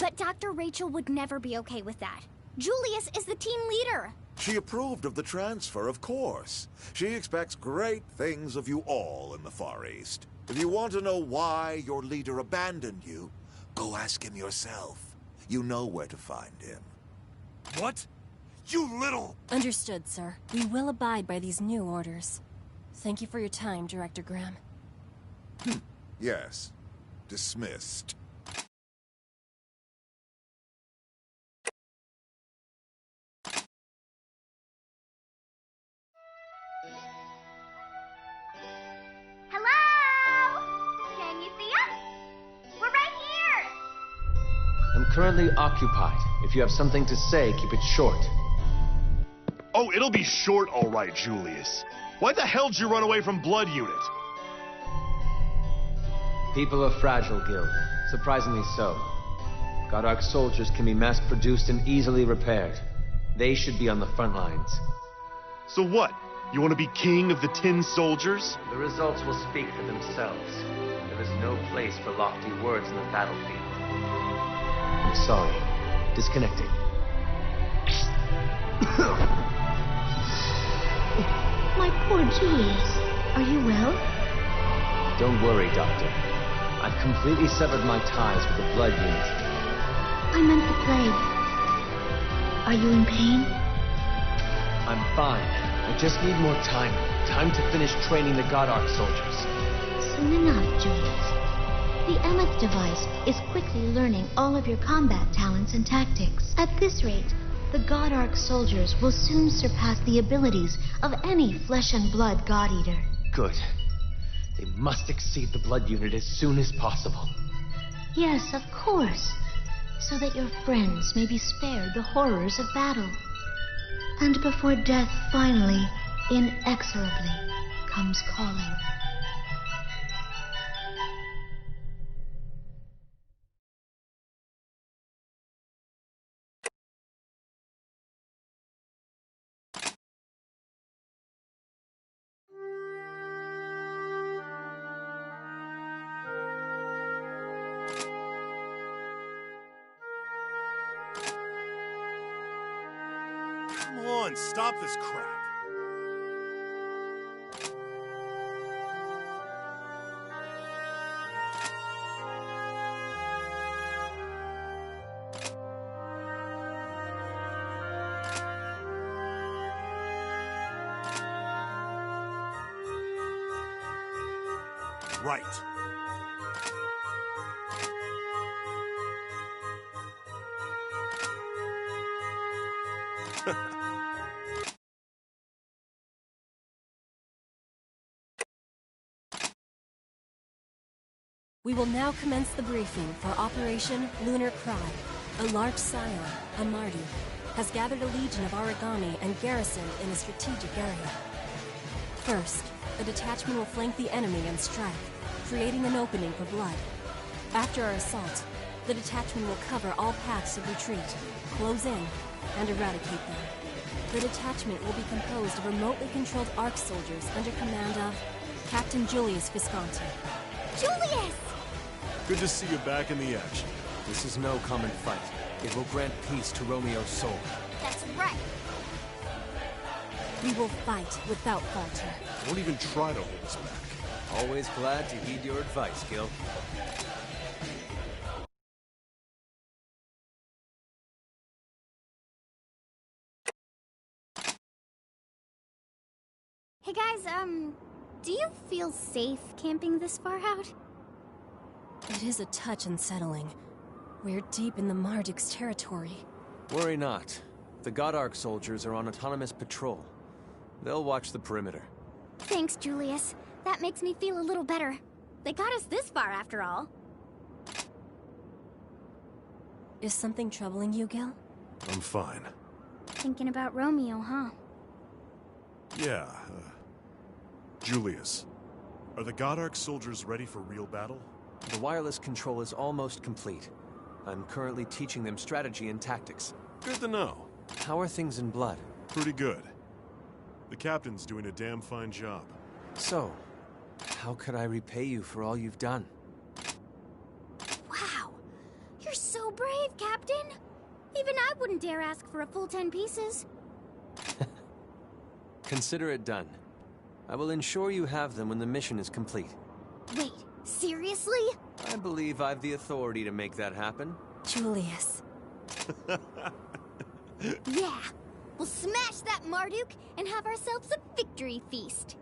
But Dr. Rachel would never be okay with that. Julius is the team leader. She approved of the transfer, of course. She expects great things of you all in the Far East. If you want to know why your leader abandoned you, go ask him yourself. You know where to find him. What? You little... Understood, sir. We will abide by these new orders. Thank you for your time, Director Graham. Yes. Dismissed. I'm currently occupied. If you have something to say, keep it short. Oh, it'll be short, all right, Julius. Why the hell did you run away from Blood Unit? People are fragile, Gil. Surprisingly so. Godark soldiers can be mass-produced and easily repaired. They should be on the front lines. So what? You want to be king of the Tin Soldiers? The results will speak for themselves. There is no place for lofty words in the battlefield. I'm sorry. Disconnecting. My poor Julius. Are you well? Don't worry, Doctor. I've completely severed my ties with the Blood Unit. I meant the plague. Are you in pain? I'm fine. I just need more time. Time to finish training the Godark soldiers. Soon enough, Julius. The Emeth device is quickly learning all of your combat talents and tactics. At this rate, the Godark soldiers will soon surpass the abilities of any flesh and blood God Eater. Good. They must exceed the Blood Unit as soon as possible. Yes, of course. So that your friends may be spared the horrors of battle. And before death finally, inexorably, comes calling. Come on, stop this crap. Right. We will now commence the briefing for Operation Lunar Cry. A large scion, a Mardu, has gathered a legion of Aragami and garrisoned in a strategic area. First, a detachment will flank the enemy and strike, creating an opening for blood. After our assault, the detachment will cover all paths of retreat, close in, and eradicate them. The detachment will be composed of remotely controlled ARC soldiers under command of Captain Julius Visconti. Julius! Good to see you back in the action. This is no common fight. It will grant peace to Romeo's soul. That's right. We will fight without falter. Don't even try to hold us back. Always glad to heed your advice, Gil. Hey guys, do you feel safe camping this far out? It is a touch unsettling. We're deep in the Marduk's territory. Worry not. The Godark soldiers are on autonomous patrol. They'll watch the perimeter. Thanks, Julius. That makes me feel a little better. They got us this far, after all. Is something troubling you, Gil? I'm fine. Thinking about Romeo, huh? Yeah, Julius, are the Godark soldiers ready for real battle? The wireless control is almost complete. I'm currently teaching them strategy and tactics. Good to know. How are things in Blood? Pretty good. The captain's doing a damn fine job. So, how could I repay you for all you've done? Wow, you're so brave. wouldn't dare ask for a full 10 pieces. Consider it done. I will ensure you have them when the mission is complete. Wait, seriously? I believe I've the authority to make that happen. Julius. Yeah, we'll smash that Marduk and have ourselves a victory feast.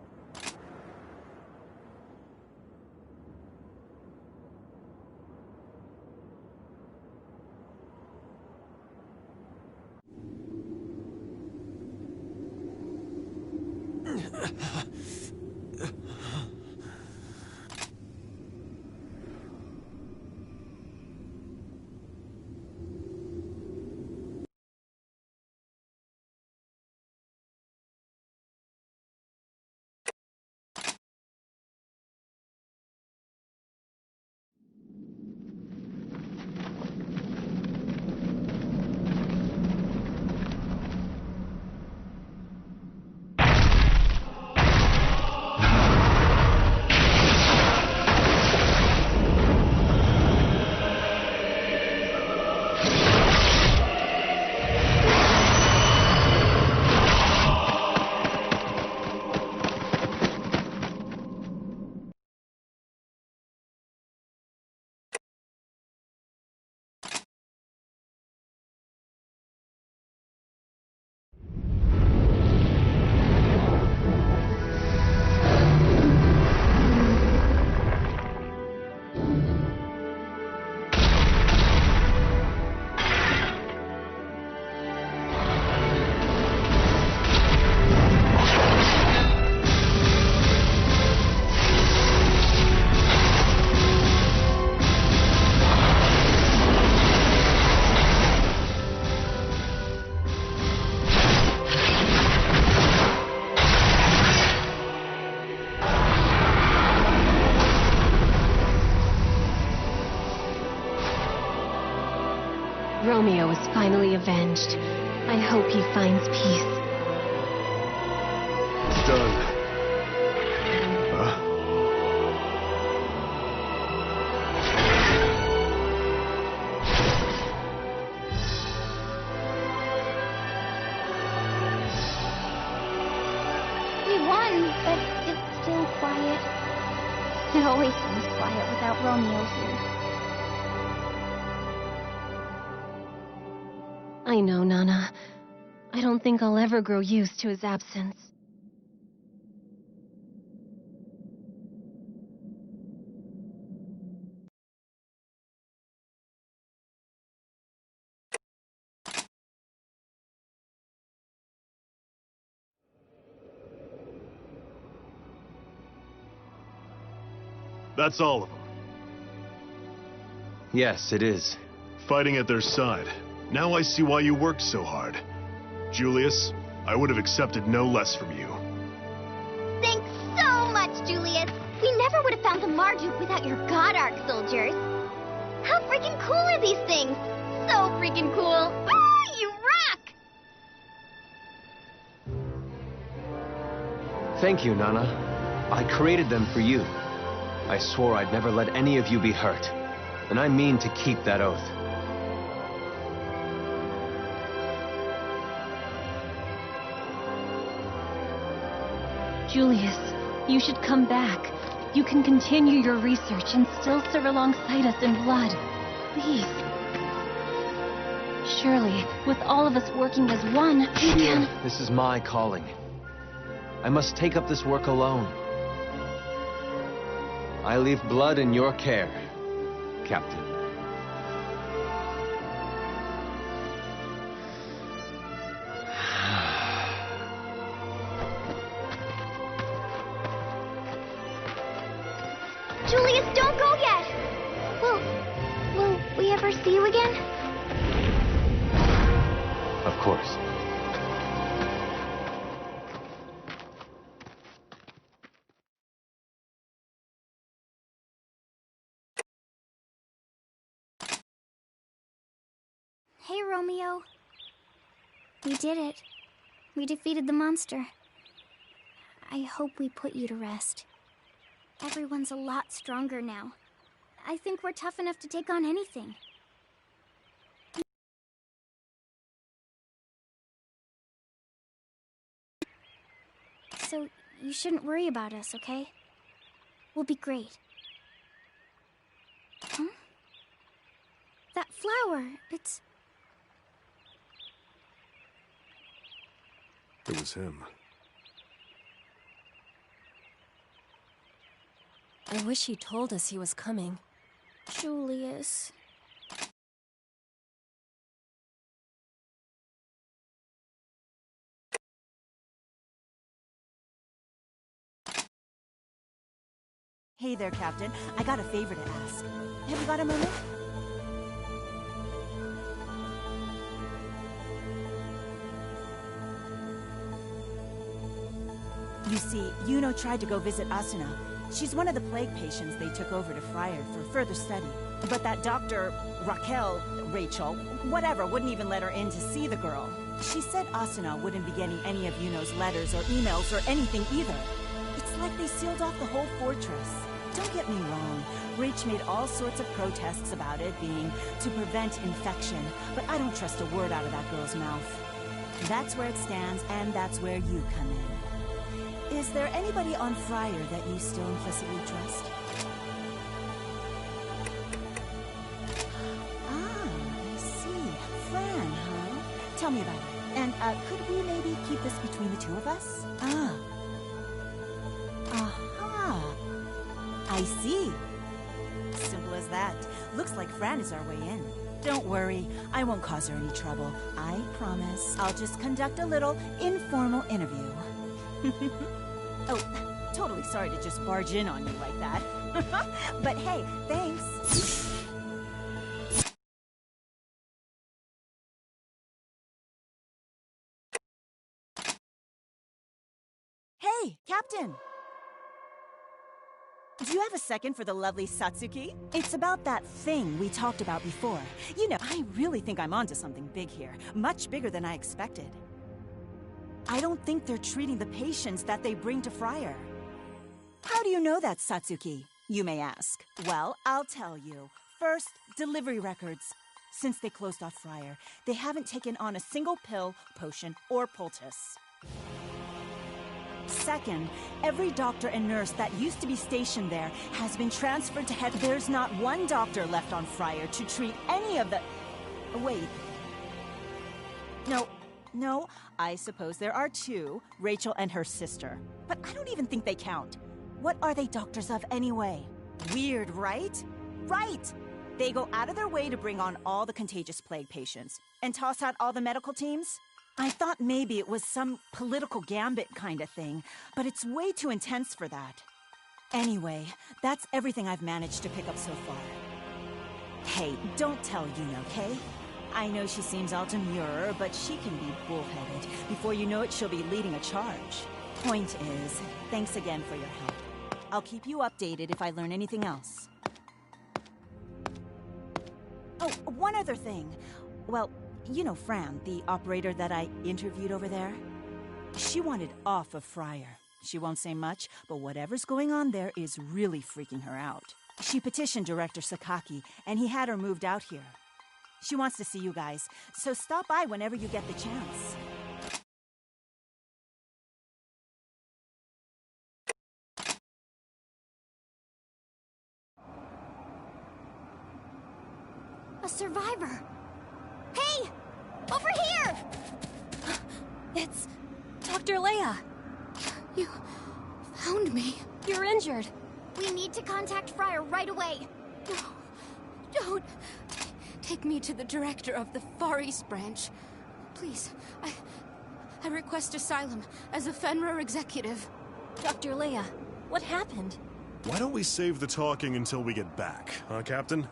Romeo is finally avenged. I hope he finds peace. It's done. Huh? We won, but it's still quiet. It always seems quiet without Romeo here. I know, Nana. I don't think I'll ever grow used to his absence. That's all of them. Yes, it is. Fighting at their side. Now I see why you worked so hard. Julius, I would have accepted no less from you. Thanks so much, Julius. We never would have found the Marduk without your God Arc soldiers. How freaking cool are these things? So freaking cool. Woo, you rock! Thank you, Nana. I created them for you. I swore I'd never let any of you be hurt. And I mean to keep that oath. Julius, you should come back. You can continue your research and still serve alongside us in blood. Please. Surely, with all of us working as one, we can... This is my calling. I must take up this work alone. I leave blood in your care, Captain. Julius, don't go yet! Will we ever see you again? Of course. Hey, Romeo. We did it. We defeated the monster. I hope we put you to rest. Everyone's a lot stronger now. I think we're tough enough to take on anything. so you shouldn't worry about us, okay? We'll be great. Huh? That flower, it's... It was him. I wish he told us he was coming. Julius... Hey there, Captain. I got a favor to ask. Have you got a moment? You see, Yuno tried to go visit Asuna. She's one of the plague patients they took over to Friar for further study. But that doctor, Rachel, whatever, wouldn't even let her in to see the girl. She said Asuna wouldn't be getting any of Yuno's letters or emails or anything either. It's like they sealed off the whole fortress. Don't get me wrong, Rach made all sorts of protests about it being to prevent infection, but I don't trust a word out of that girl's mouth. That's where it stands, and that's where you come in. Is there anybody on Friar that you still implicitly trust? Ah, I see. Fran, huh? Tell me about it. And, could we maybe keep this between the two of us? Ah. Aha. I see. Simple as that. Looks like Fran is our way in. Don't worry, I won't cause her any trouble. I promise. I'll just conduct a little informal interview. Oh, totally sorry to just barge in on you like that. But hey, thanks. Hey, Captain! Do you have a second for the lovely Satsuki? It's about that thing we talked about before. You know, I really think I'm onto something big here. Much bigger than I expected. I don't think they're treating the patients that they bring to Friar. How do you know that, Satsuki? You may ask. Well, I'll tell you. First, delivery records. Since they closed off Friar, they haven't taken on a single pill, potion, or poultice. Second, every doctor and nurse that used to be stationed there has been transferred to head. There's not one doctor left on Friar to treat any of the... Wait. No, I suppose there are two, Rachel and her sister. But I don't even think they count. What are they doctors of anyway? Weird, right? Right! They go out of their way to bring on all the contagious plague patients and toss out all the medical teams? I thought maybe it was some political gambit kind of thing, but it's way too intense for that. Anyway, that's everything I've managed to pick up so far. Hey, don't tell Yuno, okay? I know she seems all demure, but she can be bullheaded. Before you know it, she'll be leading a charge. Point is, thanks again for your help. I'll keep you updated if I learn anything else. Oh, one other thing. Well, you know Fran, the operator that I interviewed over there? She wanted off of Friar. She won't say much, but whatever's going on there is really freaking her out. She petitioned Director Sakaki, and he had her moved out here. She wants to see you guys, so stop by whenever you get the chance. A survivor! Hey! Over here! It's Dr. Leia. You found me. You're injured. We need to contact Friar right away. No, don't. Take me to the director of the Far East branch. Please, I request asylum as a Fenrir executive. Dr. Leia, what happened? Why don't we save the talking until we get back, huh, Captain?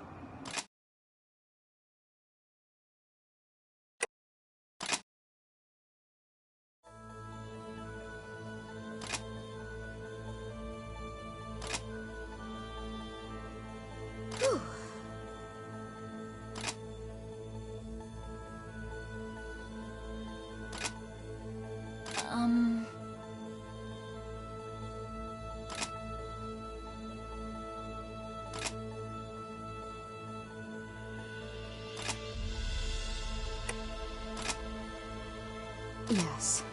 Yes.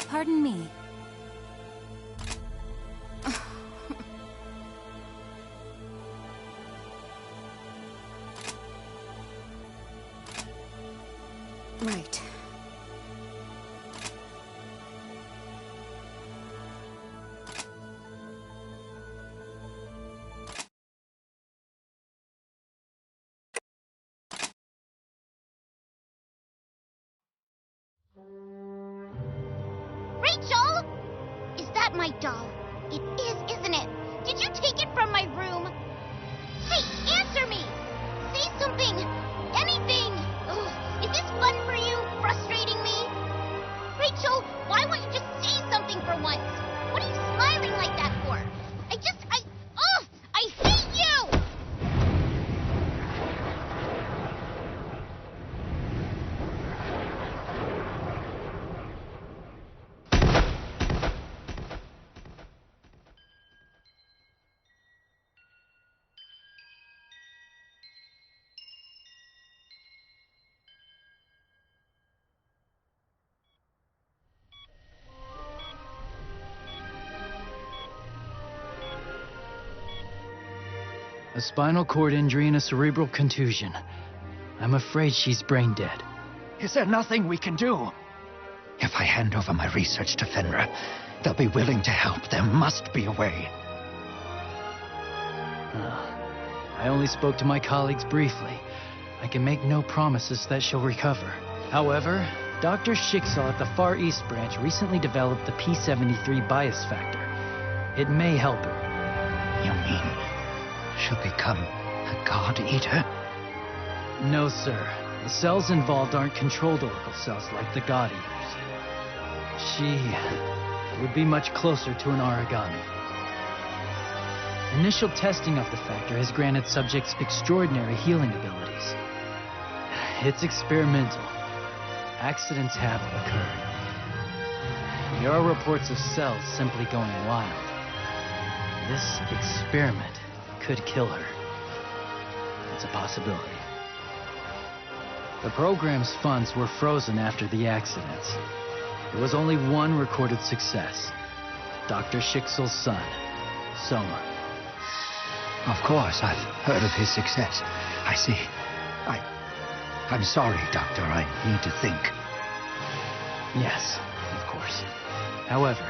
Pardon me. Right. Rachel! Is that my doll? It is, isn't it? Did you take it from my room? Hey, answer me! Say something! Anything! Ugh, is this fun for you? Frustrating me? Rachel, why won't you just say something for once? What are you smiling like that for? I hate you! A spinal cord injury and a cerebral contusion. I'm afraid she's brain dead. Is there nothing we can do? If I hand over my research to Fenrir, they'll be willing to help. There must be a way. I only spoke to my colleagues briefly. I can make no promises that she'll recover. However, Dr. Schicksal at the Far East branch recently developed the P73 bias factor. It may help her. You mean she'll become a God Eater? No, sir. The cells involved aren't controlled oracle cells like the God Eaters. She would be much closer to an Aragami. Initial testing of the factor has granted subjects extraordinary healing abilities. It's experimental. Accidents have occurred. There are reports of cells simply going wild. This experiment could kill her. It's a possibility. The program's funds were frozen after the accidents. There was only one recorded success. Dr. Schicksal's son, Soma. Of course, I've heard of his success. I see. I'm sorry, Doctor. I need to think. Yes, of course. However,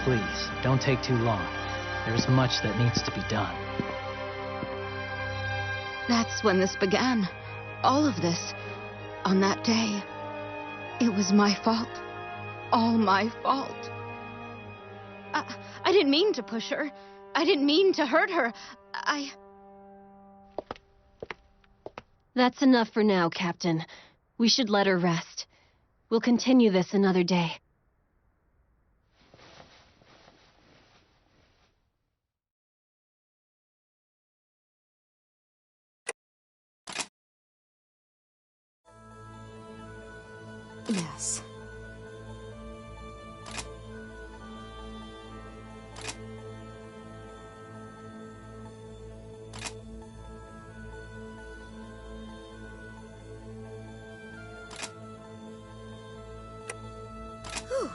please, don't take too long. There's much that needs to be done. That's when this began. All of this. On that day. It was my fault. All my fault. I didn't mean to push her. I didn't mean to hurt her. That's enough for now, Captain. We should let her rest. We'll continue this another day. Yes. Whew.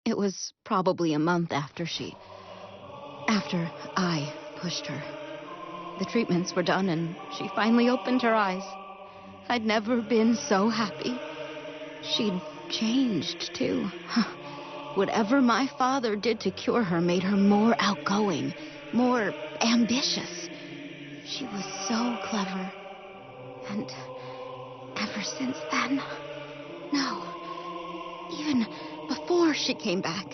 It was probably a month after I pushed her. The treatments were done and she finally opened her eyes. I'd never been so happy. She'd changed, too. Whatever my father did to cure her made her more outgoing, more ambitious. She was so clever. And ever since then, no, even before she came back,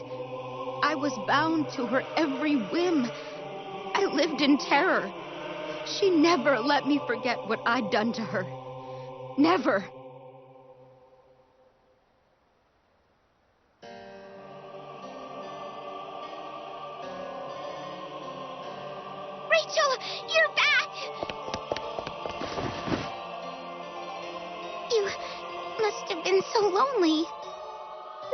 I was bound to her every whim. I lived in terror. She never let me forget what I'd done to her. Never. Rachel, you're back! so lonely.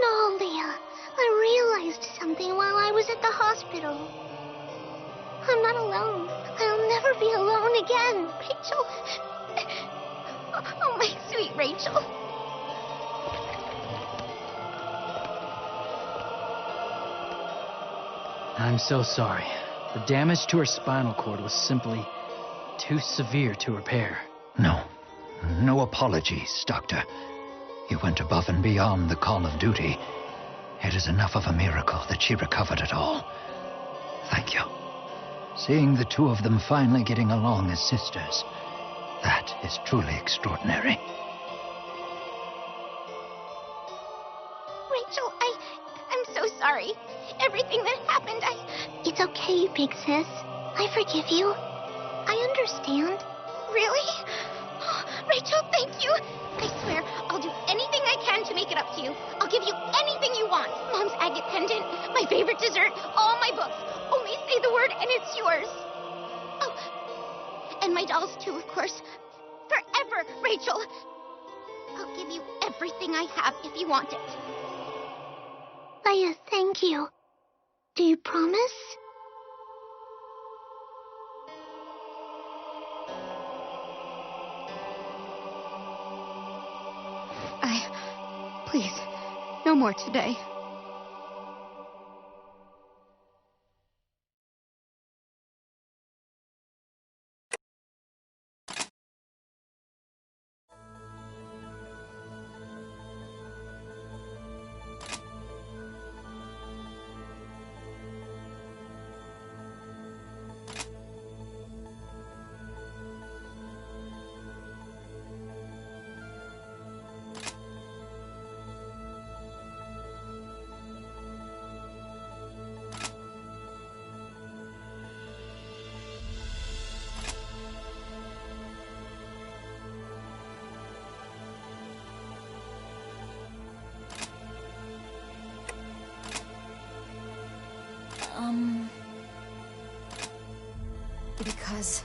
No, Leah. I realized something while I was at the hospital. I'm not alone. I'll never be alone again, Rachel. Oh, my sweet Rachel. I'm so sorry. The damage to her spinal cord was simply too severe to repair. No apologies, Doctor. You went above and beyond the call of duty. It is enough of a miracle that she recovered at all. Thank you. Seeing the two of them finally getting along as sisters, that is truly extraordinary. Rachel, I'm so sorry. Everything that happened, It's okay, big sis. I forgive you. I understand. Really? Oh, Rachel, thank you. I swear, I'll do anything I can to make it up to you. I'll give you anything you want. Mom's agate pendant, my favorite dessert, all my books. Only say the word and it's yours. Oh, and my dolls too, of course. Forever, Rachel. I'll give you everything I have if you want it. Leia, thank you. Do you promise? Please, no more today. Because...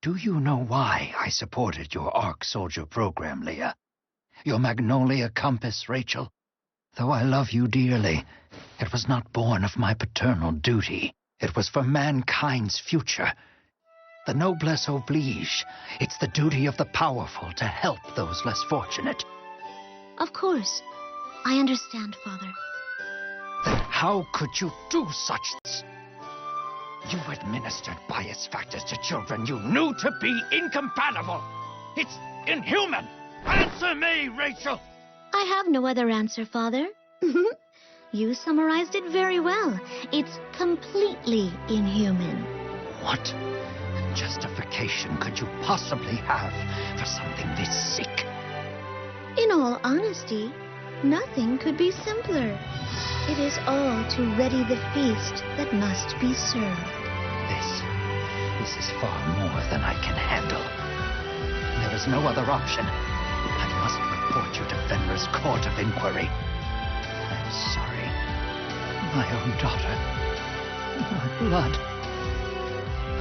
Do you know why I supported your ARC Soldier program, Leah? Your Magnolia Compass, Rachel? Though I love you dearly, it was not born of my paternal duty. It was for mankind's future. The noblesse oblige. It's the duty of the powerful to help those less fortunate. Of course. I understand, Father. Then how could you do such things? You administered bias factors to children you knew to be incompatible. It's inhuman. Answer me, Rachel! I have no other answer, Father. You summarized it very well. It's completely inhuman. What justification could you possibly have for something this sick? In all honesty, nothing could be simpler. It is all to ready the feast that must be served. This is far more than I can handle. There is no other option. I must report you to Fenrir's Court of Inquiry. I'm sorry. My own daughter. My blood.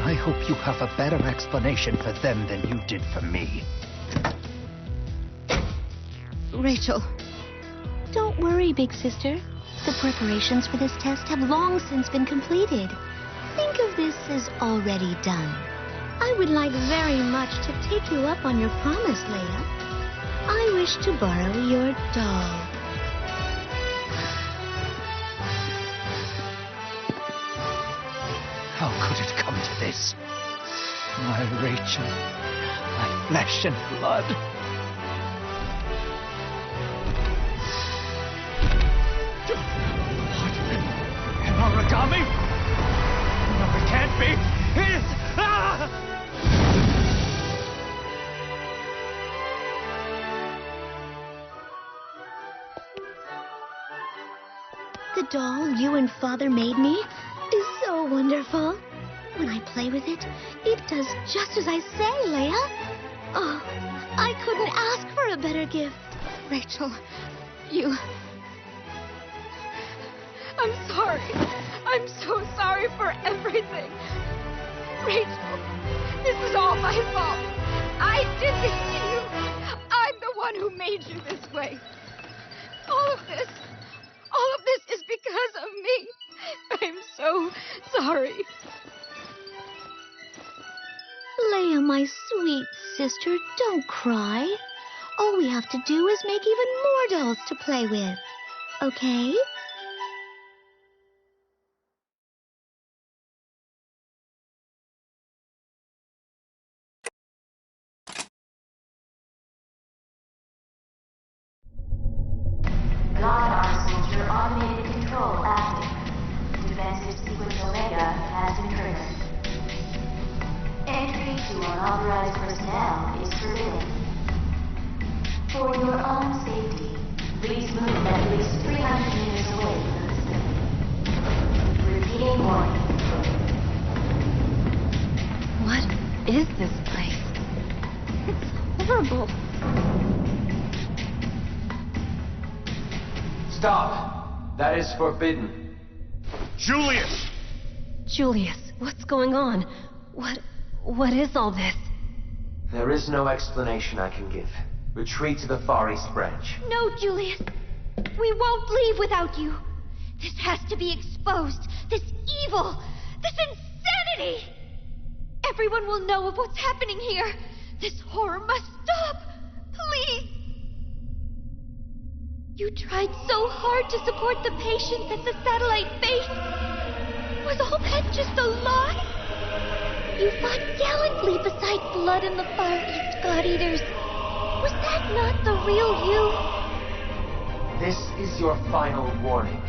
I hope you have a better explanation for them than you did for me. Rachel. Don't worry, big sister. The preparations for this test have long since been completed. Think of this as already done. I would like very much to take you up on your promise, Leia. I wish to borrow your doll. How could it come to this? My Rachel, my flesh and blood. What? An origami? No, it can't be. It's... The doll you and Father made me is so so wonderful. When I play with it, it does just as I say, Leia. Oh, I couldn't ask for a better gift. Rachel, you... I'm sorry. I'm so sorry for everything. Rachel, this is all my fault. I did this to you. I'm the one who made you this way. All of this is because of me. I'm so sorry. Leia, my sweet sister, don't cry. All we have to do is make even more dolls to play with. Okay? God Arc Soldier automated control active. Defensive sequence Omega has been triggered. Entry to unauthorized personnel is forbidden. For your own safety, please move at least 300 meters away from the facility. Repeating warning. What is this place? It's horrible. Stop! That is forbidden. Julius! Julius, what's going on? What is all this? There is no explanation I can give. Retreat to the Far East Branch. No, Julius. We won't leave without you. This has to be exposed. This evil. This insanity. Everyone will know of what's happening here. This horror must stop. Please. You tried so hard to support the patients at the satellite base. Was all that just a lie? You fought gallantly beside Blood and the Far East God Eaters. Was that not the real you? This is your final warning.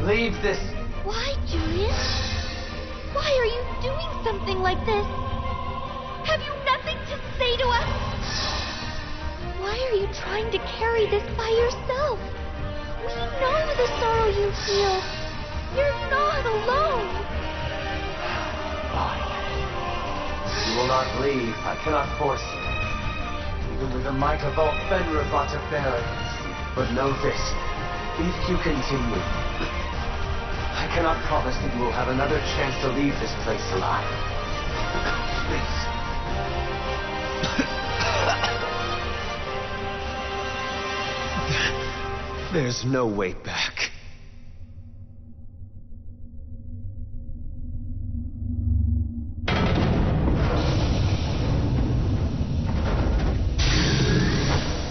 Leave this... Why, Julius? Why are you doing something like this? Have you nothing to say to us? Why are you trying to carry this by yourself? We know the sorrow you feel. You're not alone. Fine. You will not leave. I cannot force you. Even with the might of all Fenrir brought to bear against you. But know this. If you continue, I cannot promise that you will have another chance to leave this place alive. Please. There's no way back.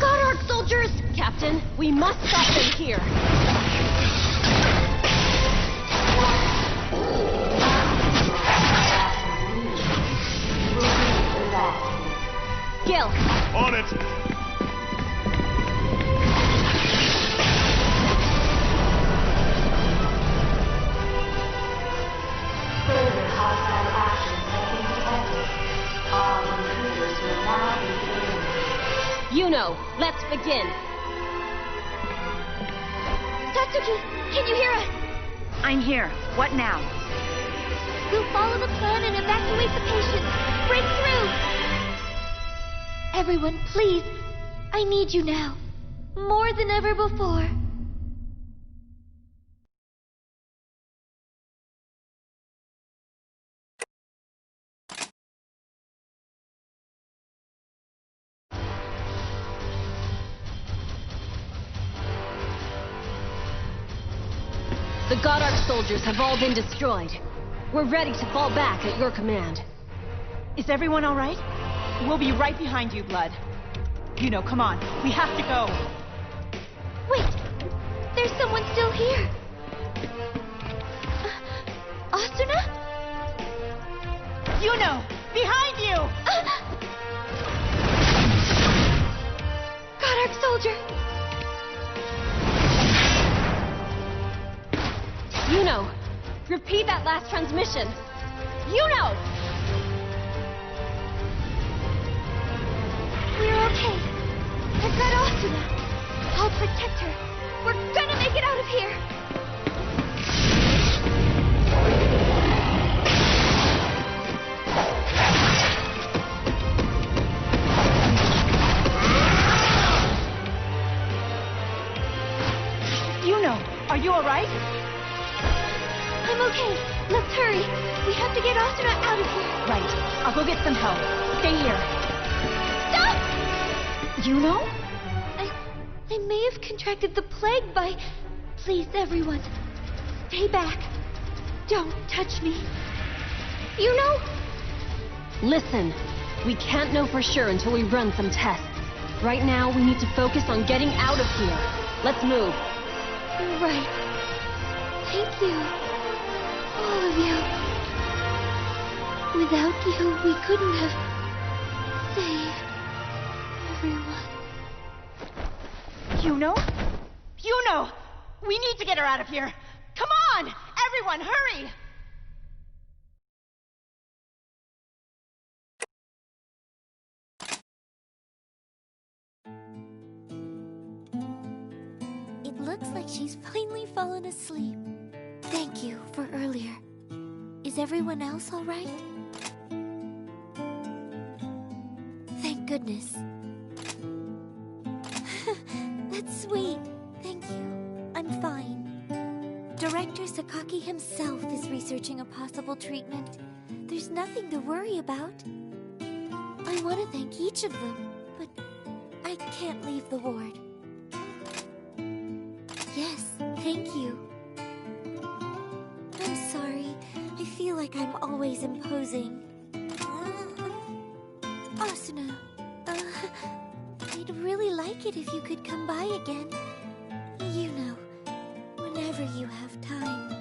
God Arc soldiers! Captain, we must stop them here. Gil! On it! Further hostile actions have been detected. All intruders will now be eliminated. Yuno, let's begin. Satsuki, can you hear us? I'm here. What now? We'll follow the plan and evacuate the patients. Break through! Everyone, please. I need you now. More than ever before. The God Arc soldiers have all been destroyed. We're ready to fall back at your command. Is everyone all right? We'll be right behind you, Blood. You know, come on. We have to go. Wait! There's someone still here. Asuna? Yuno! Behind you! God Arc soldier! Yuno! Repeat that last transmission! Yuno! We're okay. I've got Asuna. I'll protect her. We're gonna make it out of here! you alright? I'm okay. Let's hurry. We have to get Asuna out of here. Right. I'll go get some help. Stay here. Stop! You know? I may have contracted the plague by... Please, everyone. Stay back. Don't touch me. You know? Listen, we can't know for sure until we run some tests. Right now, we need to focus on getting out of here. Let's move. Right. Thank you. All of you. Without you, we couldn't have saved everyone. Yuno! We need to get her out of here! Come on! Everyone, hurry! It looks like she's finally fallen asleep. Thank you for earlier. Is everyone else all right? Thank goodness. That's sweet. Thank you. I'm fine. Director Sakaki himself is researching a possible treatment. There's nothing to worry about. I want to thank each of them, but I can't leave the ward. Yes, thank you. I'm sorry. I feel like I'm always imposing. Asuna, I'd really like it if you could come by again. You know, whenever you have time.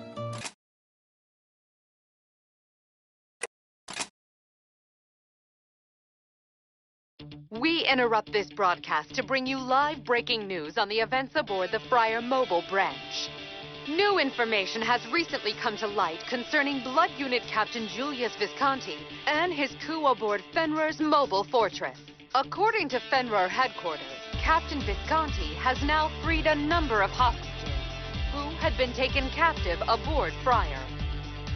We interrupt this broadcast to bring you live breaking news on the events aboard the Friar Mobile branch. New information has recently come to light concerning Blood Unit Captain Julius Visconti and his coup aboard Fenrir's mobile fortress. According to Fenrir headquarters, Captain Visconti has now freed a number of hostages who had been taken captive aboard Friar.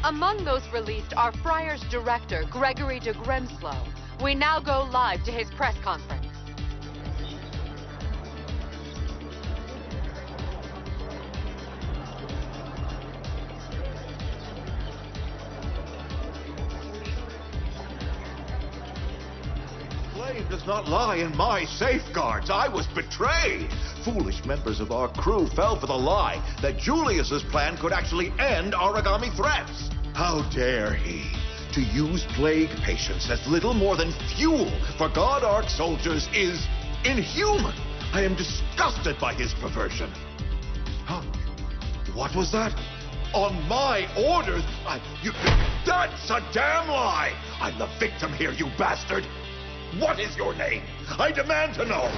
Among those released are Friar's director, Gregory de Grimslow. We now go live to his press conference. Blame does not lie in my safeguards. I was betrayed. Foolish members of our crew fell for the lie that Julius's plan could actually end Aragami threats. How dare he to use plague patients as little more than fuel for God Ark soldiers is inhuman. I am disgusted by his perversion. Huh? What was that? On my orders? That's a damn lie! I'm the victim here, you bastard! What is your name? I demand to know!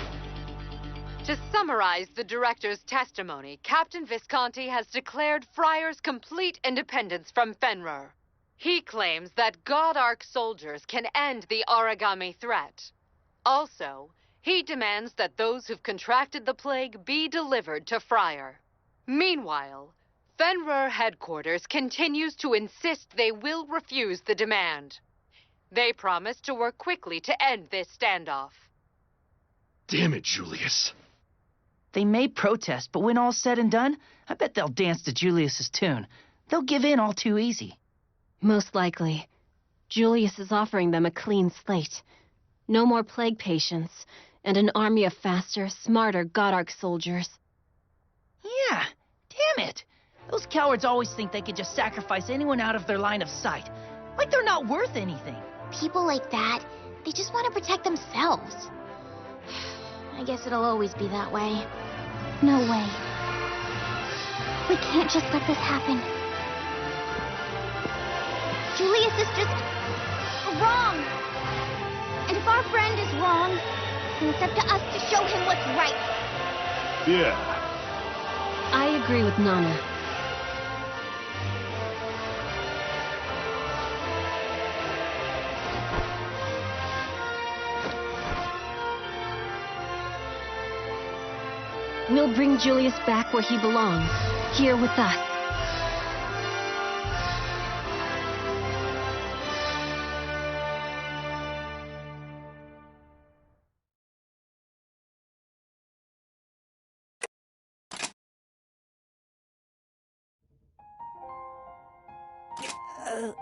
To summarize the director's testimony, Captain Visconti has declared Friar's complete independence from Fenrir. He claims that God Ark soldiers can end the Aragami threat. Also, he demands that those who've contracted the plague be delivered to Friar. Meanwhile, Fenrir headquarters continues to insist they will refuse the demand. They promise to work quickly to end this standoff. Damn it, Julius. They may protest, but when all's said and done, I bet they'll dance to Julius's tune. They'll give in all too easy. Most likely. Julius is offering them a clean slate. No more plague patients, and an army of faster, smarter God Ark soldiers. Yeah, damn it. Those cowards always think they could just sacrifice anyone out of their line of sight. Like they're not worth anything. People like that, they just want to protect themselves. I guess it'll always be that way. No way. We can't just let this happen. Julius is just wrong. And if our friend is wrong, then it's up to us to show him what's right. Yeah. I agree with Nana. We'll bring Julius back where he belongs, here with us. Phew.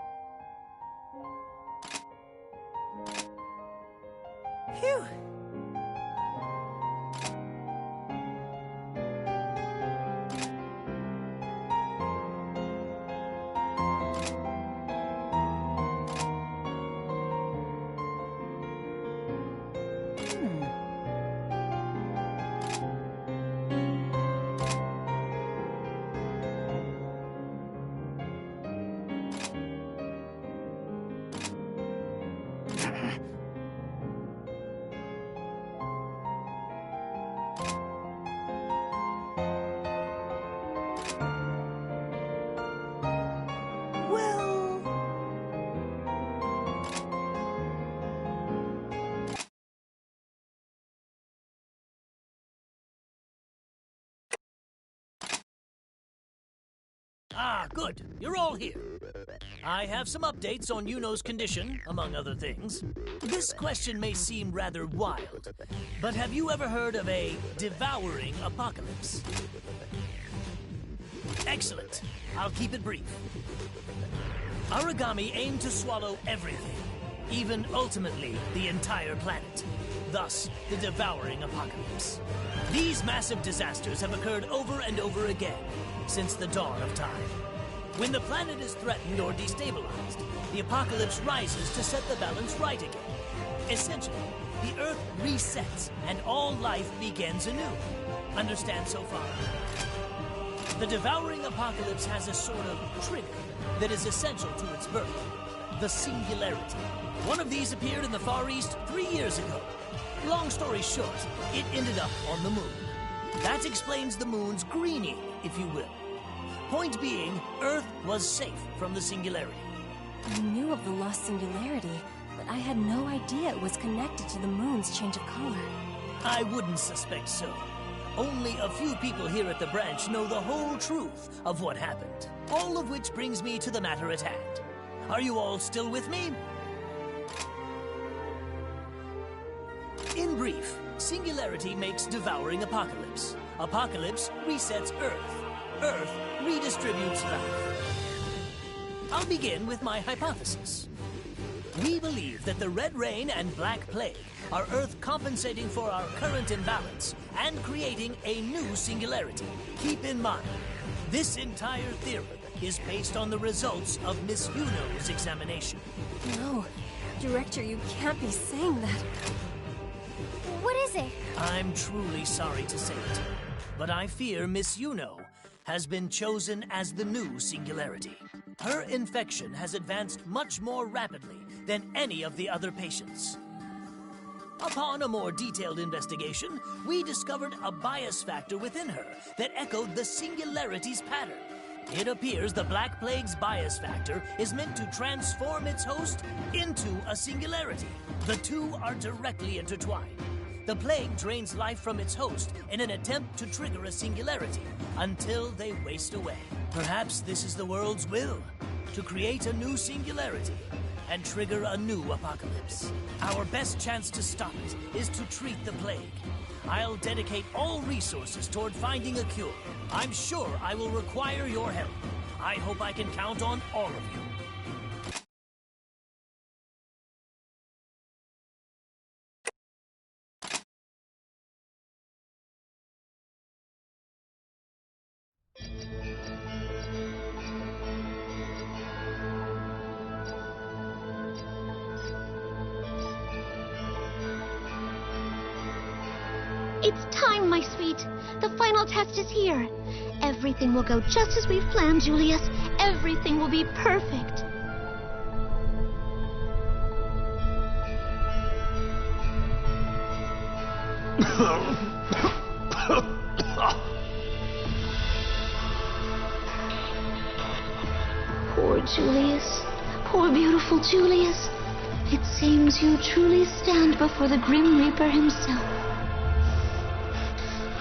Ah, good. You're all here. I have some updates on Yuno's condition, among other things. This question may seem rather wild, but have you ever heard of a devouring apocalypse? Excellent. I'll keep it brief. Aragami aim to swallow everything, even ultimately the entire planet. Thus, the devouring apocalypse. These massive disasters have occurred over and over again since the dawn of time. When the planet is threatened or destabilized, the apocalypse rises to set the balance right again. Essentially, the Earth resets and all life begins anew. Understand so far? The devouring apocalypse has a sort of trigger that is essential to its birth: the singularity. One of these appeared in the Far East 3 years ago. Long story short, it ended up on the moon. That explains the moon's greening, if you will. Point being, Earth was safe from the singularity. I knew of the lost singularity, but I had no idea it was connected to the moon's change of color. I wouldn't suspect so. Only a few people here at the branch know the whole truth of what happened. All of which brings me to the matter at hand. Are you all still with me? In brief, singularity makes devouring apocalypse. Apocalypse resets Earth. Earth redistributes life. I'll begin with my hypothesis. We believe that the Red Rain and Black Plague are Earth compensating for our current imbalance and creating a new singularity. Keep in mind, this entire theory is based on the results of Miss Yuno's examination. No, Director, you can't be saying that. What is it? I'm truly sorry to say it, but I fear Miss Yuno has been chosen as the new singularity. Her infection has advanced much more rapidly than any of the other patients. Upon a more detailed investigation, we discovered a bias factor within her that echoed the singularity's pattern. It appears the Black Plague's bias factor is meant to transform its host into a singularity. The two are directly intertwined. The plague drains life from its host in an attempt to trigger a singularity until they waste away. Perhaps this is the world's will, to create a new singularity and trigger a new apocalypse. Our best chance to stop it is to treat the plague. I'll dedicate all resources toward finding a cure. I'm sure I will require your help. I hope I can count on all of you. It's time, my sweet. The final test is here. Everything will go just as we've planned, Julius. Everything will be perfect. Poor Julius. Poor beautiful Julius. It seems you truly stand before the Grim Reaper himself.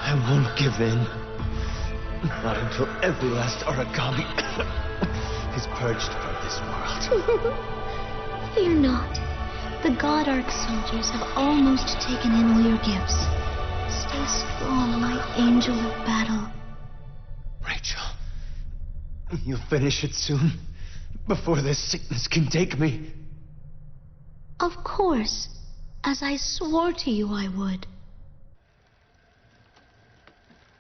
I won't give in. Not until every last Aragami is purged from this world. Fear not. The God Ark soldiers have almost taken in all your gifts. Stay strong, my angel of battle. Rachel, you'll finish it soon. before this sickness can take me. Of course, as I swore to you I would.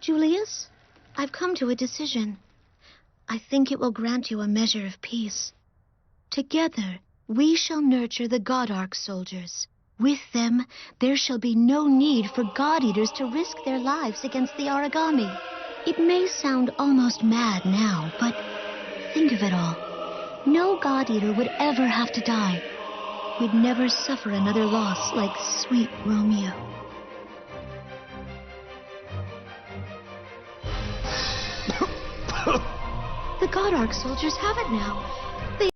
Julius, I've come to a decision. I think it will grant you a measure of peace. Together, we shall nurture the God-Ark soldiers. With them, there shall be no need for God-Eaters to risk their lives against the Aragami. It may sound almost mad now, but think of it all. No God-Eater would ever have to die. We'd never suffer another loss like sweet Romeo. The God-Ark soldiers have it now. They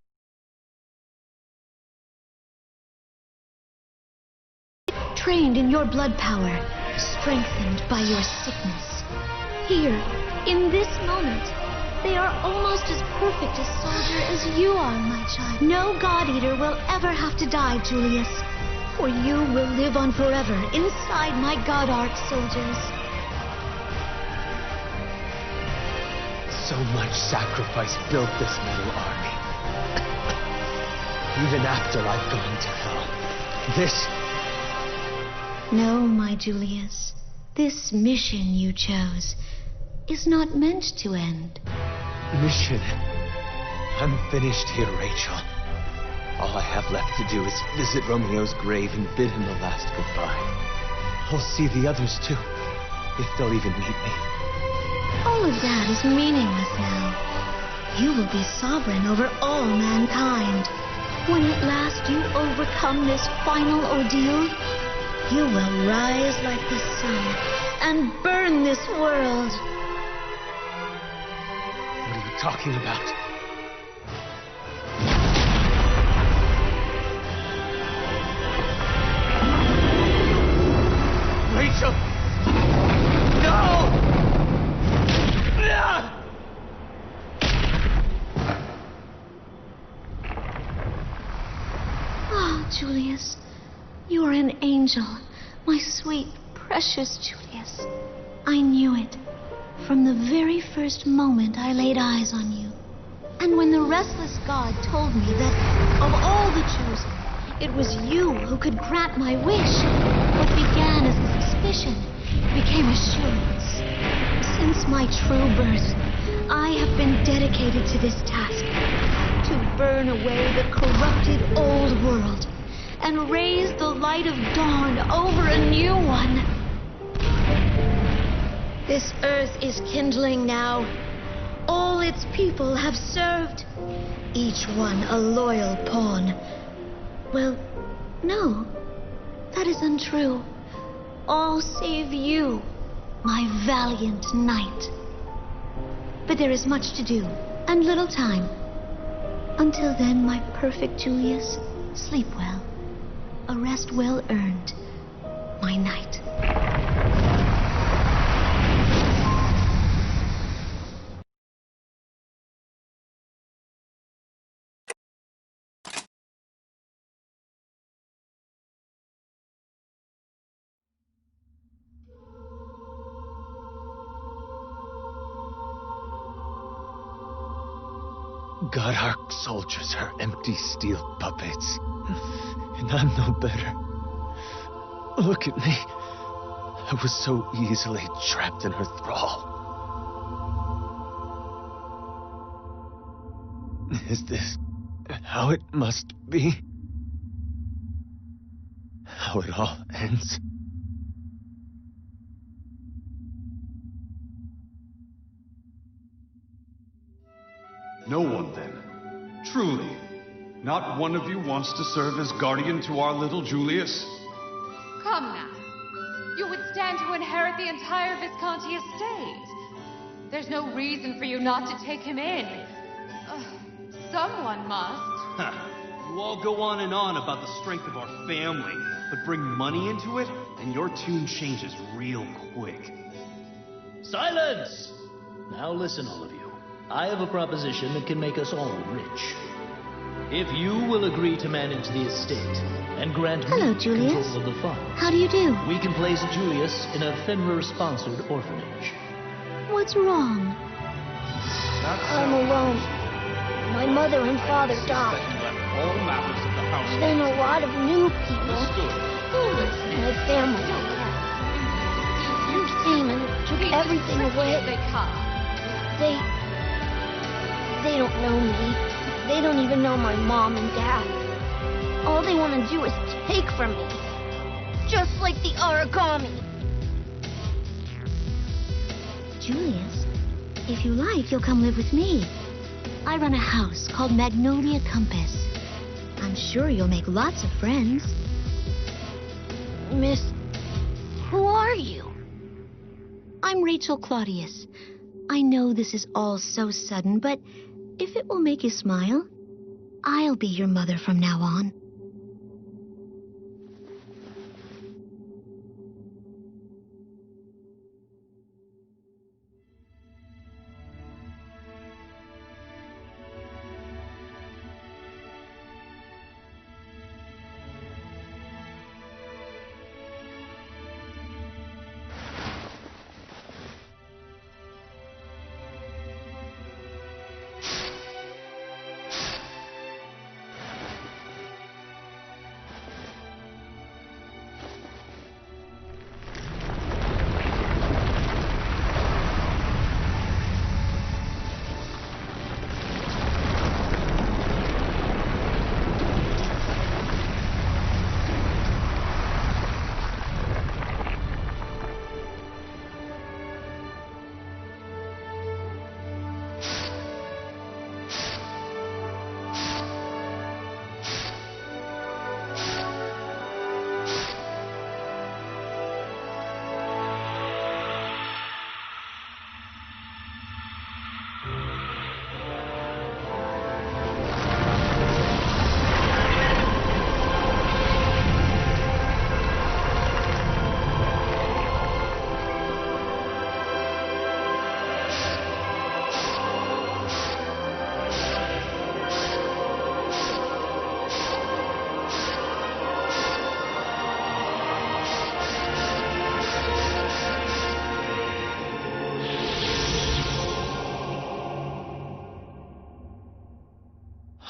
trained in your blood power, strengthened by your sickness. Here, in this moment, they are almost as perfect a soldier as you are, my child. No God-Eater will ever have to die, Julius, for you will live on forever inside my God-Ark soldiers. So much sacrifice built this metal army. Even after I've gone to hell. This... No, my Julius. This mission you chose is not meant to end. Mission? I'm finished here, Rachel. All I have left to do is visit Romeo's grave and bid him a last goodbye. I'll see the others too, if they'll even meet me. All of that is meaningless now. You will be sovereign over all mankind. When at last you overcome this final ordeal, you will rise like the sun and burn this world. What are you talking about? Rachel! No! Oh, Julius, you are an angel, my sweet, precious Julius. I knew it from the very first moment I laid eyes on you. And when the restless god told me that of all the chosen, it was you who could grant my wish, what began as a suspicion became assurance. Since my true birth, I have been dedicated to this task, to burn away the corrupted old world and raise the light of dawn over a new one. This earth is kindling now. All its people have served, each one a loyal pawn. Well, no, that is untrue. All save you, my valiant knight. But there is much to do, and little time. Until then, my perfect Julius, sleep well. A rest well earned, my knight. God-Ark soldiers are empty steel puppets. And I'm no better. Look at me. I was so easily trapped in her thrall. Is this how it must be? How it all ends? No one, then. Truly. Not one of you wants to serve as guardian to our little Julius? Come now. You would stand to inherit the entire Visconti estate. There's no reason for you not to take him in. Someone must. You all go on and on about the strength of our family, but bring money into it, and your tune changes real quick. Silence! Now listen, all of you. I have a proposition that can make us all rich. If you will agree to manage the estate and grant Hello, me Julius. control of the funds, How do you do? we can place Julius in a Fenrir-sponsored orphanage. What's wrong? That's I'm alone. My mother and father died. All matters of the house. Then a lot of new people. My family came and took everything away. They don't know me. They don't even know my mom and dad. All they want to do is take from me. Just like the Aragami. Julius, if you like, you'll come live with me. I run a house called Magnolia Compass. I'm sure you'll make lots of friends. Miss, who are you? I'm Rachel Claudius. I know this is all so sudden, but if it will make you smile, I'll be your mother from now on.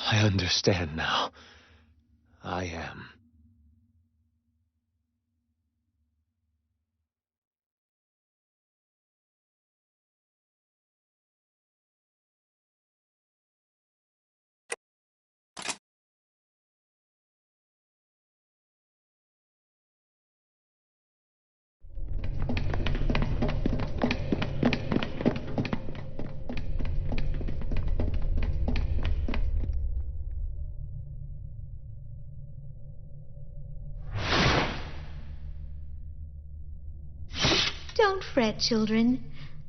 I understand now. I am. Don't fret, children.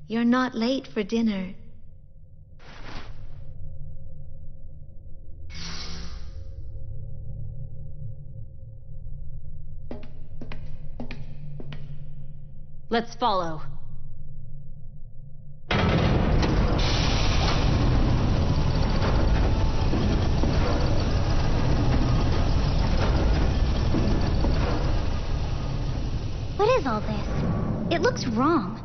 You're not late for dinner. Let's follow. What is all this? It looks wrong.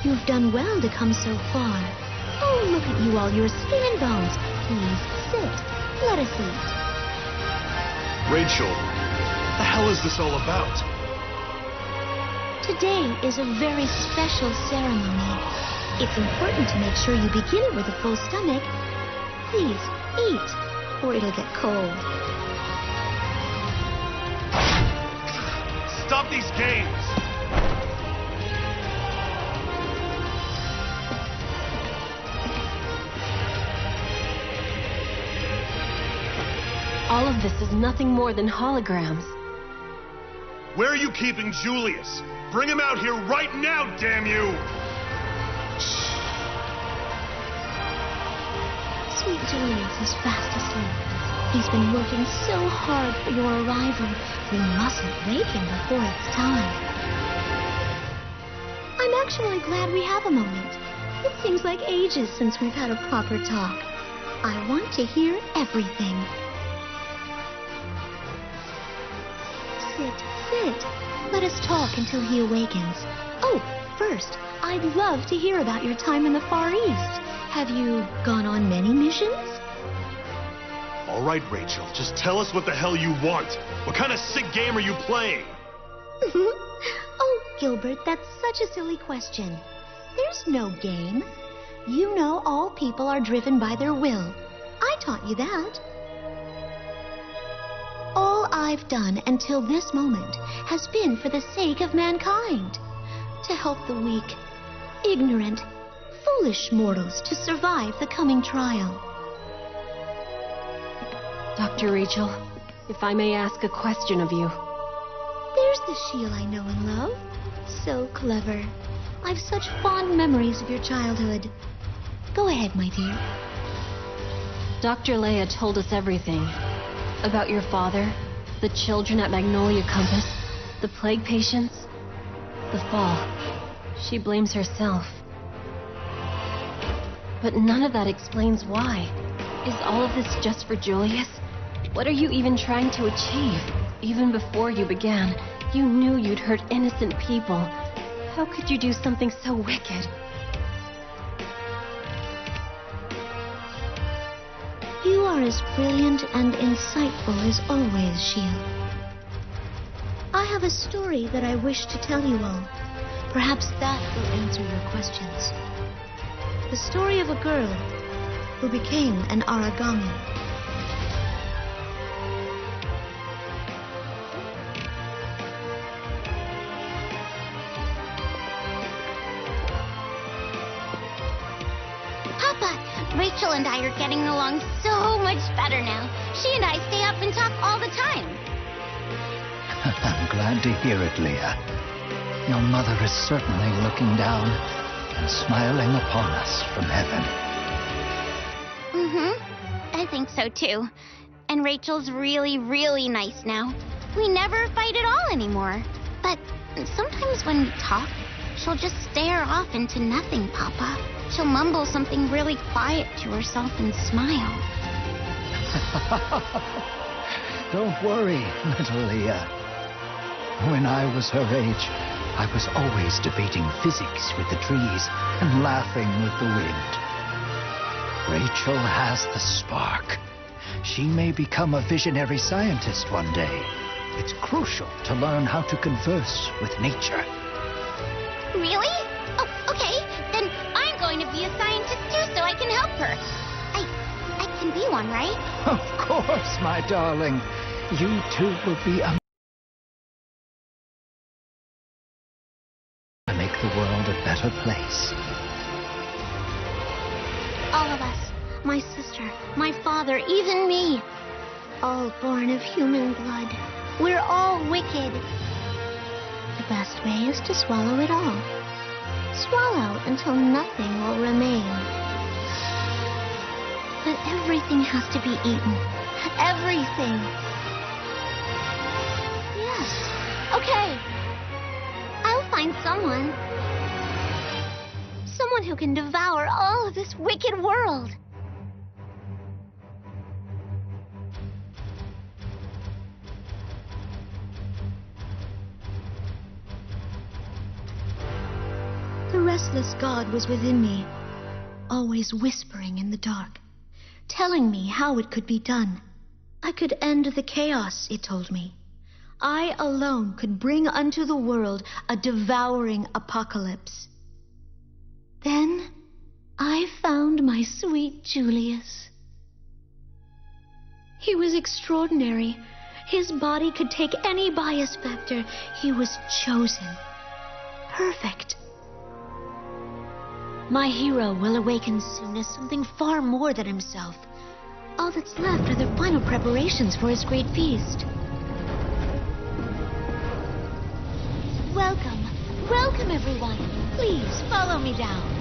You've done well to come so far. Oh, look at you all, your skin and bones. Please, sit. Let us eat. Rachel, what the hell is this all about? Today is a very special ceremony. It's important to make sure you begin it with a full stomach. Please, eat, or it'll get cold. Stop these games! All of this is nothing more than holograms. Where are you keeping Julius? Bring him out here right now, damn you! Sweet Julius is fast asleep. He's been working so hard for your arrival. We mustn't wake him before it's time. I'm actually glad we have a moment. It seems like ages since we've had a proper talk. I want to hear everything. Sit. Let us talk until he awakens. Oh, first, I'd love to hear about your time in the Far East. Have you gone on many missions? All right, Rachel, just tell us what the hell you want. What kind of sick game are you playing? Oh, Gilbert, that's such a silly question. There's no game. You know all people are driven by their will. I taught you that. All I've done until this moment has been for the sake of mankind. To help the weak, ignorant, foolish mortals to survive the coming trial. Dr. Rachel, if I may ask a question of you. There's the Shiel I know and love. So clever. I've such fond memories of your childhood. Go ahead, my dear. Dr. Leia told us everything. About your father, the children at Magnolia Compass, the plague patients, the fall. She blames herself. But none of that explains why. Is all of this just for Julius? What are you even trying to achieve? Even before you began, you knew you'd hurt innocent people. How could you do something so wicked? You are as brilliant and insightful as always, Shield. I have a story that I wish to tell you all. Perhaps that will answer your questions. The story of a girl who became an Aragami. Rachel and I are getting along so much better now. She and I stay up and talk all the time. I'm glad to hear it, Leah. Your mother is certainly looking down and smiling upon us from heaven. I think so too. And Rachel's really, really nice now. We never fight at all anymore. But sometimes when we talk, she'll just stare off into nothing, Papa. She'll mumble something really quiet to herself and smile. Don't worry, little Leah. When I was her age, I was always debating physics with the trees and laughing with the wind. Rachel has the spark. She may become a visionary scientist one day. It's crucial to learn how to converse with nature. Really? Oh, okay. Then I'm going to be a scientist too, so I can help her. I can be one, right? Of course, my darling. You two will be a... to make the world a better place. All of us. My sister, my father, even me. All born of human blood. We're all wicked. The best way is to swallow it all. Swallow until nothing will remain. But everything has to be eaten. Everything. Yes. Okay. I'll find someone. Someone who can devour all of this wicked world. The restless god was within me, always whispering in the dark, telling me how it could be done. I could end the chaos, it told me. I alone could bring unto the world a devouring apocalypse. Then I found my sweet Julius. He was extraordinary. His body could take any bias factor. He was chosen. Perfect. My hero will awaken soon as something far more than himself. All that's left are the final preparations for his great feast. Welcome. Welcome, everyone. Please, follow me down.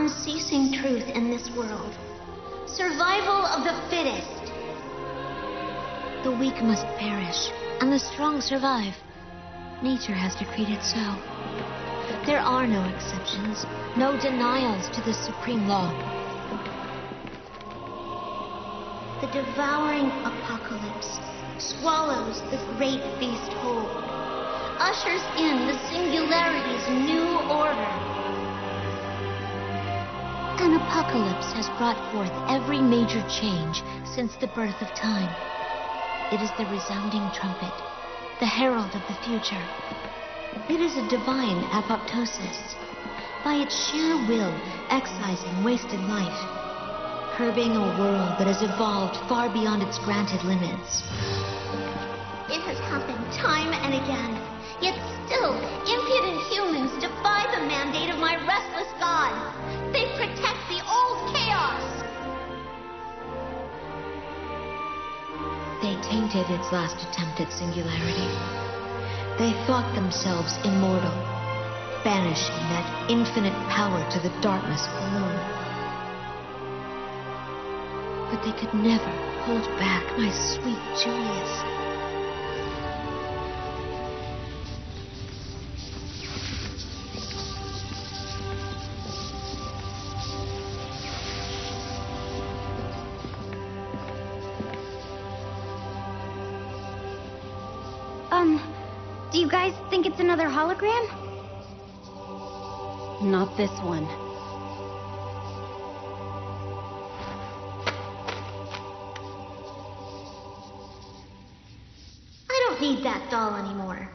unceasing truth in this world. Survival of the fittest. The weak must perish, and the strong survive. Nature has decreed it so. There are no exceptions, no denials to this supreme law. The devouring apocalypse swallows the great beast whole, ushers in the singularity's new order. An apocalypse has brought forth every major change since the birth of time. It is the resounding trumpet, the herald of the future. It is a divine apoptosis, by its sheer will excising wasted life, curbing a world that has evolved far beyond its granted limits. It has happened time and again, yet still impudent humans defy the mandate of my restless god. They protect the old chaos. They tainted its last attempt at singularity. They thought themselves immortal, banishing that infinite power to the darkness alone. But they could never hold back my sweet Julius. Do you guys think it's another hologram? Not this one. I don't need that doll anymore.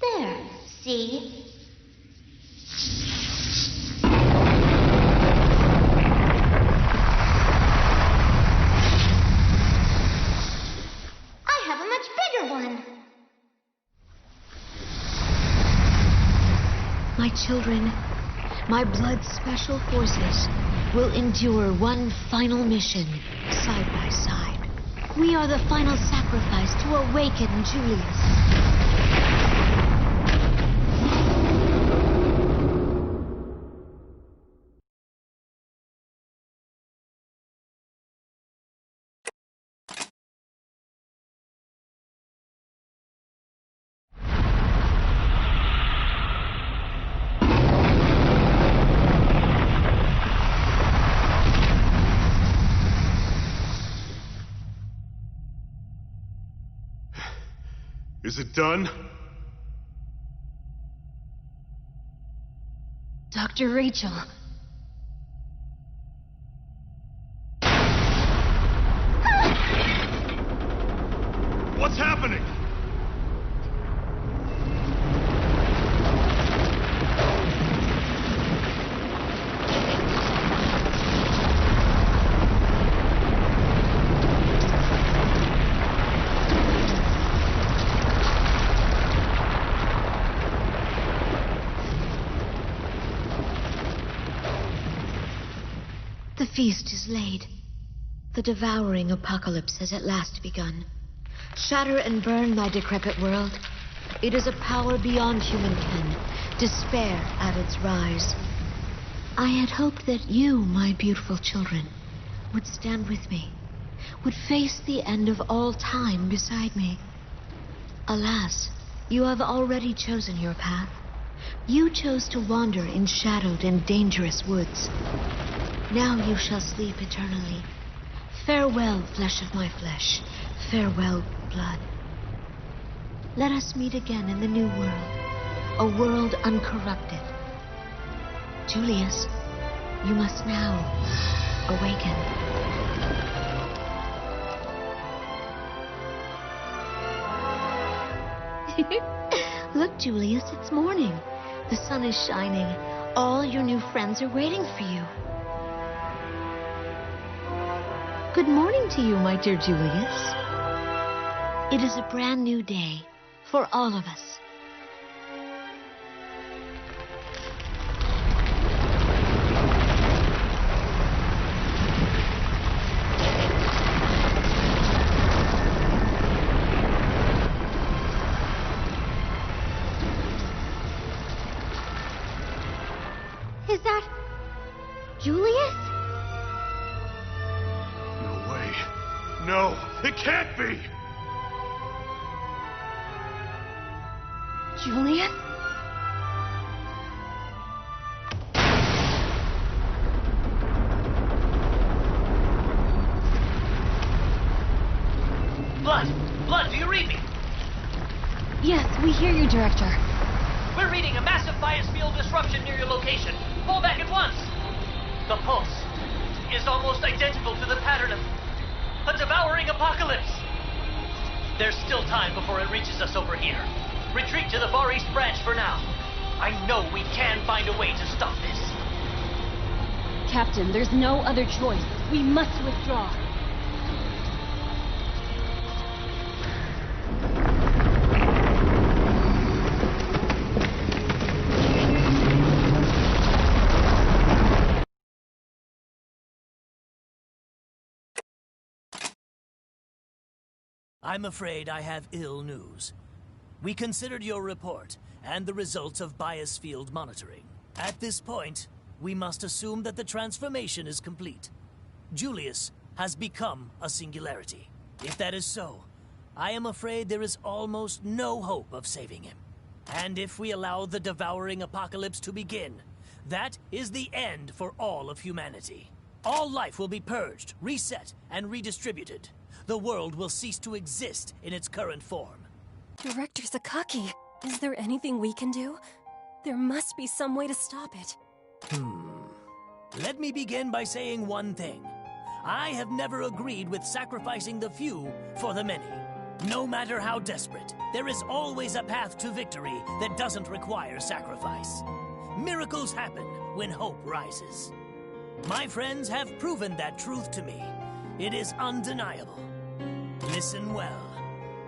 There, see? I have a much bigger one. My children, my blood special forces will endure one final mission side by side. We are the final sacrifice to awaken Julius. Is it done? Dr. Rachel. What's happening? The feast is laid. The devouring apocalypse has at last begun. Shatter and burn, my decrepit world. It is a power beyond human ken. Despair at its rise. I had hoped that you, my beautiful children, would stand with me, would face the end of all time beside me. Alas, you have already chosen your path. You chose to wander in shadowed and dangerous woods. Now you shall sleep eternally. Farewell, flesh of my flesh. Farewell, blood. Let us meet again in the new world, a world uncorrupted. Julius, you must now awaken. Look, Julius, it's morning. The sun is shining. All your new friends are waiting for you. Good morning to you, my dear Julius. It is a brand new day for all of us. No, it can't be! Julius? Blood, do you read me? Yes, we hear you, Director. We're reading a massive bias field disruption near your location. Fall back at once! The pulse is almost identical to the pattern of a devouring apocalypse. There's still time before it reaches us over here. Retreat to the Far East Branch for now. I know we can find a way to stop this. Captain, there's no other choice. We must withdraw. I'm afraid I have ill news. We considered your report and the results of bias field monitoring. At this point, we must assume that the transformation is complete. Julius has become a singularity. If that is so, I am afraid there is almost no hope of saving him. And if we allow the devouring apocalypse to begin, that is the end for all of humanity. All life will be purged, reset, and redistributed. The world will cease to exist in its current form. Director Sakaki, is there anything we can do? There must be some way to stop it. Let me begin by saying one thing. I have never agreed with sacrificing the few for the many. No matter how desperate, there is always a path to victory that doesn't require sacrifice. Miracles happen when hope rises. My friends have proven that truth to me. It is undeniable. Listen well.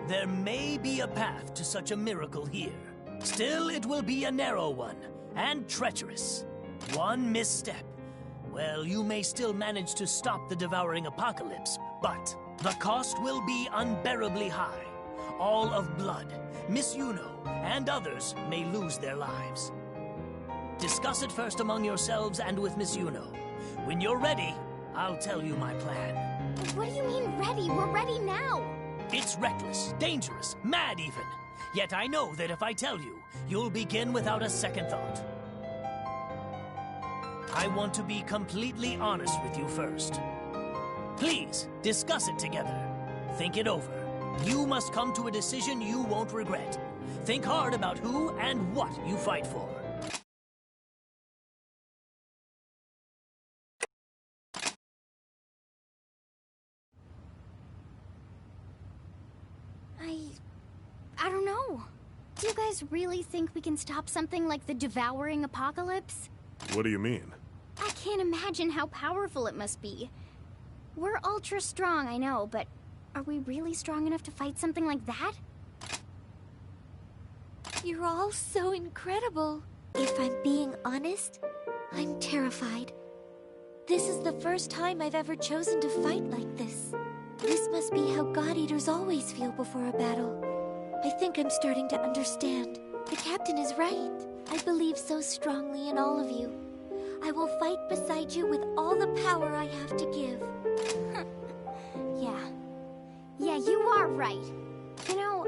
There may be a path to such a miracle here. Still, it will be a narrow one, and treacherous. One misstep. Well, you may still manage to stop the devouring apocalypse, but the cost will be unbearably high. All of Blood, Miss Yuno, and others may lose their lives. Discuss it first among yourselves and with Miss Yuno. When you're ready, I'll tell you my plan. What do you mean ready? We're ready now. It's reckless, dangerous, mad even. Yet I know that if I tell you, you'll begin without a second thought. I want to be completely honest with you first. Please, discuss it together. Think it over. You must come to a decision you won't regret. Think hard about who and what you fight for. I don't know. Do you guys really think we can stop something like the devouring apocalypse? What do you mean? I can't imagine how powerful it must be. We're ultra strong, I know, but are we really strong enough to fight something like that? You're all so incredible. If I'm being honest, I'm terrified. This is the first time I've ever chosen to fight like this. This must be how God Eaters always feel before a battle. I think I'm starting to understand. The captain is right. I believe so strongly in all of you. I will fight beside you with all the power I have to give. Yeah, you are right. You know,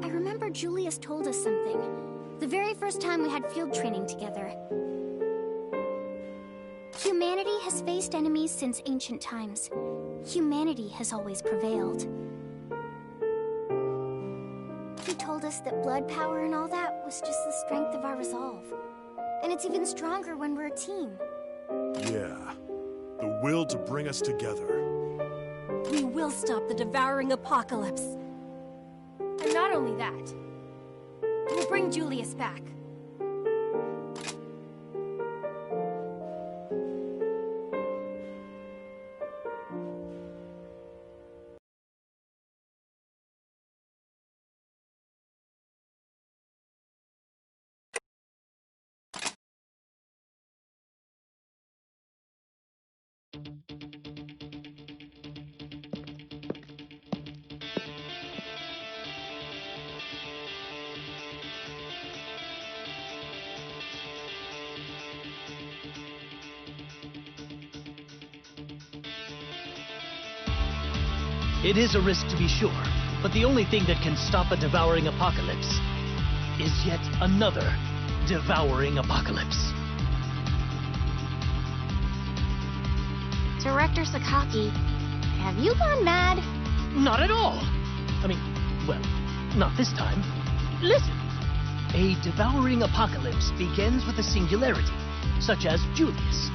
I remember Julius told us something. The very first time we had field training together. Humanity has faced enemies since ancient times. Humanity has always prevailed. He told us that blood power and all that was just the strength of our resolve. And it's even stronger when we're a team. Yeah. The will to bring us together. We will stop the devouring apocalypse. And not only that, we'll bring Julius back. It is a risk to be sure, but the only thing that can stop a devouring apocalypse is yet another devouring apocalypse. Director Sakaki, have you gone mad? Not at all. I mean, well, not this time. Listen. A devouring apocalypse begins with a singularity, such as Julius.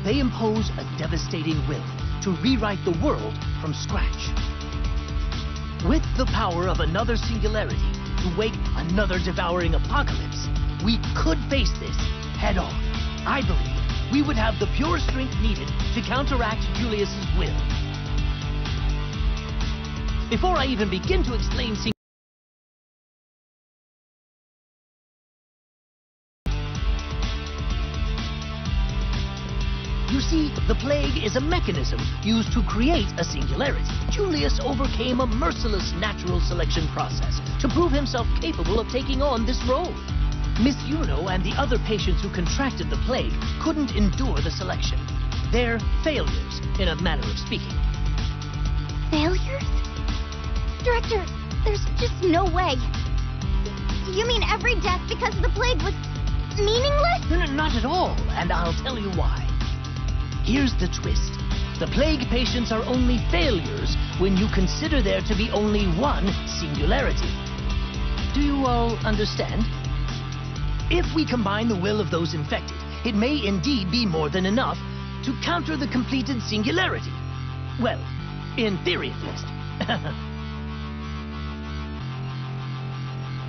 They impose a devastating will to rewrite the world from scratch. With the power of another singularity to wake another devouring apocalypse, we could face this head on. I believe we would have the pure strength needed to counteract Julius's will. Before I even begin to explain You see, the plague is a mechanism used to create a singularity. Julius overcame a merciless natural selection process to prove himself capable of taking on this role. Miss Yuno and the other patients who contracted the plague couldn't endure the selection. They're failures, in a manner of speaking. Failures? Director, there's just no way. You mean every death because the plague was meaningless? No, not at all, and I'll tell you why. Here's the twist. The plague patients are only failures when you consider there to be only one singularity. Do you all understand? If we combine the will of those infected, it may indeed be more than enough to counter the completed singularity. Well, in theory at least.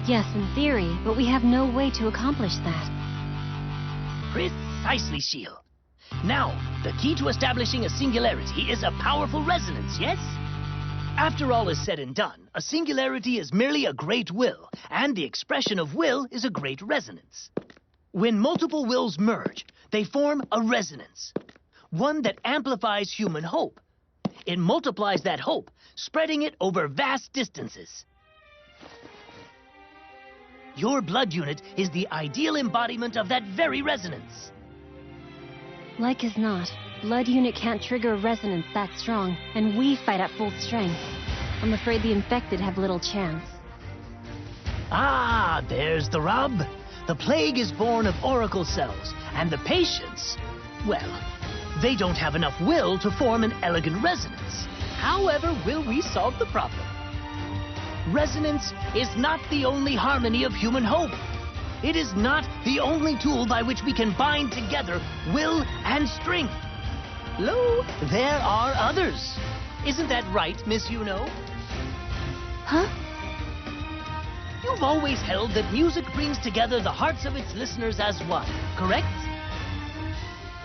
Yes, in theory, but we have no way to accomplish that. Precisely, Shield. Now, the key to establishing a singularity is a powerful resonance, yes? After all is said and done, a singularity is merely a great will, and the expression of will is a great resonance. When multiple wills merge, they form a resonance, one that amplifies human hope. It multiplies that hope, spreading it over vast distances. Your blood unit is the ideal embodiment of that very resonance. Like as not, blood unit can't trigger a resonance that strong, and we fight at full strength. I'm afraid the infected have little chance. Ah, there's the rub. The plague is born of oracle cells, and the patients, well, they don't have enough will to form an elegant resonance. However, will we solve the problem? Resonance is not the only harmony of human hope. It is not the only tool by which we can bind together will and strength. Lo, there are others. Isn't that right, Miss Yuno? Huh? You've always held that music brings together the hearts of its listeners as one, correct?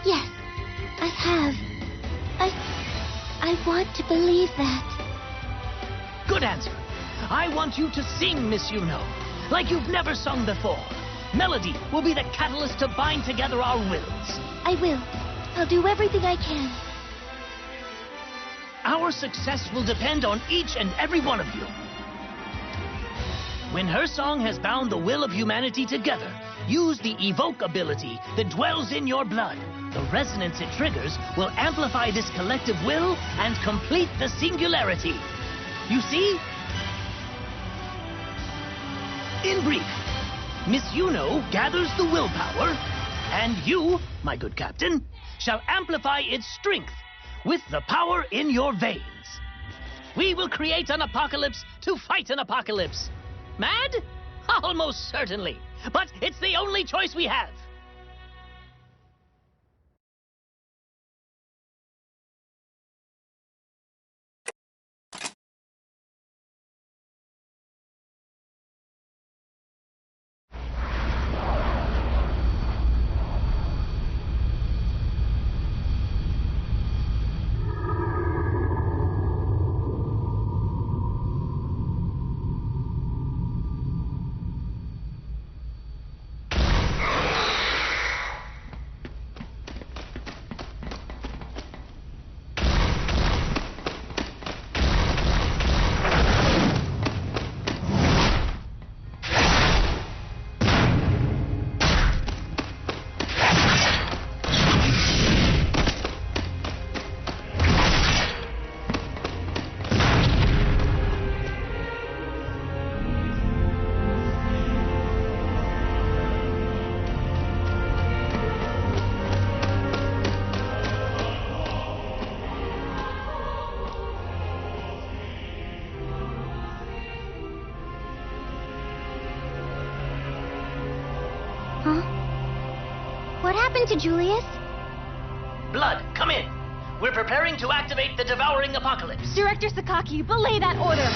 Yes, I have. I want to believe that. Good answer. I want you to sing, Miss Yuno, like you've never sung before. Melody will be the catalyst to bind together our wills. I will. I'll do everything I can. Our success will depend on each and every one of you. When her song has bound the will of humanity together, use the evoke ability that dwells in your blood. The resonance it triggers will amplify this collective will and complete the singularity. You see? In brief, Miss Yuno gathers the willpower, and you, my good captain, shall amplify its strength with the power in your veins. We will create an apocalypse to fight an apocalypse. Mad? Almost certainly. But it's the only choice we have. What happened to Julius? Blood, come in. We're preparing to activate the Devouring Apocalypse. Director Sakaki, belay that order!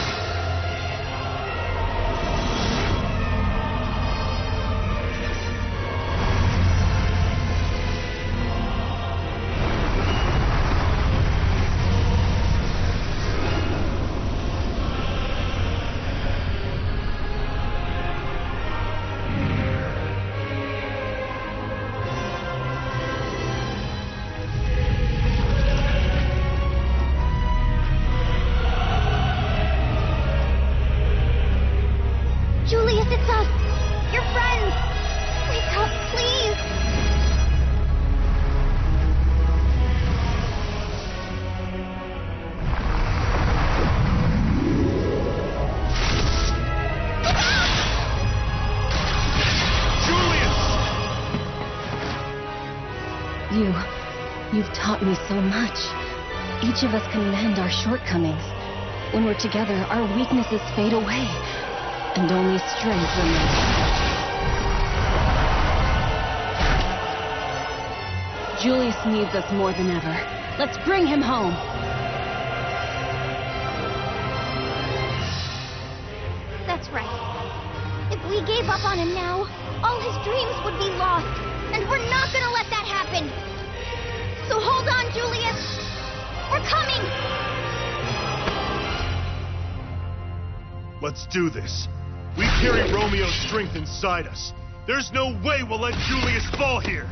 Julius, it's us! Your friends! Wake up, please! You've taught me so much. Each of us can mend our shortcomings. When we're together, our weaknesses fade away, and only strength remains. Julius needs us more than ever. Let's bring him home. That's right. If we gave up on him now, all his dreams would be lost. And we're not gonna let that happen. So hold on, Julius. We're coming. Let's do this. We carry Romeo's strength inside us. There's no way we'll let Julius fall here.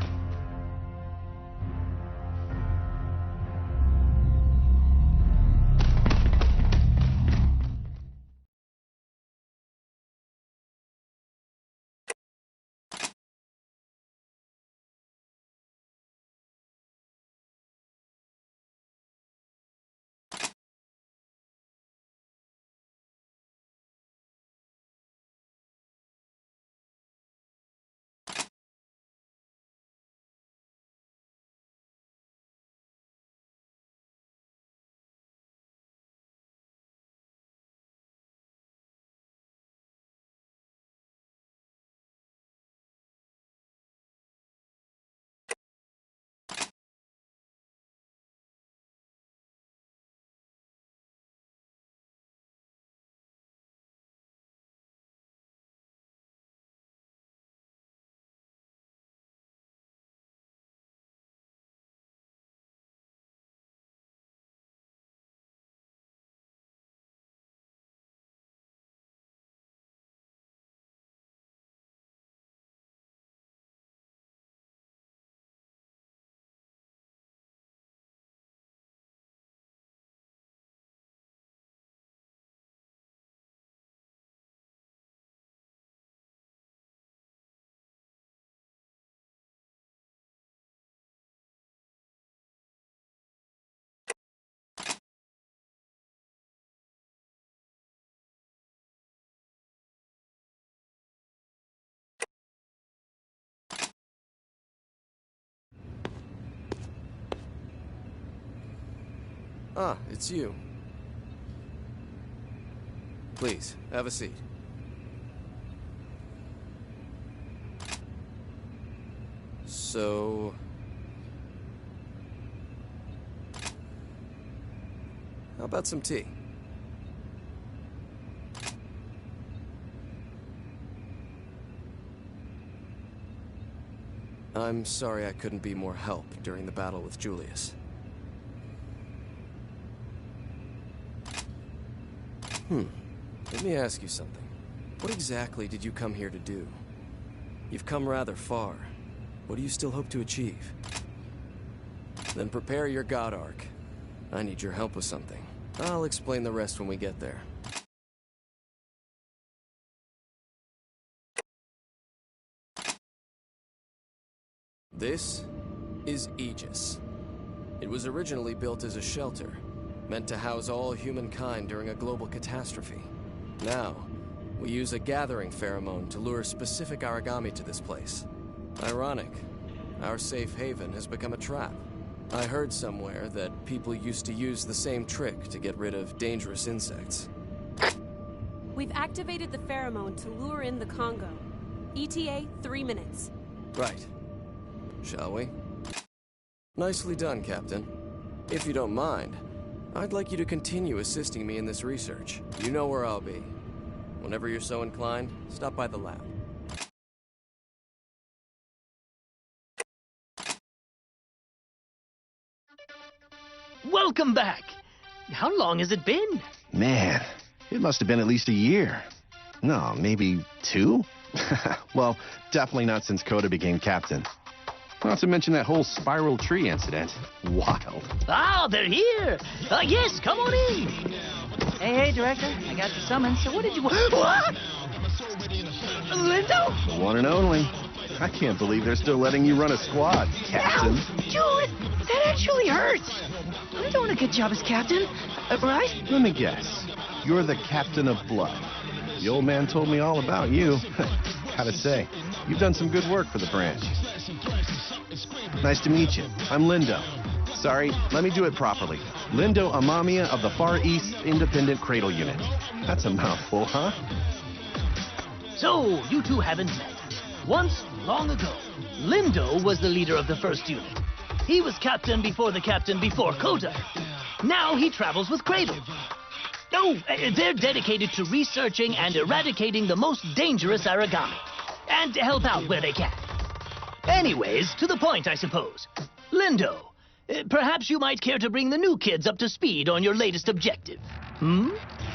Ah, it's you. Please, have a seat. So... how about some tea? I'm sorry I couldn't be more help during the battle with Julius. Let me ask you something. What exactly did you come here to do? You've come rather far. What do you still hope to achieve? Then prepare your God Arc. I need your help with something. I'll explain the rest when we get there. This is Aegis. It was originally built as a shelter, meant to house all humankind during a global catastrophe. Now, we use a gathering pheromone to lure specific Aragami to this place. Ironic, our safe haven has become a trap. I heard somewhere that people used to use the same trick to get rid of dangerous insects. We've activated the pheromone to lure in the Congo. ETA, 3 minutes. Right. shall we? Nicely done, Captain. If you don't mind, I'd like you to continue assisting me in this research. You know where I'll be. Whenever you're so inclined, stop by the lab. Welcome back. How long has it been? Man, it must have been at least a year. No, maybe 2? Well, definitely not since Kota became captain. Not to mention that whole spiral tree incident. Wild. Ah, they're here. Yes, come on in. Hey, Director. I got your summons. So what did you want? What? Lindo? The one and only. I can't believe they're still letting you run a squad, Captain. Ow, dude, that actually hurts. I'm doing a good job as captain, right? Let me guess. You're the captain of Blood. The old man told me all about you. Gotta say, you've done some good work for the branch. Nice to meet you. I'm Lindo. Sorry, let me do it properly. Lindo Amamiya of the Far East Independent Cradle Unit. That's a mouthful, huh? So, you two haven't met. Once, long ago, Lindo was the leader of the first unit. He was captain before the captain before Kota. Now he travels with Cradle. Oh, they're dedicated to researching and eradicating the most dangerous Aragami. And to help out where they can. Anyways, to the point, I suppose. Lindo, perhaps you might care to bring the new kids up to speed on your latest objective.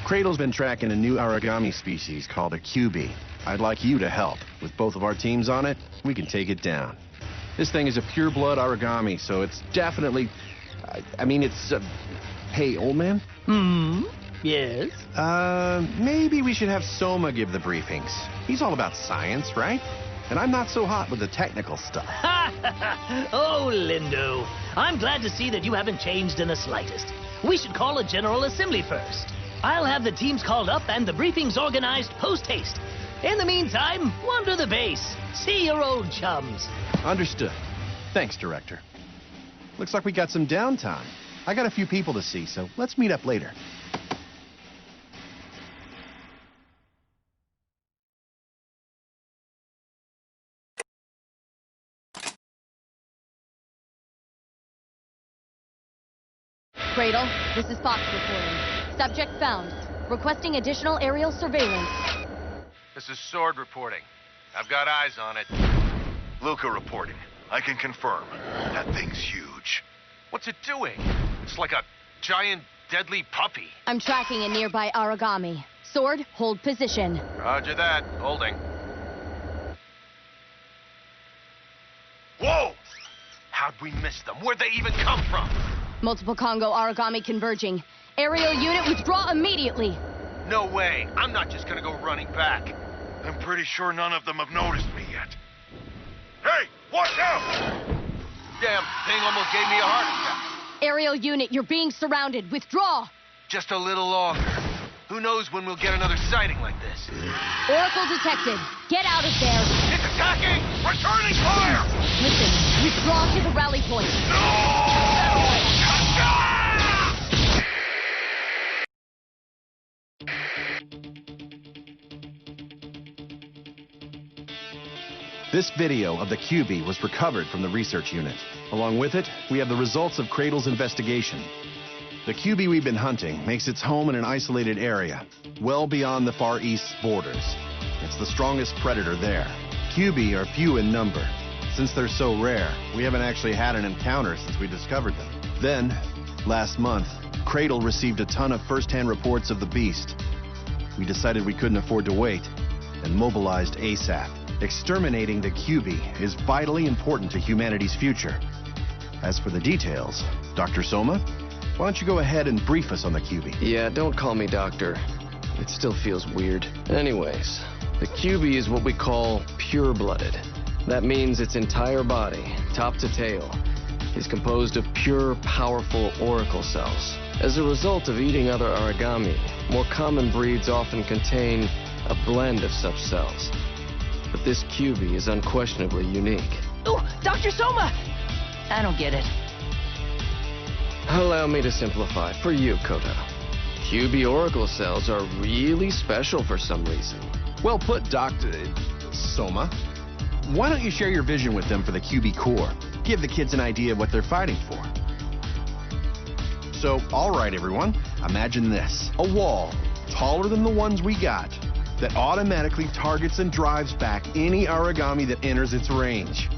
Cradle's been tracking a new Aragami species called a QB. I'd like you to help. With both of our teams on it, we can take it down. This thing is a pure-blood Aragami, so it's definitely... Hey, old man? Yes? Maybe we should have Soma give the briefings. He's all about science, right? And I'm not so hot with the technical stuff. Oh, Lindo. I'm glad to see that you haven't changed in the slightest. We should call a General Assembly first. I'll have the teams called up and the briefings organized post-haste. In the meantime, wander the base. See your old chums. Understood. Thanks, Director. Looks like we got some downtime. I got a few people to see, so let's meet up later. Cradle, this is Fox reporting. Subject found. Requesting additional aerial surveillance. This is Sword reporting. I've got eyes on it. Luca reporting. I can confirm. That thing's huge. What's it doing? It's like a giant, deadly puppy. I'm tracking a nearby Aragami. Sword, hold position. Roger that. Holding. Whoa! How'd we miss them? Where'd they even come from? Multiple Congo Aragami converging. Aerial unit withdraw immediately. No way. I'm not just gonna go running back. I'm pretty sure none of them have noticed me yet. Hey, watch out! Damn thing almost gave me a heart attack. Aerial unit, you're being surrounded. Withdraw. Just a little longer. Who knows when we'll get another sighting like this? Oracle detected. Get out of there. It's attacking! Returning fire! Listen, withdraw to the rally point. This video of the QB was recovered from the research unit. Along with it, we have the results of Cradle's investigation. The QB we've been hunting makes its home in an isolated area, well beyond the Far East's borders. It's the strongest predator there. QB are few in number. Since they're so rare, we haven't actually had an encounter since we discovered them. Then, last month, Cradle received a ton of first-hand reports of the beast. We decided we couldn't afford to wait, and mobilized ASAP. Exterminating the QB is vitally important to humanity's future. As for the details, Dr. Soma, why don't you go ahead and brief us on the QB? Yeah, don't call me doctor. It still feels weird. Anyways, the QB is what we call pure-blooded. That means its entire body, top to tail, is composed of pure, powerful oracle cells. As a result of eating other Aragami, more common breeds often contain a blend of such cells. But this QB is unquestionably unique. Oh, Dr. Soma! I don't get it. Allow me to simplify for you, Kota. QB oracle cells are really special for some reason. Well put, Dr. Soma. why don't you share your vision with them for the QB Corps? Give the kids an idea of what they're fighting for. So, all right, everyone, imagine this. A wall, taller than the ones we got, that automatically targets and drives back any Aragami that enters its range.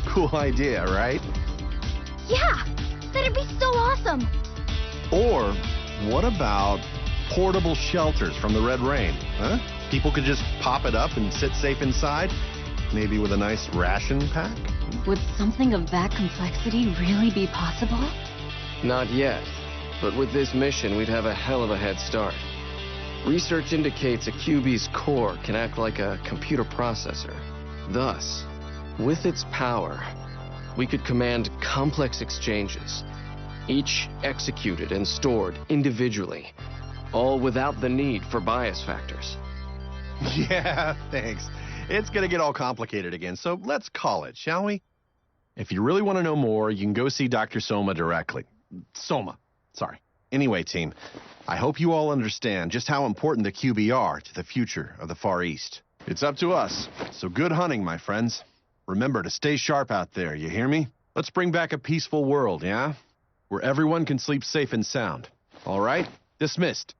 Cool idea, right? Yeah, that'd be so awesome. Or, what about portable shelters from the Red Rain, huh? People could just pop it up and sit safe inside, maybe with a nice ration pack? Would something of that complexity really be possible? Not yet, but with this mission, we'd have a hell of a head start. Research indicates a QB's core can act like a computer processor. Thus, with its power, we could command complex exchanges, each executed and stored individually, all without the need for bias factors. Yeah, thanks. It's gonna get all complicated again, so let's call it, shall we? If you really want to know more, you can go see Dr. Soma directly. Soma, sorry. Anyway, team, I hope you all understand just how important the QB are to the future of the Far East. It's up to us, so good hunting, my friends. Remember to stay sharp out there, you hear me? Let's bring back a peaceful world, yeah? Where everyone can sleep safe and sound. All right? Dismissed.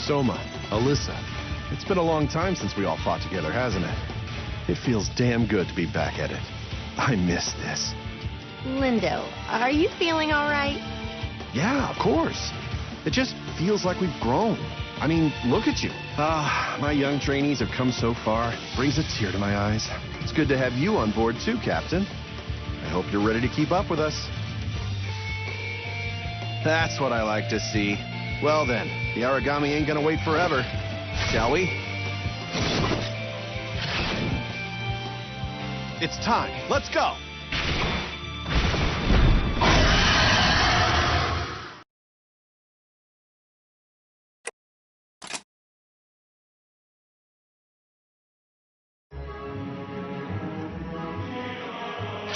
Soma, Alyssa, it's been a long time since we all fought together, hasn't it? It feels damn good to be back at it. I miss this. Lindo, are you feeling all right? Yeah, of course. It just feels like we've grown. I mean, look at you. My young trainees have come so far. Brings a tear to my eyes. It's good to have you on board too, Captain. I hope you're ready to keep up with us. That's what I like to see. Well then, the Aragami ain't gonna wait forever, shall we? It's time. Let's go!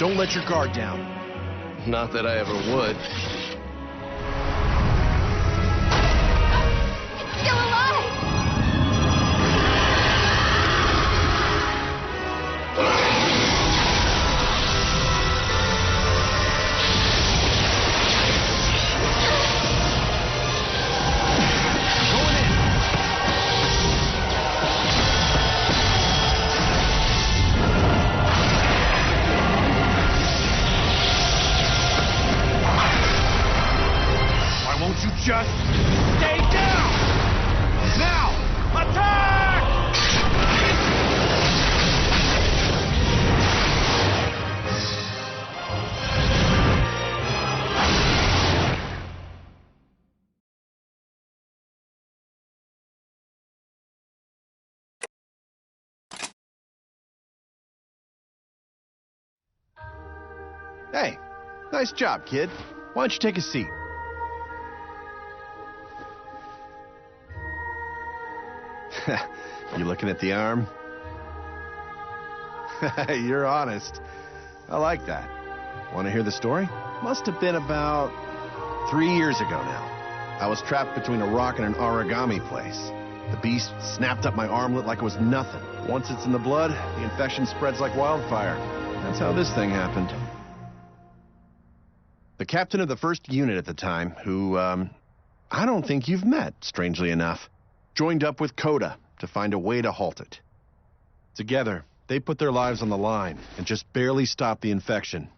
Don't let your guard down. Not that I ever would. Still alive! Why won't you just stay down? Now, attack! Hey, nice job, kid. Why don't you take a seat? You looking at the arm? You're honest. I like that. Want to hear the story? Must have been about 3 years ago now. I was trapped between a rock and an Aragami place. The beast snapped up my armlet like it was nothing. Once it's in the blood, the infection spreads like wildfire. That's how this thing happened. The captain of the 1st unit at the time, who, I don't think you've met, strangely enough, joined up with Coda to find a way to halt it. Together, they put their lives on the line and just barely stopped the infection.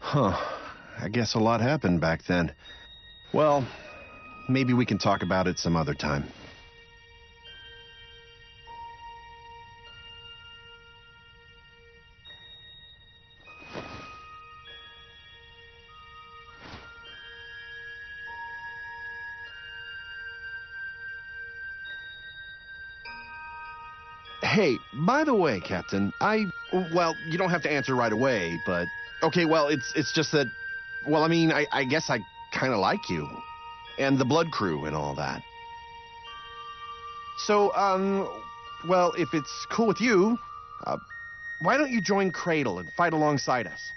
Huh. I guess a lot happened back then. Well, maybe we can talk about it some other time. Hey, by the way, Captain, well, you don't have to answer right away, but... Okay, well, it's just that... Well, I mean, I guess I kind of like you. And the Blood Crew and all that. So, well, if it's cool with you, why don't you join Cradle and fight alongside us?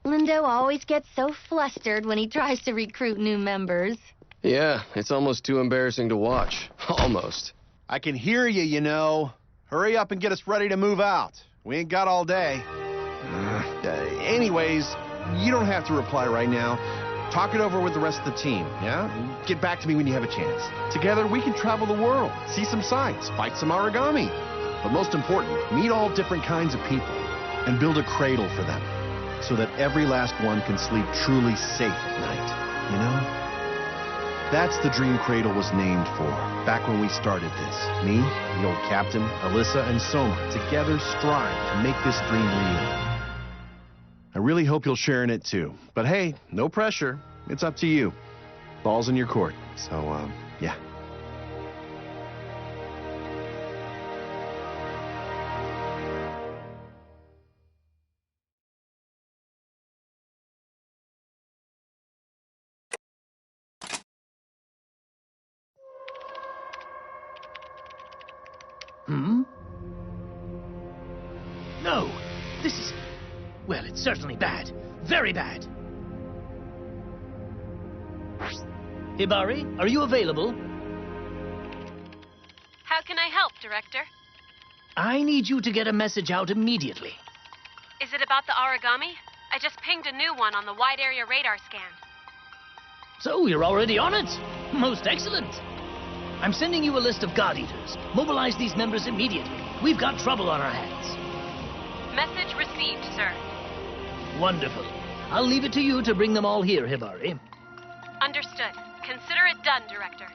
Lindo always gets so flustered when he tries to recruit new members. Yeah, it's almost too embarrassing to watch. Almost. I can hear you, you know. Hurry up and get us ready to move out. We ain't got all day. Anyways, you don't have to reply right now. Talk it over with the rest of the team, yeah? Get back to me when you have a chance. Together, we can travel the world, see some sights, fight some origami. But most important, meet all different kinds of people and build a cradle for them so that every last one can sleep truly safe at night, you know? That's the dream Cradle was named for, back when we started this. Me, the old captain, Alyssa, and Soma together strive to make this dream real. I really hope you'll share in it too. But hey, no pressure. It's up to you. Ball's in your court. So, yeah. No, this is... Well, it's certainly bad. Very bad. Hibari, are you available? How can I help, Director? I need you to get a message out immediately. Is it about the origami? I just pinged a new one on the wide area radar scan. So, you're already on it? Most excellent. I'm sending you a list of God Eaters. Mobilize these members immediately. We've got trouble on our hands. Message received, sir. Wonderful. I'll leave it to you to bring them all here, Hibari. Understood. Consider it done, Director.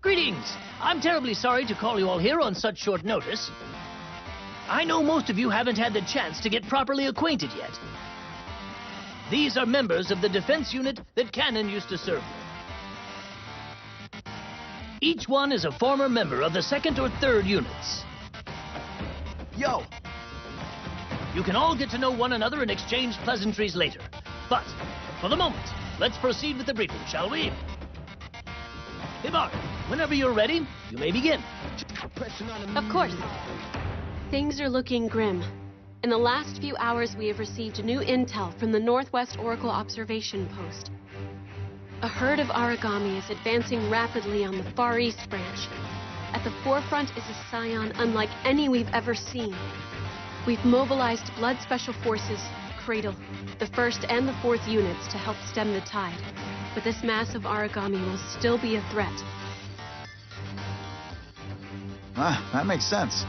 Greetings! I'm terribly sorry to call you all here on such short notice. I know most of you haven't had the chance to get properly acquainted yet. These are members of the defense unit that Cannon used to serve with. Each one is a former member of the 2nd or 3rd units. Yo! You can all get to know one another and exchange pleasantries later. But, for the moment, let's proceed with the briefing, shall we? Hibari, whenever you're ready, you may begin. Of course. Things are looking grim. In the last few hours, we have received new intel from the Northwest Oracle Observation Post. A herd of origami is advancing rapidly on the Far East branch. At the forefront is a scion unlike any we've ever seen. We've mobilized Blood Special Forces, Cradle, the 1st and the 4th units to help stem the tide. But this mass of origami will still be a threat. Ah, that makes sense.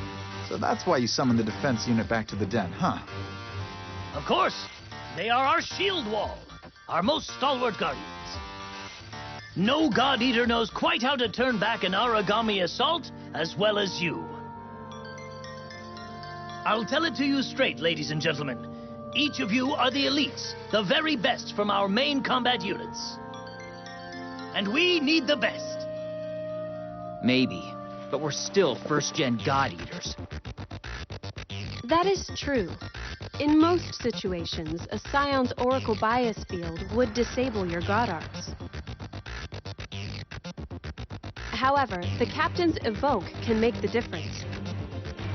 So that's why you summoned the defense unit back to the den, huh? Of course. They are our shield wall, our most stalwart guardians. No God Eater knows quite how to turn back an origami assault as well as you. I'll tell it to you straight, ladies and gentlemen. Each of you are the elites, the very best from our main combat units. And we need the best. Maybe, but we're still 1st-gen God Eaters. That is true. In most situations, a Scion's Oracle bias field would disable your God Arcs. However, the Captain's Evoke can make the difference.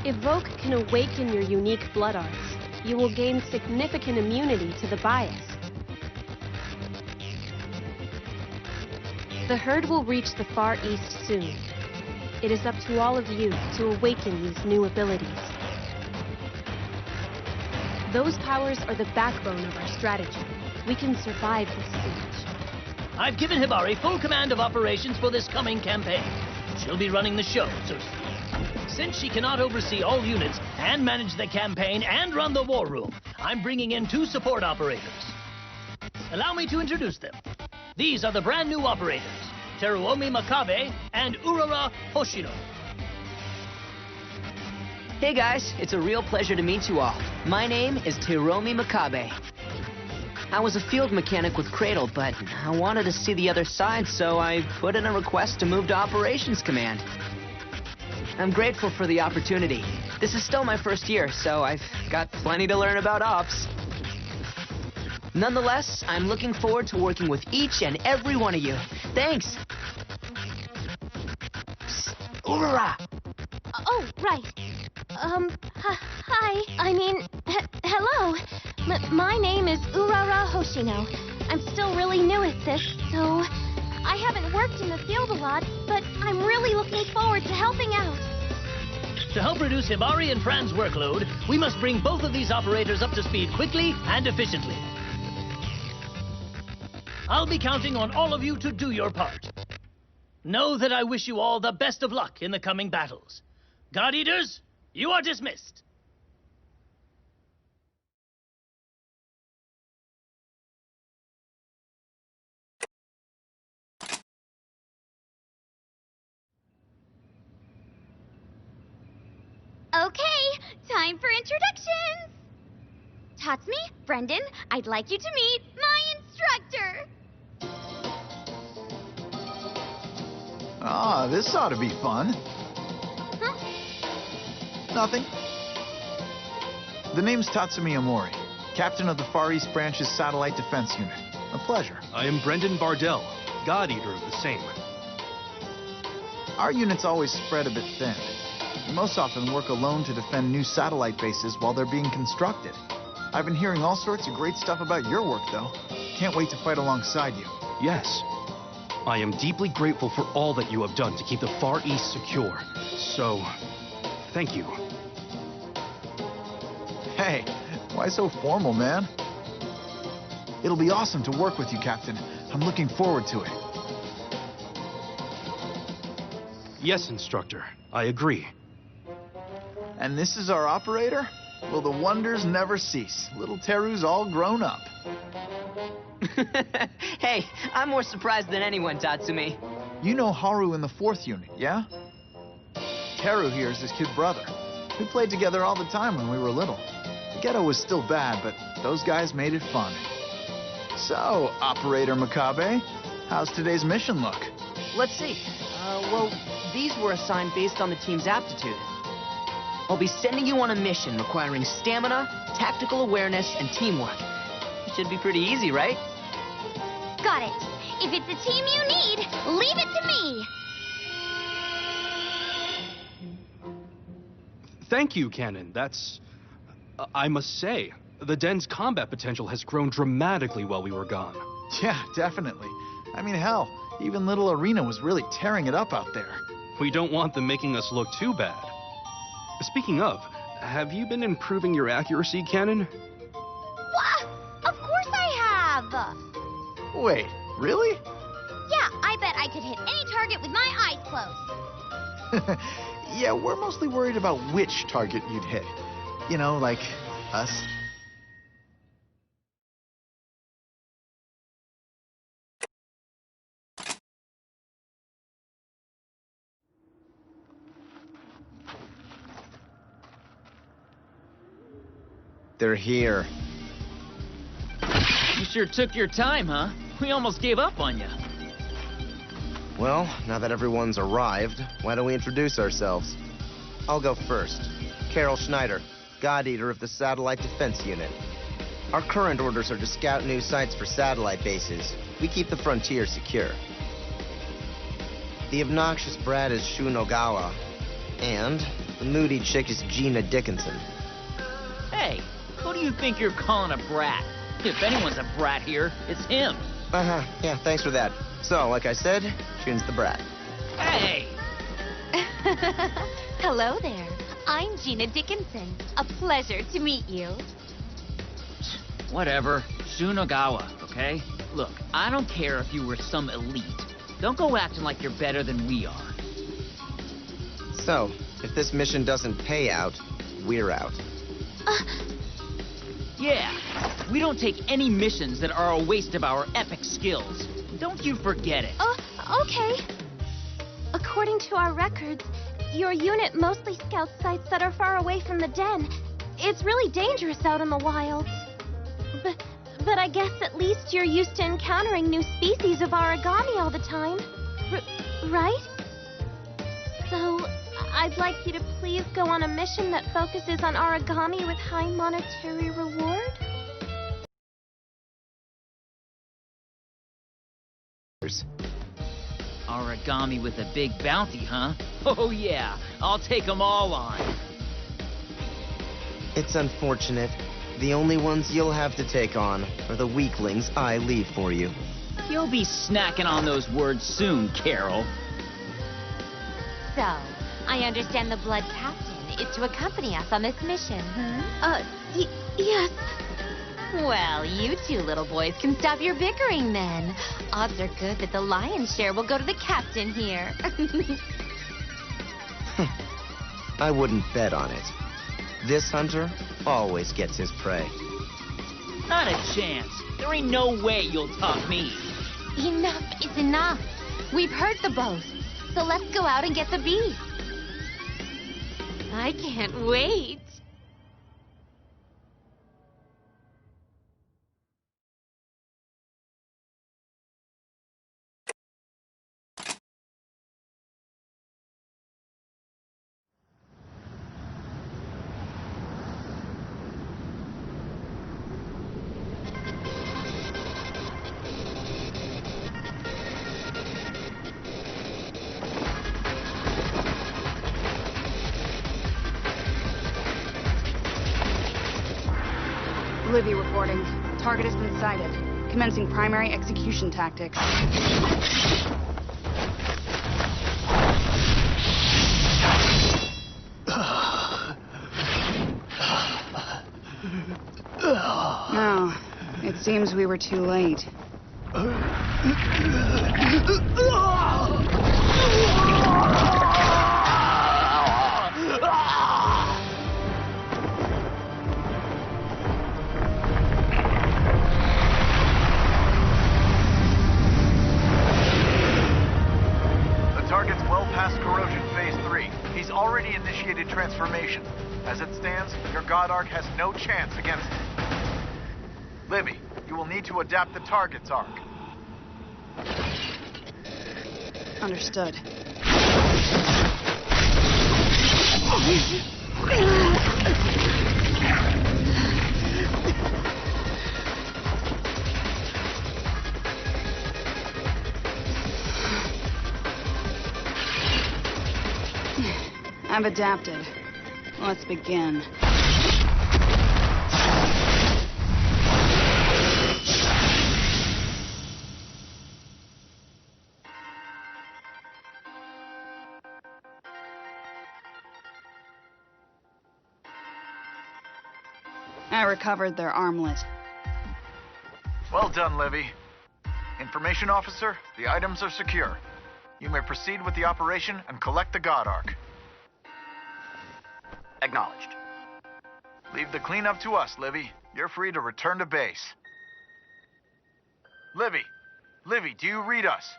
Evoke can awaken your unique Blood Arcs. You will gain significant immunity to the bias. The herd will reach the Far East soon. It is up to all of you to awaken these new abilities. Those powers are the backbone of our strategy. We can survive this siege. I've given Hibari full command of operations for this coming campaign. She'll be running the show, so to speak. Since she cannot oversee all units and manage the campaign and run the war room, I'm bringing in 2 support operators. Allow me to introduce them. These are the brand new operators, Teruomi Makabe, and Urara Hoshino. Hey guys, it's a real pleasure to meet you all. My name is Teruomi Makabe. I was a field mechanic with Cradle, but I wanted to see the other side, so I put in a request to move to Operations Command. I'm grateful for the opportunity. This is still my first year, so I've got plenty to learn about ops. Nonetheless, I'm looking forward to working with each and every one of you. Thanks! Psst, Urara! Oh, right. Hi. I mean, hello. My name is Urara Hoshino. I'm still really new at this, so I haven't worked in the field a lot, but I'm really looking forward to helping out. To help reduce Hibari and Fran's workload, we must bring both of these operators up to speed quickly and efficiently. I'll be counting on all of you to do your part. Know that I wish you all the best of luck in the coming battles. God Eaters, you are dismissed. Okay, time for introductions. Tatsumi, Brendan, I'd like you to meet my instructor. Ah, this ought to be fun. Huh? Nothing. The name's Tatsumi Omori, captain of the Far East Branch's Satellite Defense Unit. A pleasure. I am Brendan Bardell, God Eater of the same. Our unit's always spread a bit thin. We most often work alone to defend new satellite bases while they're being constructed. I've been hearing all sorts of great stuff about your work, though. Can't wait to fight alongside you. Yes. I am deeply grateful for all that you have done to keep the Far East secure. So, thank you. Hey, why so formal, man? It'll be awesome to work with you, Captain. I'm looking forward to it. Yes, Instructor. I agree. And this is our operator? Will the wonders never cease? Little Teru's all grown up. Hey, I'm more surprised than anyone, Tatsumi. You know Haru in the 4th unit, yeah? Teru here is his kid brother. We played together all the time when we were little. The ghetto was still bad, but those guys made it fun. So, Operator Makabe, how's today's mission look? Let's see. Well, these were assigned based on the team's aptitude. I'll be sending you on a mission requiring stamina, tactical awareness, and teamwork. It should be pretty easy, right? Got it. If it's a team you need, leave it to me. Thank you, Cannon. That's... I must say, the Den's combat potential has grown dramatically while we were gone. Yeah, definitely. I mean, hell, even little Arena was really tearing it up out there. We don't want them making us look too bad. Speaking of, have you been improving your accuracy, Cannon? What? Of course I have. Wait, really? Yeah, I bet I could hit any target with my eyes closed. Yeah, we're mostly worried about which target you'd hit. You know, like us. They're here. You sure took your time, huh? We almost gave up on you. Well, now that everyone's arrived, why don't we introduce ourselves? I'll go first. Carol Schneider, God Eater of the Satellite Defense Unit. Our current orders are to scout new sites for satellite bases. We keep the frontier secure. The obnoxious brat is Shu Nogawa, and the moody chick is Gina Dickinson. Hey, who do you think you're calling a brat? If anyone's a brat here, it's him. Yeah, thanks for that. So, like I said, Jun's the brat. Hey! Hello there. I'm Gina Dickinson. A pleasure to meet you. Whatever. Shu Nogawa, okay? Look, I don't care if you were some elite. Don't go acting like you're better than we are. So, if this mission doesn't pay out, we're out. Yeah, we don't take any missions that are a waste of our epic skills. Don't you forget it. Okay. According to our records, your unit mostly scouts sites that are far away from the den. It's really dangerous out in the wilds. But I guess at least you're used to encountering new species of origami all the time. Right? So, I'd like you to please go on a mission that focuses on origami with high monetary reward? Origami with a big bounty, huh? Oh yeah, I'll take them all on. It's unfortunate. The only ones you'll have to take on are the weaklings I leave for you. You'll be snacking on those words soon, Carol. So, I understand the Blood Captain is to accompany us on this mission, Yes. Well, you two little boys can stop your bickering then. Odds are good that the lion's share will go to the captain here. I wouldn't bet on it. This hunter always gets his prey. Not a chance. There ain't no way you'll top me. Enough is enough. We've heard the boast, so let's go out and get the beast. I can't wait. Libby reporting. Target has been sighted. Commencing primary execution tactics. No, it seems we were too late. Already initiated transformation. As it stands, your God Arc has no chance against it. Libby, you will need to adapt the target's arc. Understood. I've adapted. Let's begin. I recovered their armlet. Well done, Livy. Information officer, the items are secure. You may proceed with the operation and collect the God Arc. Acknowledged. Leave the cleanup to us, Livy. You're free to return to base. Livy! Livy, do you read us?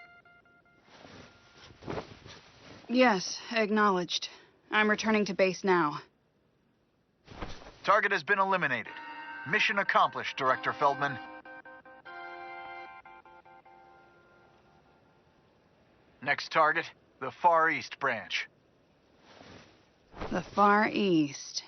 Yes, acknowledged. I'm returning to base now. Target has been eliminated. Mission accomplished, Director Feldman. Next target, the Far East branch. The Far East.